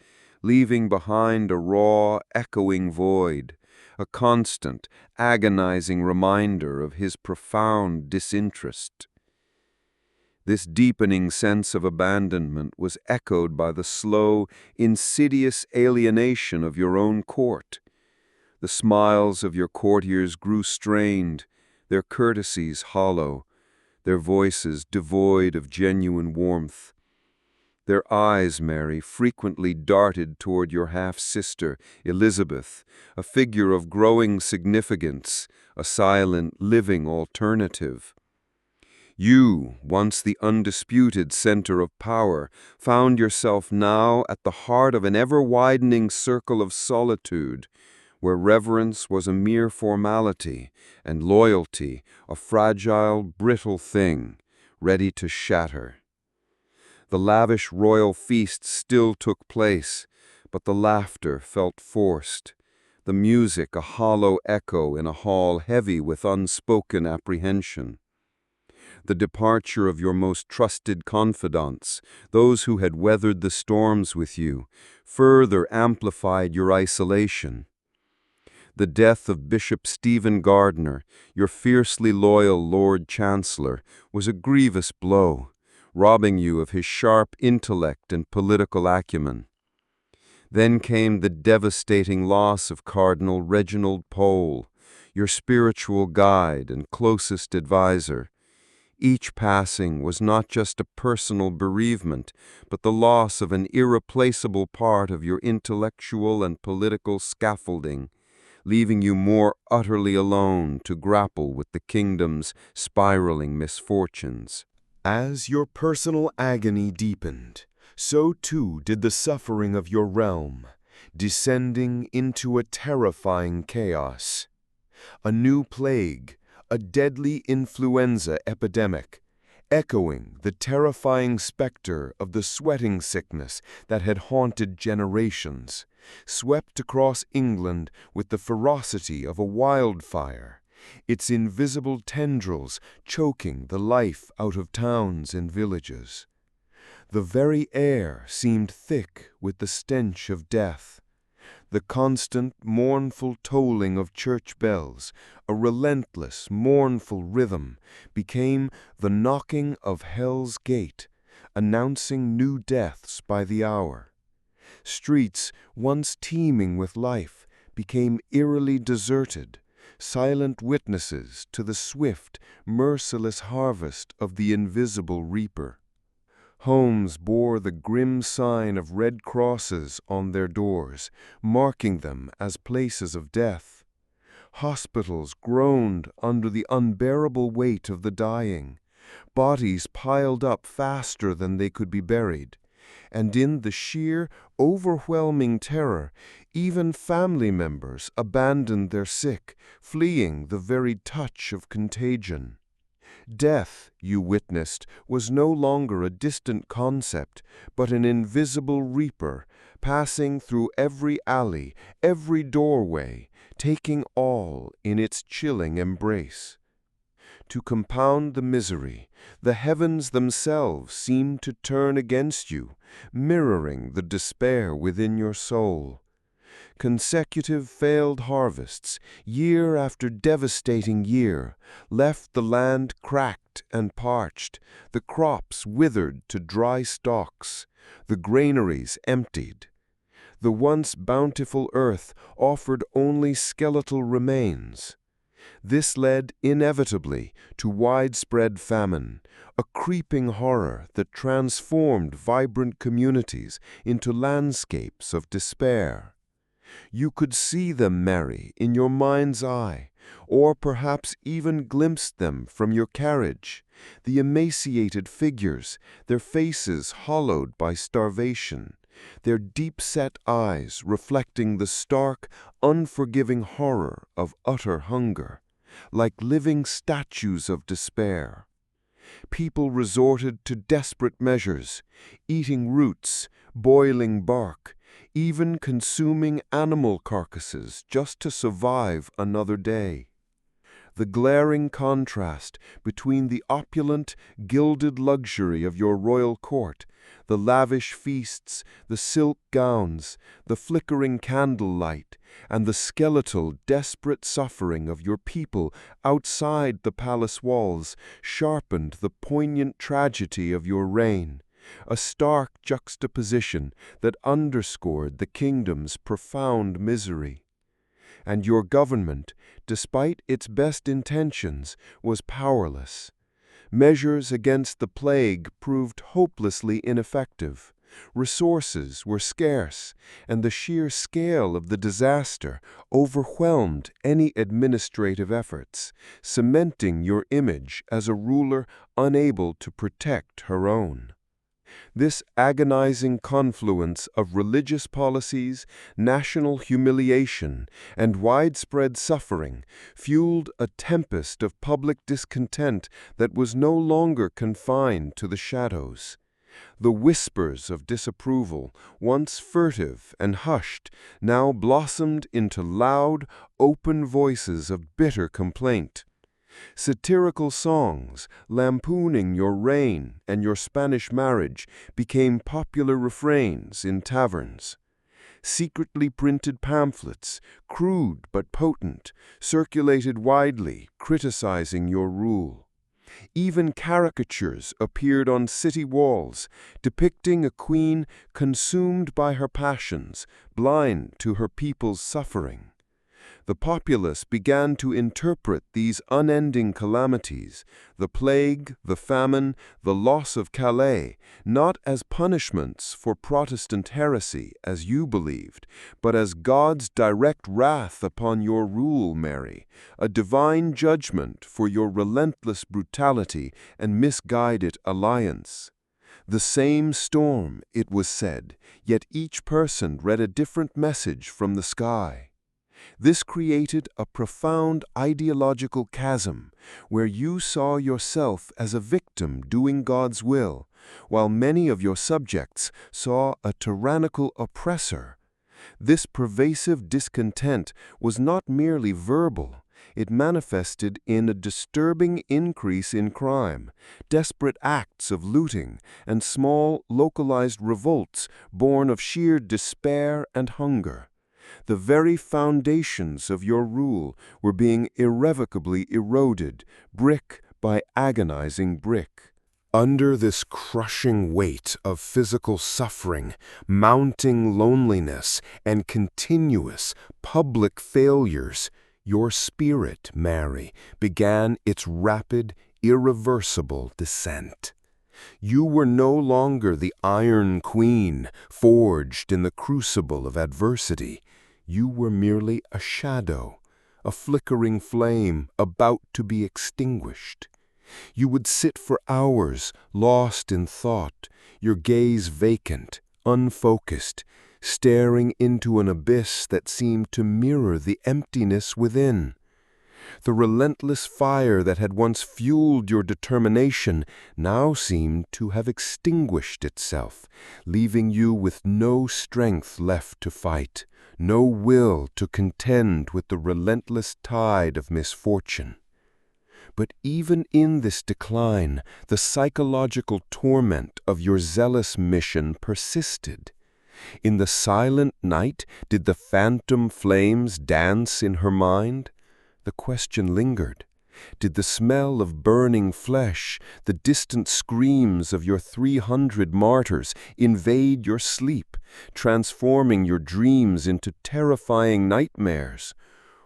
leaving behind a raw, echoing void, a constant, agonizing reminder of his profound disinterest. This deepening sense of abandonment was echoed by the slow, insidious alienation of your own court. The smiles of your courtiers grew strained, their courtesies hollow, their voices devoid of genuine warmth. Their eyes, Mary, frequently darted toward your half-sister, Elizabeth, a figure of growing significance, a silent, living alternative. You, once the undisputed center of power, found yourself now at the heart of an ever-widening circle of solitude, where reverence was a mere formality, and loyalty a fragile, brittle thing, ready to shatter. The lavish royal feast still took place, but the laughter felt forced, the music a hollow echo in a hall heavy with unspoken apprehension. The departure of your most trusted confidants, those who had weathered the storms with you, further amplified your isolation. The death of Bishop Stephen Gardiner, your fiercely loyal Lord Chancellor, was a grievous blow, robbing you of his sharp intellect and political acumen. Then came the devastating loss of Cardinal Reginald Pole, your spiritual guide and closest advisor. Each passing was not just a personal bereavement, but the loss of an irreplaceable part of your intellectual and political scaffolding, leaving you more utterly alone to grapple with the kingdom's spiraling misfortunes. As your personal agony deepened, so too did the suffering of your realm, descending into a terrifying chaos. A new plague, a deadly influenza epidemic, echoing the terrifying specter of the sweating sickness that had haunted generations, swept across England with the ferocity of a wildfire, its invisible tendrils choking the life out of towns and villages. The very air seemed thick with the stench of death. The constant, mournful tolling of church bells, a relentless, mournful rhythm, became the knocking of hell's gate, announcing new deaths by the hour. Streets, once teeming with life, became eerily deserted, silent witnesses to the swift, merciless harvest of the invisible reaper. Homes bore the grim sign of red crosses on their doors, marking them as places of death. Hospitals groaned under the unbearable weight of the dying. Bodies piled up faster than they could be buried. And in the sheer, overwhelming terror, even family members abandoned their sick, fleeing the very touch of contagion. Death, you witnessed, was no longer a distant concept, but an invisible reaper, passing through every alley, every doorway, taking all in its chilling embrace. To compound the misery, the heavens themselves seemed to turn against you, mirroring the despair within your soul. Consecutive failed harvests, year after devastating year, left the land cracked and parched, the crops withered to dry stalks, the granaries emptied. The once bountiful earth offered only skeletal remains. This led inevitably to widespread famine, a creeping horror that transformed vibrant communities into landscapes of despair. You could see them, Mary, in your mind's eye, or perhaps even glimpsed them from your carriage, the emaciated figures, their faces hollowed by starvation, their deep-set eyes reflecting the stark, unforgiving horror of utter hunger, like living statues of despair. People resorted to desperate measures, eating roots, boiling bark, even consuming animal carcasses just to survive another day. The glaring contrast between the opulent, gilded luxury of your royal court, the lavish feasts, the silk gowns, the flickering candlelight, and the skeletal, desperate suffering of your people outside the palace walls sharpened the poignant tragedy of your reign, a stark juxtaposition that underscored the kingdom's profound misery. And your government, despite its best intentions, was powerless. Measures against the plague proved hopelessly ineffective. Resources were scarce, and the sheer scale of the disaster overwhelmed any administrative efforts, cementing your image as a ruler unable to protect her own. This agonizing confluence of religious policies, national humiliation, and widespread suffering fueled a tempest of public discontent that was no longer confined to the shadows. The whispers of disapproval, once furtive and hushed, now blossomed into loud, open voices of bitter complaint. Satirical songs lampooning your reign and your Spanish marriage became popular refrains in taverns. Secretly printed pamphlets, crude but potent, circulated widely, criticizing your rule. Even caricatures appeared on city walls, depicting a queen consumed by her passions, blind to her people's suffering. The populace began to interpret these unending calamities, the plague, the famine, the loss of Calais, not as punishments for Protestant heresy, as you believed, but as God's direct wrath upon your rule, Mary, a divine judgment for your relentless brutality and misguided alliance. The same storm, it was said, yet each person read a different message from the sky. This created a profound ideological chasm where you saw yourself as a victim doing God's will, while many of your subjects saw a tyrannical oppressor. This pervasive discontent was not merely verbal. It manifested in a disturbing increase in crime, desperate acts of looting, and small, localized revolts born of sheer despair and hunger. The very foundations of your rule were being irrevocably eroded, brick by agonizing brick. Under this crushing weight of physical suffering, mounting loneliness, and continuous public failures, your spirit, Mary, began its rapid, irreversible descent. You were no longer the Iron Queen, forged in the crucible of adversity. You were merely a shadow, a flickering flame about to be extinguished. You would sit for hours, lost in thought, your gaze vacant, unfocused, staring into an abyss that seemed to mirror the emptiness within. The relentless fire that had once fueled your determination now seemed to have extinguished itself, leaving you with no strength left to fight, no will to contend with the relentless tide of misfortune. But even in this decline, the psychological torment of your zealous mission persisted. In the silent night, did the phantom flames dance in her mind? The question lingered. Did the smell of burning flesh, the distant screams of your 300 martyrs invade your sleep, transforming your dreams into terrifying nightmares?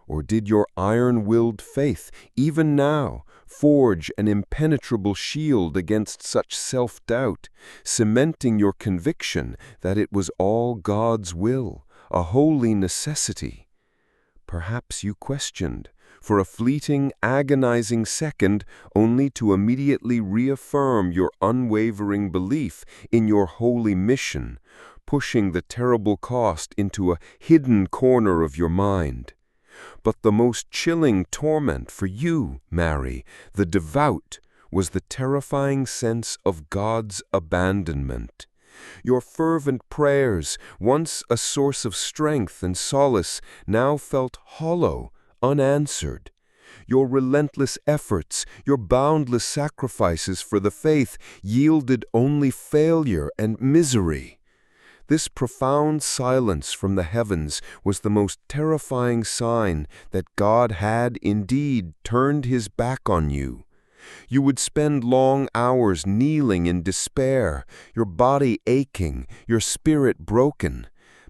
Or did your iron-willed faith, even now, forge an impenetrable shield against such self-doubt, cementing your conviction that it was all God's will, a holy necessity? Perhaps you questioned, for a fleeting, agonizing second, only to immediately reaffirm your unwavering belief in your holy mission, pushing the terrible cost into a hidden corner of your mind. But the most chilling torment for you, Mary, the devout, was the terrifying sense of God's abandonment. Your fervent prayers, once a source of strength and solace, now felt hollow, unanswered. Your relentless efforts, your boundless sacrifices for the faith yielded only failure and misery. This profound silence from the heavens was the most terrifying sign that God had indeed turned his back on you. You would spend long hours kneeling in despair, your body aching, your spirit broken.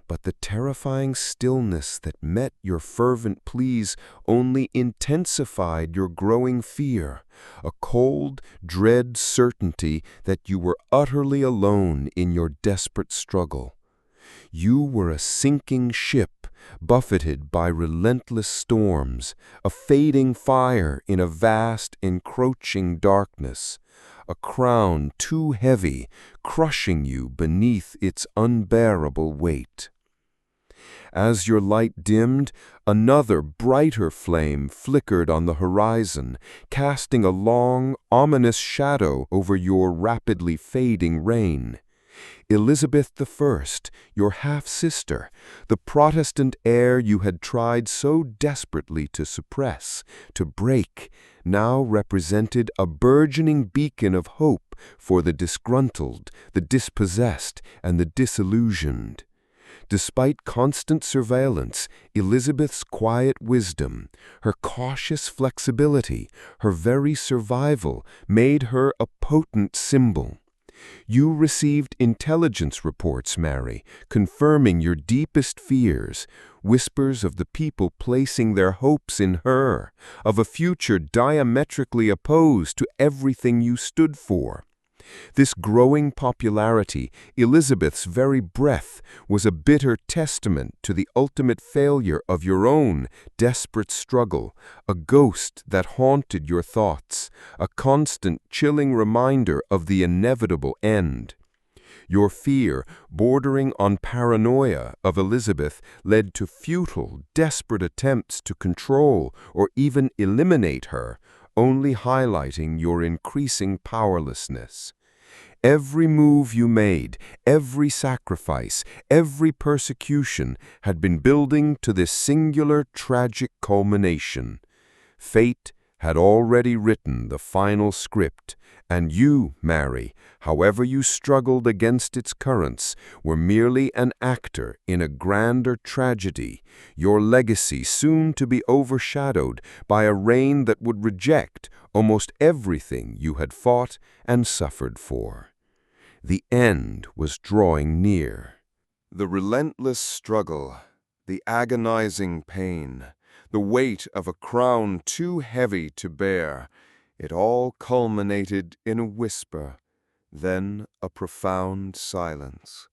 But the terrifying stillness that met your fervent pleas only intensified your growing fear, a cold, dread certainty that you were utterly alone in your desperate struggle. You were a sinking ship, buffeted by relentless storms, a fading fire in a vast, encroaching darkness, a crown too heavy, crushing you beneath its unbearable weight. As your light dimmed, another brighter flame flickered on the horizon, casting a long, ominous shadow over your rapidly fading reign. Elizabeth I, your half-sister, the Protestant heir you had tried so desperately to suppress, to break, now represented a burgeoning beacon of hope for the disgruntled, the dispossessed, and the disillusioned. Despite constant surveillance, Elizabeth's quiet wisdom, her cautious flexibility, her very survival made her a potent symbol. You received intelligence reports, Mary, confirming your deepest fears, whispers of the people placing their hopes in her, of a future diametrically opposed to everything you stood for. This growing popularity, Elizabeth's very breath, was a bitter testament to the ultimate failure of your own desperate struggle, a ghost that haunted your thoughts, a constant chilling reminder of the inevitable end. Your fear, bordering on paranoia, of Elizabeth led to futile, desperate attempts to control or even eliminate her, only highlighting your increasing powerlessness. Every move you made, every sacrifice, every persecution had been building to this singular, tragic culmination. Fate had already written the final script, and you, Mary, however you struggled against its currents, were merely an actor in a grander tragedy, your legacy soon to be overshadowed by a reign that would reject almost everything you had fought and suffered for. The end was drawing near. The relentless struggle, the agonizing pain, the weight of a crown too heavy to bear, it all culminated in a whisper, then a profound silence.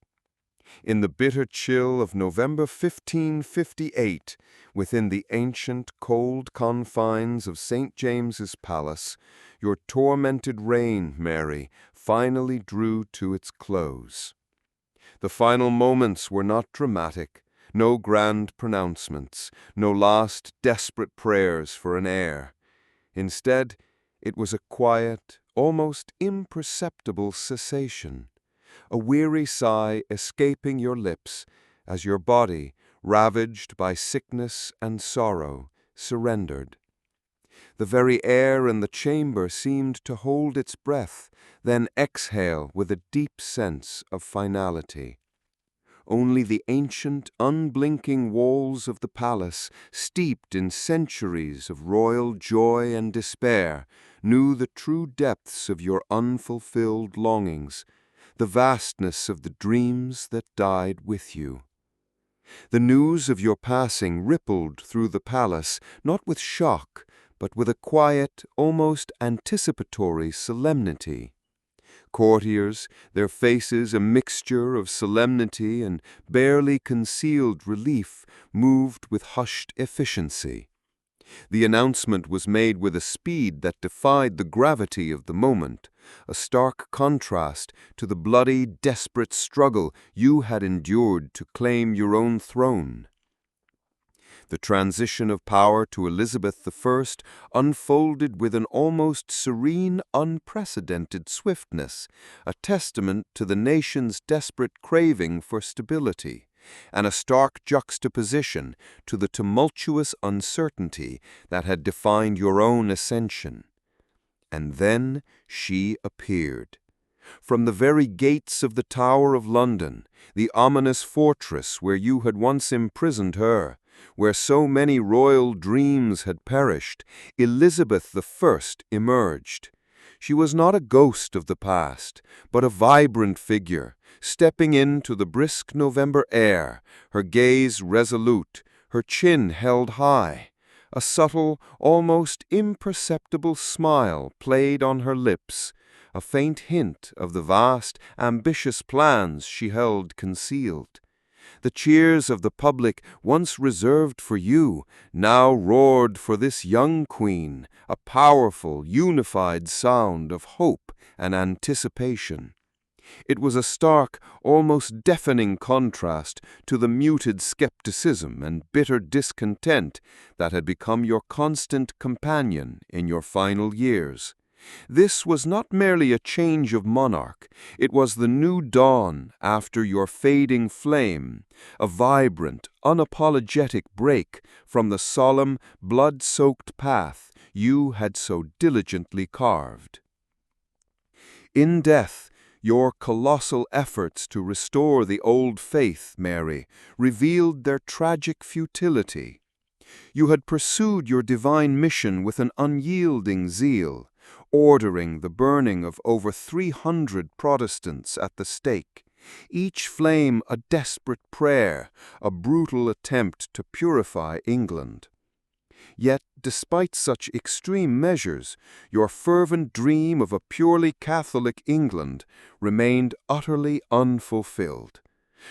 In the bitter chill of November 1558, within the ancient, cold confines of St. James's Palace, your tormented reign, Mary, finally drew to its close. The final moments were not dramatic, no grand pronouncements, no last desperate prayers for an heir. Instead, it was a quiet, almost imperceptible cessation, a weary sigh escaping your lips as your body, ravaged by sickness and sorrow, surrendered. The very air in the chamber seemed to hold its breath, then exhale with a deep sense of finality. Only the ancient, unblinking walls of the palace, steeped in centuries of royal joy and despair, knew the true depths of your unfulfilled longings, the vastness of the dreams that died with you. The news of your passing rippled through the palace, not with shock, but with a quiet, almost anticipatory solemnity. Courtiers, their faces a mixture of solemnity and barely concealed relief, moved with hushed efficiency. The announcement was made with a speed that defied the gravity of the moment, a stark contrast to the bloody, desperate struggle you had endured to claim your own throne. The transition of power to Elizabeth I unfolded with an almost serene, unprecedented swiftness, a testament to the nation's desperate craving for stability, and a stark juxtaposition to the tumultuous uncertainty that had defined your own ascension. And then she appeared. From the very gates of the Tower of London, the ominous fortress where you had once imprisoned her, where so many royal dreams had perished, Elizabeth I emerged. She was not a ghost of the past, but a vibrant figure, stepping into the brisk November air, her gaze resolute, her chin held high. A subtle, almost imperceptible smile played on her lips, a faint hint of the vast, ambitious plans she held concealed. The cheers of the public, once reserved for you, now roared for this young queen, a powerful, unified sound of hope and anticipation. It was a stark, almost deafening contrast to the muted skepticism and bitter discontent that had become your constant companion in your final years. This was not merely a change of monarch, it was the new dawn after your fading flame, a vibrant, unapologetic break from the solemn, blood-soaked path you had so diligently carved. In death, your colossal efforts to restore the old faith, Mary, revealed their tragic futility. You had pursued your divine mission with an unyielding zeal, ordering the burning of over 300 Protestants at the stake, each flame a desperate prayer, a brutal attempt to purify England. Yet, despite such extreme measures, your fervent dream of a purely Catholic England remained utterly unfulfilled.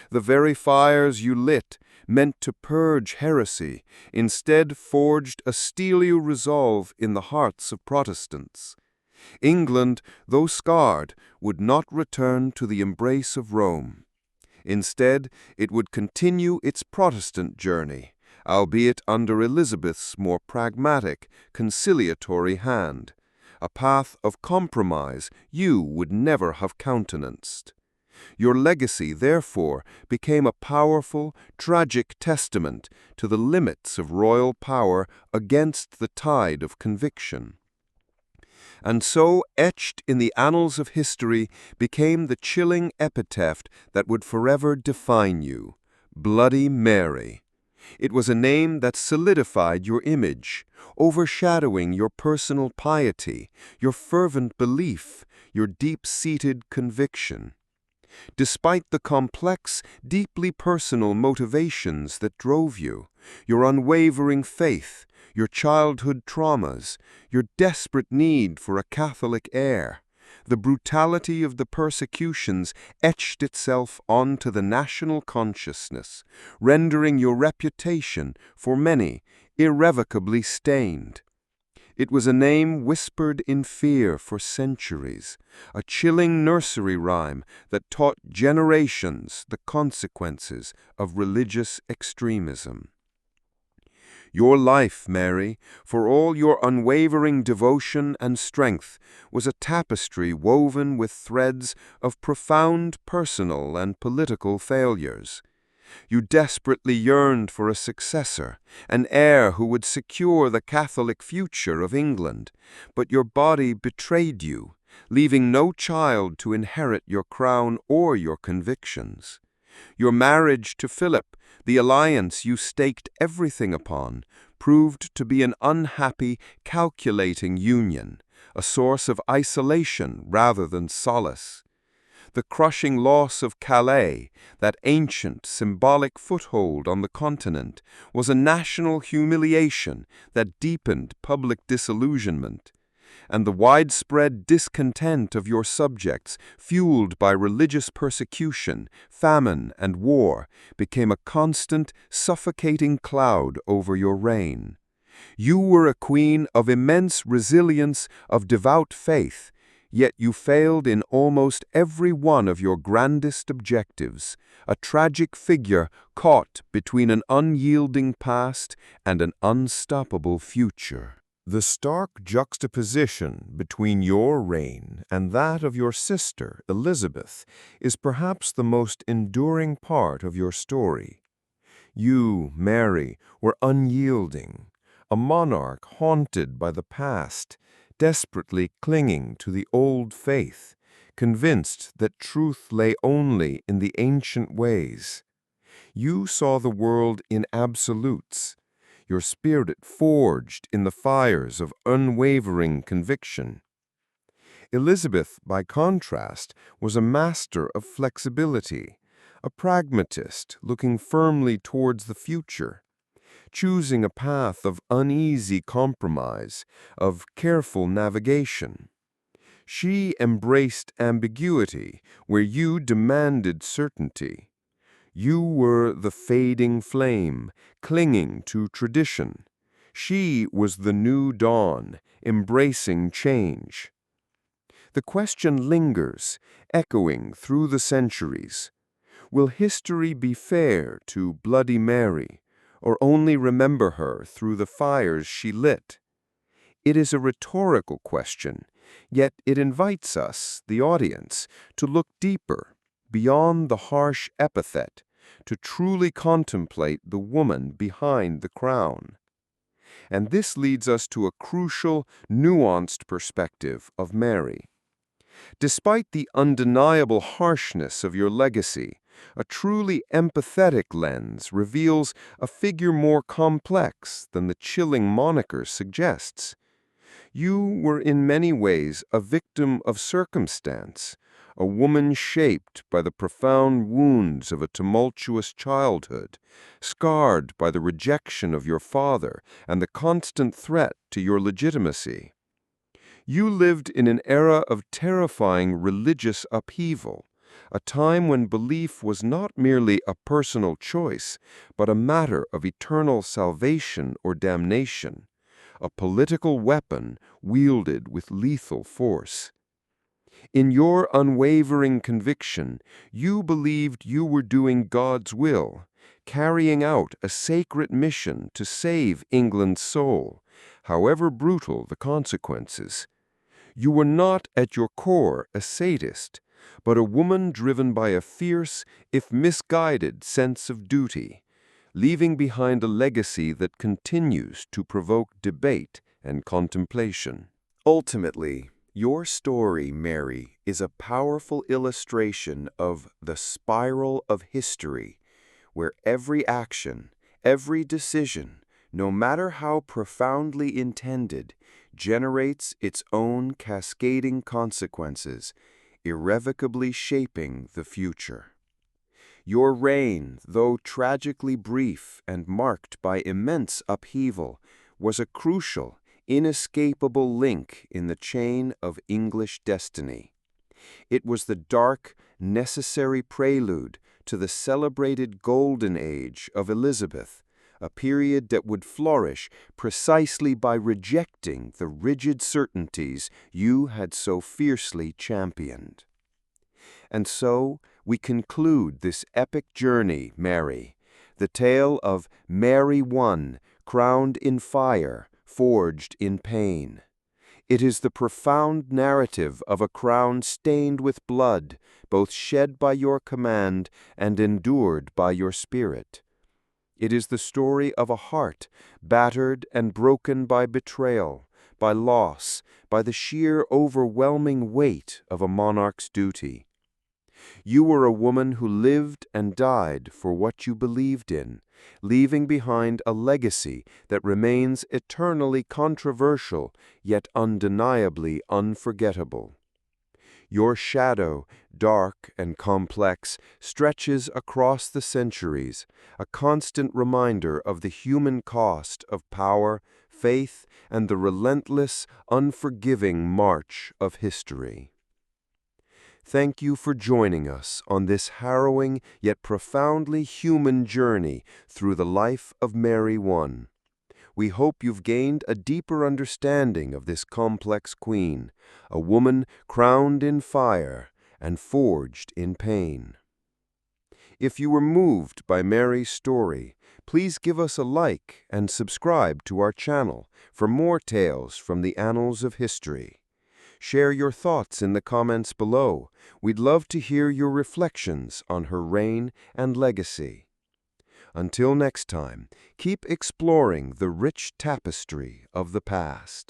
The very fires you lit, meant to purge heresy, instead forged a steely resolve in the hearts of Protestants. England, though scarred, would not return to the embrace of Rome. Instead, it would continue its Protestant journey, albeit under Elizabeth's more pragmatic, conciliatory hand, a path of compromise you would never have countenanced. Your legacy, therefore, became a powerful, tragic testament to the limits of royal power against the tide of conviction. And so, etched in the annals of history, became the chilling epitaph that would forever define you, Bloody Mary. It was a name that solidified your image, overshadowing your personal piety, your fervent belief, your deep-seated conviction. Despite the complex, deeply personal motivations that drove you, your unwavering faith, your childhood traumas, your desperate need for a Catholic heir, the brutality of the persecutions etched itself onto the national consciousness, rendering your reputation, for many, irrevocably stained. It was a name whispered in fear for centuries, a chilling nursery rhyme that taught generations the consequences of religious extremism. Your life, Mary, for all your unwavering devotion and strength, was a tapestry woven with threads of profound personal and political failures. You desperately yearned for a successor, an heir who would secure the Catholic future of England, but your body betrayed you, leaving no child to inherit your crown or your convictions. Your marriage to Philip, the alliance you staked everything upon, proved to be an unhappy, calculating union, a source of isolation rather than solace. The crushing loss of Calais, that ancient, symbolic foothold on the continent, was a national humiliation that deepened public disillusionment. And the widespread discontent of your subjects, fueled by religious persecution, famine, and war, became a constant, suffocating cloud over your reign. You were a queen of immense resilience, of devout faith, yet you failed in almost every one of your grandest objectives, a tragic figure caught between an unyielding past and an unstoppable future. The stark juxtaposition between your reign and that of your sister, Elizabeth, is perhaps the most enduring part of your story. You, Mary, were unyielding, a monarch haunted by the past, desperately clinging to the old faith, convinced that truth lay only in the ancient ways. You saw the world in absolutes, your spirit forged in the fires of unwavering conviction. Elizabeth, by contrast, was a master of flexibility, a pragmatist looking firmly towards the future, choosing a path of uneasy compromise, of careful navigation. She embraced ambiguity where you demanded certainty. You were the fading flame, clinging to tradition. She was the new dawn, embracing change. The question lingers, echoing through the centuries. Will history be fair to Bloody Mary, or only remember her through the fires she lit? It is a rhetorical question, yet it invites us, the audience, to look deeper, beyond the harsh epithet, to truly contemplate the woman behind the crown. And this leads us to a crucial, nuanced perspective of Mary. Despite the undeniable harshness of your legacy, a truly empathetic lens reveals a figure more complex than the chilling moniker suggests. You were in many ways a victim of circumstance, a woman shaped by the profound wounds of a tumultuous childhood, scarred by the rejection of your father and the constant threat to your legitimacy. You lived in an era of terrifying religious upheaval, a time when belief was not merely a personal choice, but a matter of eternal salvation or damnation, a political weapon wielded with lethal force. In your unwavering conviction, you believed you were doing God's will, carrying out a sacred mission to save England's soul, however brutal the consequences. You were not at your core a sadist, but a woman driven by a fierce, if misguided, sense of duty, leaving behind a legacy that continues to provoke debate and contemplation. Ultimately, your story, Mary, is a powerful illustration of the spiral of history, where every action, every decision, no matter how profoundly intended, generates its own cascading consequences, irrevocably shaping the future. Your reign, though tragically brief and marked by immense upheaval, was a crucial, inescapable link in the chain of English destiny. It was the dark, necessary prelude to the celebrated golden age of Elizabeth, a period that would flourish precisely by rejecting the rigid certainties you had so fiercely championed. And so we conclude this epic journey, Mary, the tale of Mary I, crowned in fire, forged in pain. It is the profound narrative of a crown stained with blood, both shed by your command and endured by your spirit. It is the story of a heart battered and broken by betrayal, by loss, by the sheer overwhelming weight of a monarch's duty. You were a woman who lived and died for what you believed in, leaving behind a legacy that remains eternally controversial yet undeniably unforgettable. Your shadow, dark and complex, stretches across the centuries, a constant reminder of the human cost of power, faith, and the relentless, unforgiving march of history. Thank you for joining us on this harrowing yet profoundly human journey through the life of Mary I. We hope you've gained a deeper understanding of this complex queen, a woman crowned in fire and forged in pain. If you were moved by Mary's story, please give us a like and subscribe to our channel for more tales from the annals of history. Share your thoughts in the comments below. We'd love to hear your reflections on her reign and legacy. Until next time, keep exploring the rich tapestry of the past.